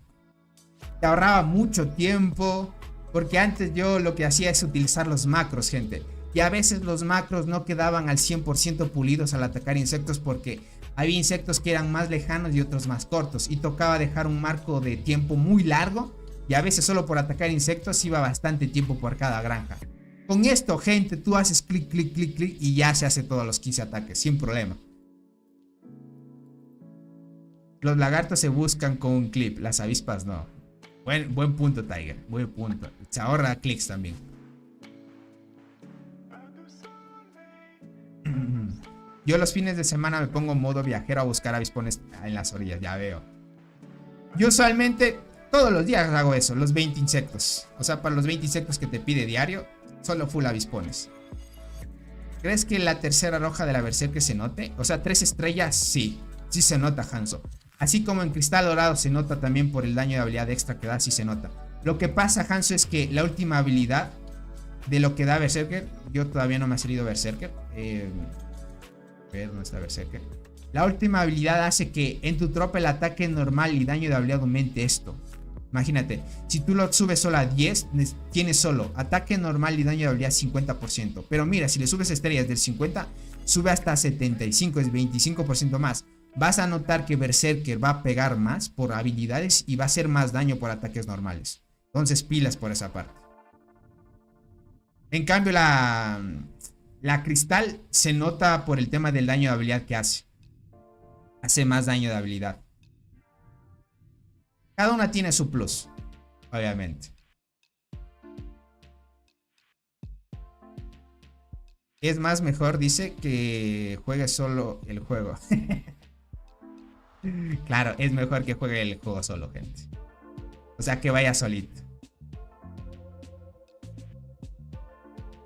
Te ahorraba mucho tiempo. Porque antes yo lo que hacía es utilizar los macros, gente. Y a veces los macros no quedaban al 100% pulidos al atacar insectos, porque había insectos que eran más lejanos y otros más cortos. Y tocaba dejar un marco de tiempo muy largo. Y a veces solo por atacar insectos iba bastante tiempo por cada granja. Con esto, gente, tú haces clic, clic, clic, clic y ya se hace todos los 15 ataques sin problema. Los lagartos se buscan con un clip, las avispas no. Buen punto, Tiger. Buen punto. Se ahorra clics también. Yo los fines de semana me pongo en modo viajero a buscar avispones en las orillas, ya veo. Yo usualmente todos los días hago eso, los 20 insectos. O sea, para los 20 insectos que te pide diario, solo full avispones. ¿Crees que la tercera roja de la Berserker se note? O sea, 3 estrellas, sí. Sí se nota, Hanzo. Así como en Cristal Dorado se nota también por el daño de habilidad extra que da, sí se nota. Lo que pasa, Hanzo, es que la última habilidad de lo que da Berserker, yo todavía no me ha salido Berserker. ¿Dónde está Berserker? La última habilidad hace que en tu tropa el ataque normal y daño de habilidad aumente esto. Imagínate, si tú lo subes solo a 10, tienes solo ataque normal y daño de habilidad 50%. Pero mira, si le subes estrellas del 50, sube hasta 75, es 25% más. Vas a notar que Berserker va a pegar más por habilidades y va a hacer más daño por ataques normales. Entonces pilas por esa parte. En cambio la Cristal se nota por el tema del daño de habilidad que hace. Hace más daño de habilidad. Cada una tiene su plus, obviamente. Es más mejor, dice, que juegue solo el juego. Claro, es mejor que juegue el juego solo, gente. O sea, que vaya solito.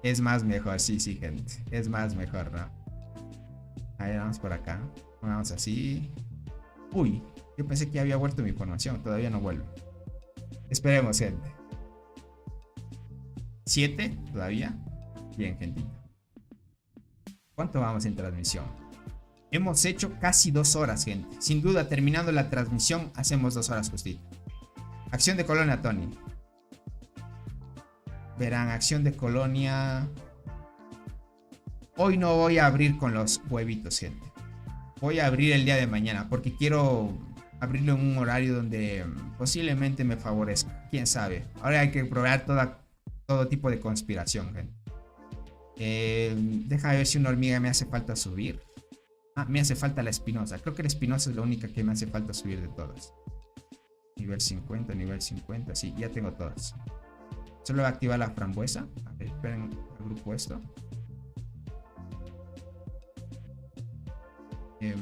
Es más mejor, sí, gente. Es más mejor, ¿no? Ahí vamos por acá. Vamos así. Uy, yo pensé que ya había vuelto mi información. Todavía no vuelve. Esperemos, gente. 7 todavía. Bien, gente. ¿Cuánto vamos en transmisión? Hemos hecho casi 2 horas, gente. Sin duda, terminando la transmisión, hacemos 2 horas justito. Acción de colonia, Tony. Verán, acción de colonia. Hoy no voy a abrir con los huevitos, gente. Voy a abrir el día de mañana porque quiero abrirlo en un horario donde posiblemente me favorezca. Quién sabe. Ahora hay que probar todo tipo de conspiración, gente. Déjame ver si una hormiga me hace falta subir. Me hace falta la espinosa. Creo que la espinosa es la única que me hace falta subir de todas. Nivel 50, nivel 50. Sí, ya tengo todas. Solo voy a activar la frambuesa. A ver, esperen, agrupo esto. El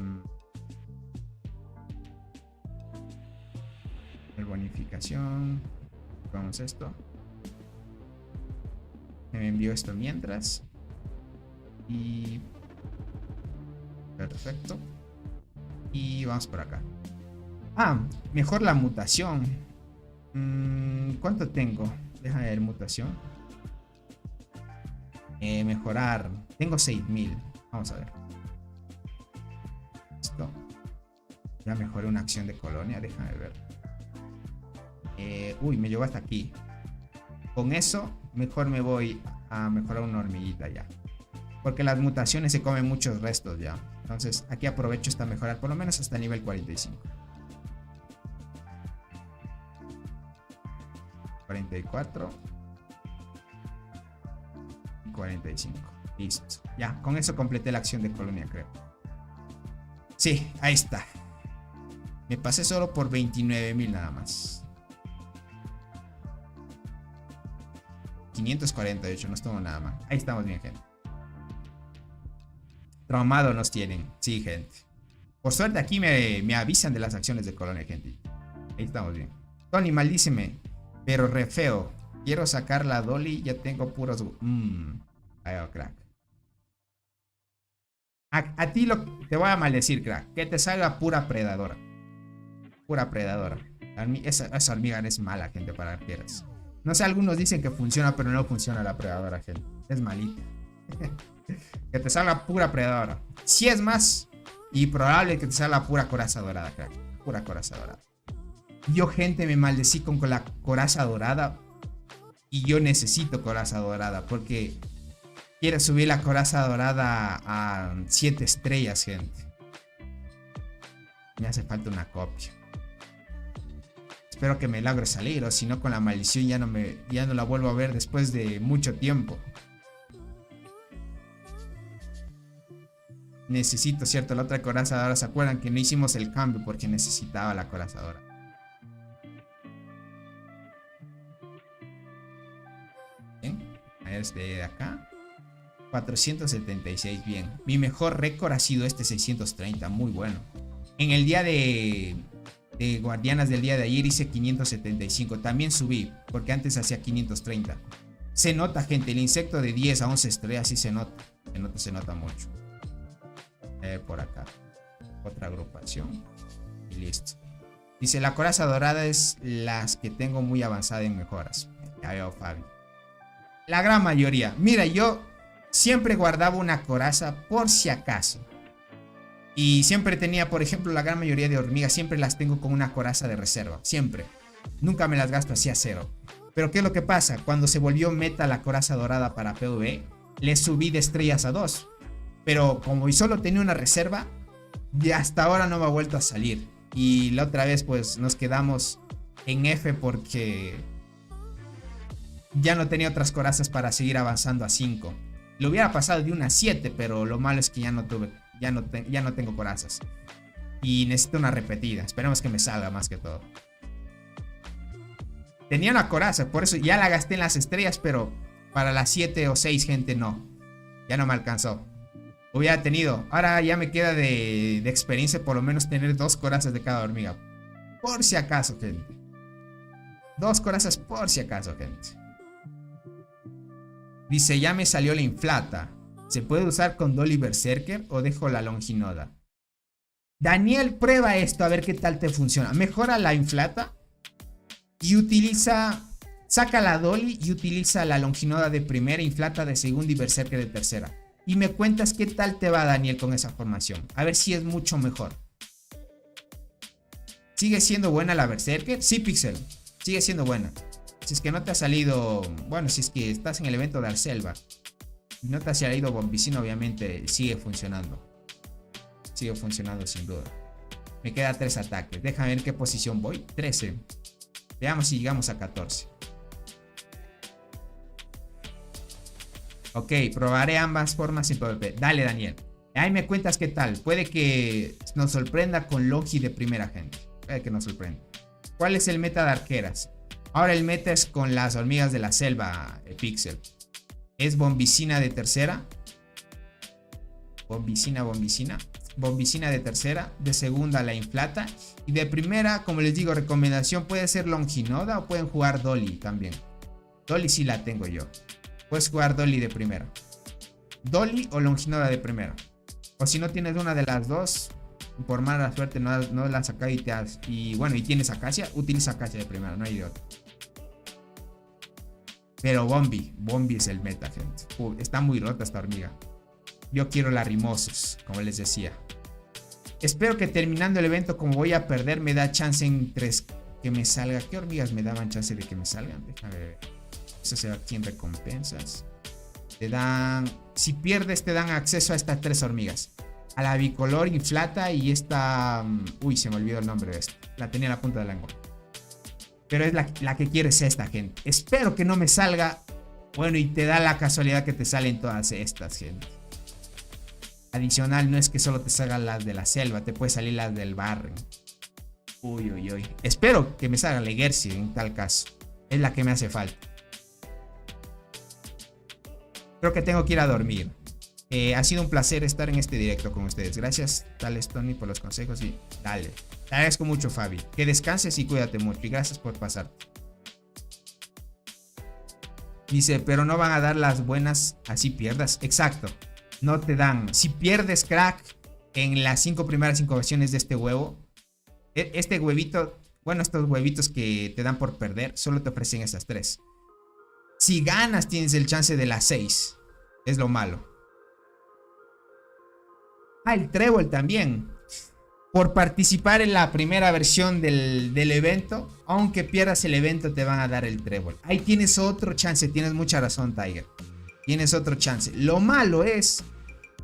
bonificación. Vamos a esto. Me envío esto mientras. Y perfecto. Y vamos por acá. Mejor la mutación. ¿Cuánto tengo? Déjame ver, mutación. Mejorar. Tengo 6000. Vamos a ver. Listo. Ya mejoré una acción de colonia. Déjame ver. Uy, me llevó hasta aquí. Con eso, mejor me voy a mejorar una hormiguita ya. Porque las mutaciones se comen muchos restos ya. Entonces, aquí aprovecho esta mejora por lo menos hasta nivel 45. 44. Y 45. Listo. Ya, con eso completé la acción de colonia, creo. Sí, ahí está. Me pasé solo por 29.000 nada más. 548, no estuvo nada mal. Ahí estamos bien, gente. Traumado nos tienen. Sí, gente. Por suerte aquí me avisan de las acciones de colonia, gente. Ahí estamos bien. Tony, maldíceme. Pero re feo. Quiero sacar la Dolly. Ya tengo puros... Ahí va, crack. A ti te voy a maldecir, crack. Que te salga pura predadora. Pura predadora. Esa hormiga es mala, gente, para arqueras. No sé, algunos dicen que funciona, pero no funciona la predadora, gente. Es malita. Que te salga pura predadora. Si es más, y probable que te salga pura coraza dorada, crack. Pura coraza dorada. Yo, gente, me maldecí con la coraza dorada. Y yo necesito coraza dorada. Porque quiero subir la coraza dorada a 7 estrellas, gente. Me hace falta una copia. Espero que me logre salir, o si no, con la maldición ya no la vuelvo a ver después de mucho tiempo. Necesito, cierto, la otra corazadora. ¿Se acuerdan que no hicimos el cambio porque necesitaba la corazadora? Bien, desde acá 476, bien. Mi mejor récord ha sido este 630, muy bueno. En el día de Guardianas del día de ayer hice 575. También subí, porque antes hacía 530. Se nota, gente, el insecto de 10 a 11 estrellas sí se nota. Se nota mucho. Por acá. Otra agrupación. Y listo. Dice, la coraza dorada es las que tengo muy avanzada en mejoras. Ya veo, Fabi. La gran mayoría. Mira, yo siempre guardaba una coraza por si acaso. Y siempre tenía, por ejemplo, la gran mayoría de hormigas. Siempre las tengo con una coraza de reserva. Siempre. Nunca me las gasto así a cero. Pero ¿qué es lo que pasa? Cuando se volvió meta la coraza dorada para PvE, le subí de estrellas a 2. Pero como solo tenía una reserva, ya hasta ahora no me ha vuelto a salir. Y la otra vez pues nos quedamos en F porque ya no tenía otras corazas para seguir avanzando a 5. Lo hubiera pasado de una a 7, pero lo malo es que ya no tengo corazas. Y necesito una repetida. Esperemos que me salga más que todo. Tenía una coraza, por eso ya la gasté en las estrellas, pero para las 7 o 6, gente, no. Ya no me alcanzó. Hubiera tenido. Ahora ya me queda de experiencia por lo menos tener 2 corazas de cada hormiga. Por si acaso, gente. 2 corazas por si acaso, gente. Dice, ya me salió la inflata. ¿Se puede usar con Dolly Berserker o dejo la longinoda? Daniel, prueba esto a ver qué tal te funciona. Mejora la inflata y saca la Dolly y utiliza la longinoda de primera, inflata de segunda y Berserker de tercera. Y me cuentas qué tal te va, Daniel, con esa formación. A ver si es mucho mejor. ¿Sigue siendo buena la Berserker? Sí, Pixel. Sigue siendo buena. Si es que no te ha salido... Bueno, si es que estás en el evento de Arselva. No te ha salido Bombicino, obviamente sigue funcionando. Sigue funcionando sin duda. Me queda 3 ataques. Déjame ver qué posición voy. 13. Veamos si llegamos a 14. Ok, probaré ambas formas en PvP. Dale, Daniel. Ahí me cuentas qué tal. Puede que nos sorprenda con Loki de primera, gente. Puede que nos sorprenda. ¿Cuál es el meta de arqueras? Ahora el meta es con las hormigas de la selva, Pixel. Es Bombicina de tercera. Bombicina de tercera. De segunda la inflata. Y de primera, como les digo, recomendación puede ser Longinoda o pueden jugar Dolly también. Dolly sí la tengo yo. Puedes jugar Dolly de primera. Dolly o Longinoda de primera. O si no tienes una de las dos, por mala suerte no la sacas y bueno, y tienes Acacia, utiliza Acacia de primera, no hay de otra. Pero Bombi es el meta, gente. Está muy rota esta hormiga. Yo quiero la Rimosos, como les decía. Espero que terminando el evento, como voy a perder, me da chance en 3 que me salga. ¿Qué hormigas me daban chance de que me salgan? Déjame ver. Eso se va aquí en recompensas. Te dan... Si pierdes te dan acceso a estas 3 hormigas. A la bicolor, inflata y esta... Uy, se me olvidó el nombre de esta. La tenía en la punta de la lengua. Pero es la que quiero es esta, gente. Espero que no me salga. Bueno, y te da la casualidad que te salen todas estas, gente. Adicional, no es que solo te salgan las de la selva. Te puede salir las del Barren. Uy. Espero que me salga la Legercy en tal caso. Es la que me hace falta. Creo que tengo que ir a dormir. Ha sido un placer estar en este directo con ustedes. Gracias, Tales Tony, por los consejos. Y dale. Te agradezco mucho, Fabi. Que descanses y cuídate mucho. Y gracias por pasar. Dice, pero no van a dar las buenas así pierdas. Exacto. No te dan. Si pierdes, crack, en las 5 primeras 5 versiones de este huevo. Este huevito, bueno, estos huevitos que te dan por perder, solo te ofrecen esas 3. Si ganas, tienes el chance de las 6. Es lo malo. El trébol también. Por participar en la primera versión del evento, aunque pierdas el evento, te van a dar el trébol. Ahí tienes otro chance. Tienes mucha razón, Tiger. Tienes otro chance. Lo malo es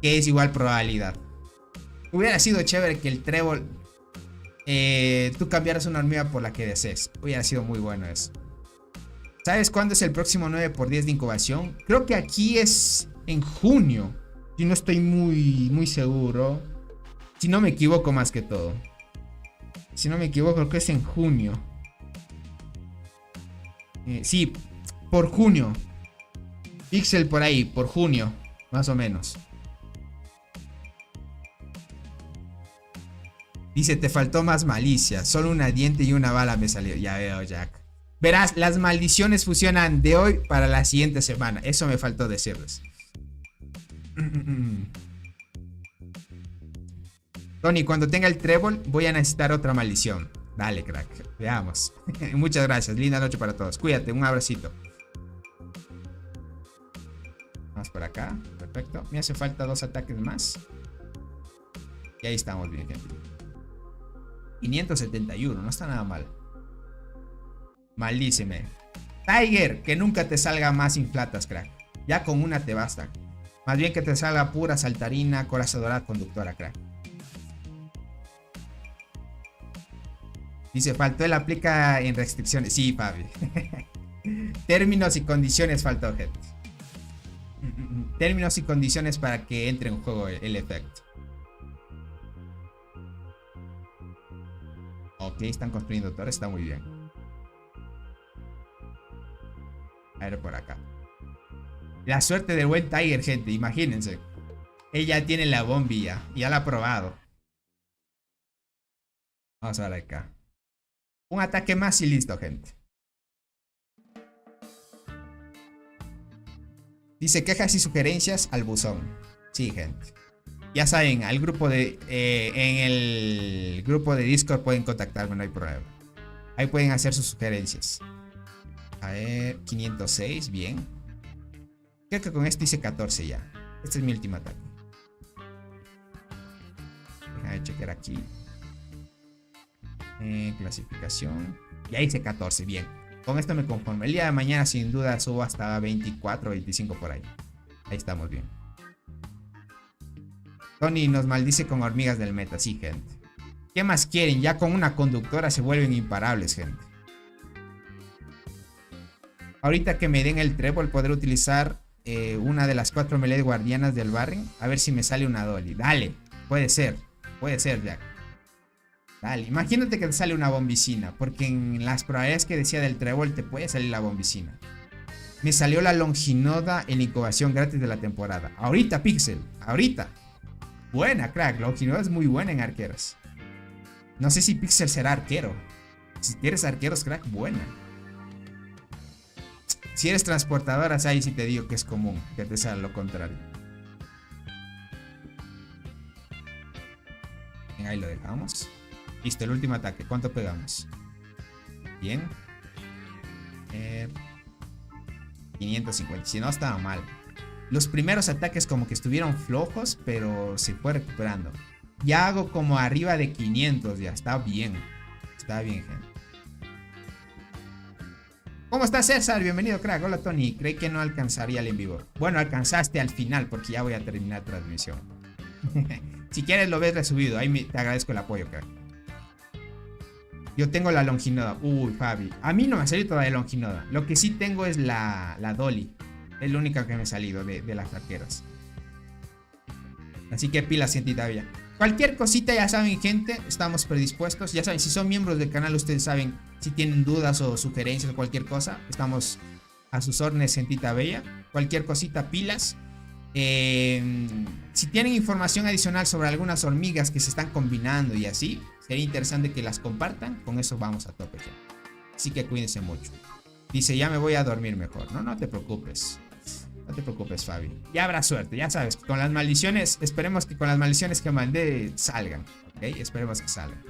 que es igual probabilidad. Hubiera sido chévere que el trébol tú cambiaras una hormiga por la que desees. Hubiera sido muy bueno eso. ¿Sabes cuándo es el próximo 9×10 de incubación? Creo que aquí es en junio. Si no estoy muy seguro. Si no me equivoco más que todo. Si no me equivoco, creo que es en junio. Sí, por junio. Pixel por ahí, por junio. Más o menos. Dice, te faltó más malicia. Solo una diente y una bala me salió. Ya veo, Jack. Verás, las maldiciones funcionan de hoy para la siguiente semana. Eso me faltó decirles. Tony, cuando tenga el trébol voy a necesitar otra maldición. Dale, crack. Veamos. Muchas gracias. Linda noche para todos. Cuídate. Un abracito. Vamos por acá. Perfecto. Me hace falta 2 ataques más. Y ahí estamos bien, gente. 571. No está nada mal. Maldíceme. Tiger, que nunca te salga más inflatas, crack. Ya con una te basta. Más bien que te salga pura saltarina, coraza dorada, conductora, crack. Dice, faltó el aplica en restricciones. Sí, Fabi. Términos y condiciones faltó, gente. Términos y condiciones para que entre en juego el efecto. Ok, están construyendo torres, está muy bien. A ver por acá. La suerte del buen Tiger, gente, imagínense. Ella tiene la bombilla, ya la ha probado. Vamos a ver acá. Un ataque más y listo, gente. Dice quejas y sugerencias al buzón. Sí, gente. Ya saben, al grupo de en el grupo de Discord pueden contactarme, no hay problema. Ahí pueden hacer sus sugerencias. A ver, 506, bien. Creo que con esto hice 14 ya. Este es mi último ataque. Déjame chequear aquí. Clasificación. Ya hice 14, bien. Con esto me conformo. El día de mañana sin duda subo hasta 24, 25 por ahí. Ahí estamos bien. Tony nos maldice con hormigas del meta. Sí, gente. ¿Qué más quieren? Ya con una conductora se vuelven imparables, gente. Ahorita que me den el trébol podré utilizar una de las 4 melee guardianas del Barren. A ver si me sale una Dolly. Dale. Puede ser, Jack. Dale, imagínate que te sale una bombicina, porque en las probabilidades que decía del trébol te puede salir la bombicina. Me salió la Longinoda en incubación gratis de la temporada. Ahorita, Pixel, ahorita. Buena, crack, Longinoda es muy buena en arqueros. No sé si Pixel será arquero. Si quieres arqueros, crack, buena. Si eres transportadoras, ahí sí te digo que es común que te salga lo contrario. Bien, ahí lo dejamos. Listo, el último ataque. ¿Cuánto pegamos? Bien. 550. Si no, estaba mal. Los primeros ataques como que estuvieron flojos, pero se fue recuperando. Ya hago como arriba de 500 ya. Está bien. Está bien, gente. ¿Cómo está César? Bienvenido, crack. Hola, Tony. Creí que no alcanzaría el en vivo. Bueno, alcanzaste al final porque ya voy a terminar transmisión. Si quieres lo ves resubido. Ahí te agradezco el apoyo, crack. Yo tengo la Longinoda. Uy, Fabi. A mí no me ha salido todavía Longinoda. Lo que sí tengo es la Dolly. Es la única que me ha salido de las arqueras. Así que pilas, gentita bella. Cualquier cosita, ya saben, gente, estamos predispuestos. Ya saben, si son miembros del canal, ustedes saben, si tienen dudas o sugerencias o cualquier cosa, estamos a sus órdenes, gentita bella. Cualquier cosita, pilas. Si tienen información adicional sobre algunas hormigas que se están combinando y así, sería interesante que las compartan. Con eso vamos a tope, gente. Así que cuídense mucho. Dice, ya me voy a dormir mejor. No te preocupes. No te preocupes, Fabi. Ya habrá suerte, ya sabes. Con las maldiciones, esperemos que con las maldiciones que mandé salgan. ¿Ok? Esperemos que salgan.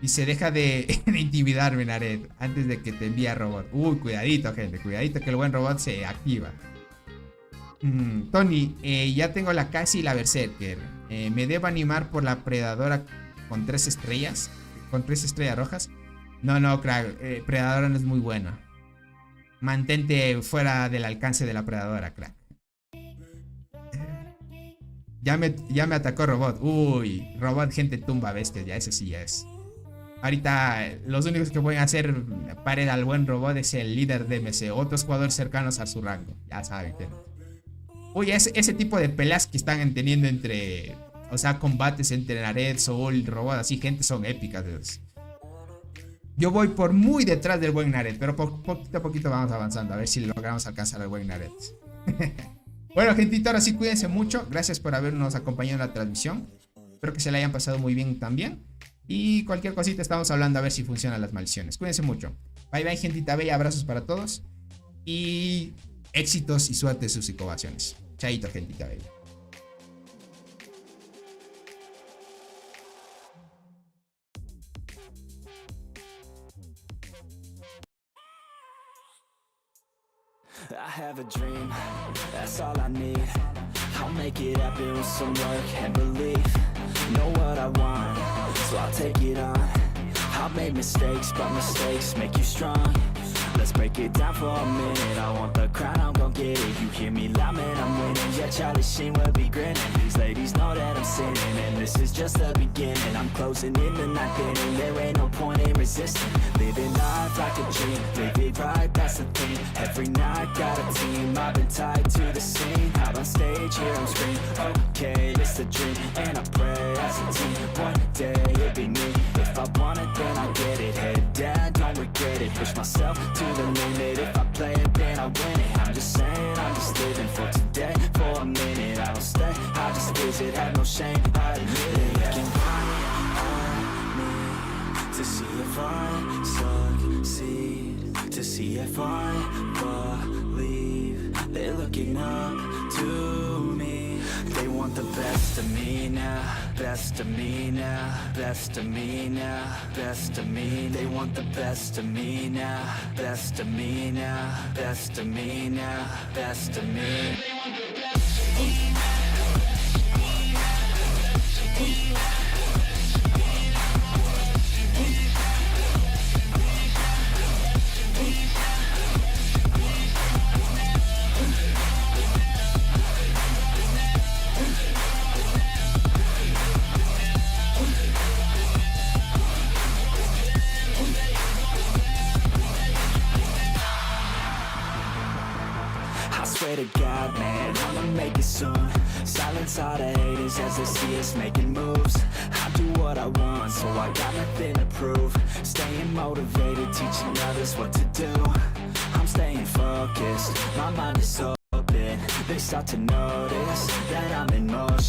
Dice, deja de intimidarme, Nared, antes de que te envíe a robot. Uy, cuidadito, gente. Cuidadito que el buen robot se activa. Tony, ya tengo la Casi y la Berserker. ¿Me debo animar por la Predadora con 3 estrellas? ¿Con 3 estrellas rojas? No, crack. Predadora no es muy buena. Mantente fuera del alcance de la Predadora, crack. Ya me atacó Robot. Uy, Robot, gente, tumba bestias. Ya, ese sí ya es. Ahorita los únicos que pueden hacer pared al buen Robot es el líder de MC. Otros jugadores cercanos a su rango. Ya saben, gente. Uy, ese tipo de peleas que están teniendo entre... O sea, combates entre Nared, Soul, Robot, así, gente, son épicas. Yo voy por muy detrás del buen Nared, pero poquito a poquito vamos avanzando. A ver si logramos alcanzar al buen Nared. Bueno, gentita, ahora sí cuídense mucho. Gracias por habernos acompañado en la transmisión. Espero que se la hayan pasado muy bien también. Y cualquier cosita estamos hablando a ver si funcionan las maldiciones. Cuídense mucho. Bye bye, gentita bella. Abrazos para todos. Y éxitos y suerte en sus incubaciones. Chaito, gentita bella. I have a dream, that's all I need. I'll make it happen with some work and belief. Know what I want, so I'll take it on. I'll make mistakes, but mistakes make you strong. Let's break it down for a minute. I want the crown, I'm gon' get it. You hear me loud, man, I'm winning. Yeah, Charlie Sheen will be grinning. These ladies know that I'm sinning, and this is just the beginning. I'm closing in the ninth inning. There ain't no point in resisting. Living life like a dream, live it right, that's the thing. Every night got a team, I've been tied to the scene. Out on stage, here I'm screaming. Okay, it's a dream, and I pray as a team. One day it'll be me. If I want it, then I get it. Head down, don't regret it. Push myself to the limit. If I play it, then I win it. I'm just saying, I'm just living for today. For a minute, I don't stay, I just visit. Have no shame, I admit it. Looking on me to see if I succeed, to see if I believe. They're looking up to me They want the best of me now, best of me now, best of me now, best of me. They want the best of me now, best of me now, best of me now, best of me. They want the best of me now. I swear to God, man, I'ma make it soon. Silence all the haters as they see us making moves. I do what I want, so I got nothing to prove. Staying motivated, teaching others what to do. I'm staying focused, my mind is open. They start to notice that I'm in motion.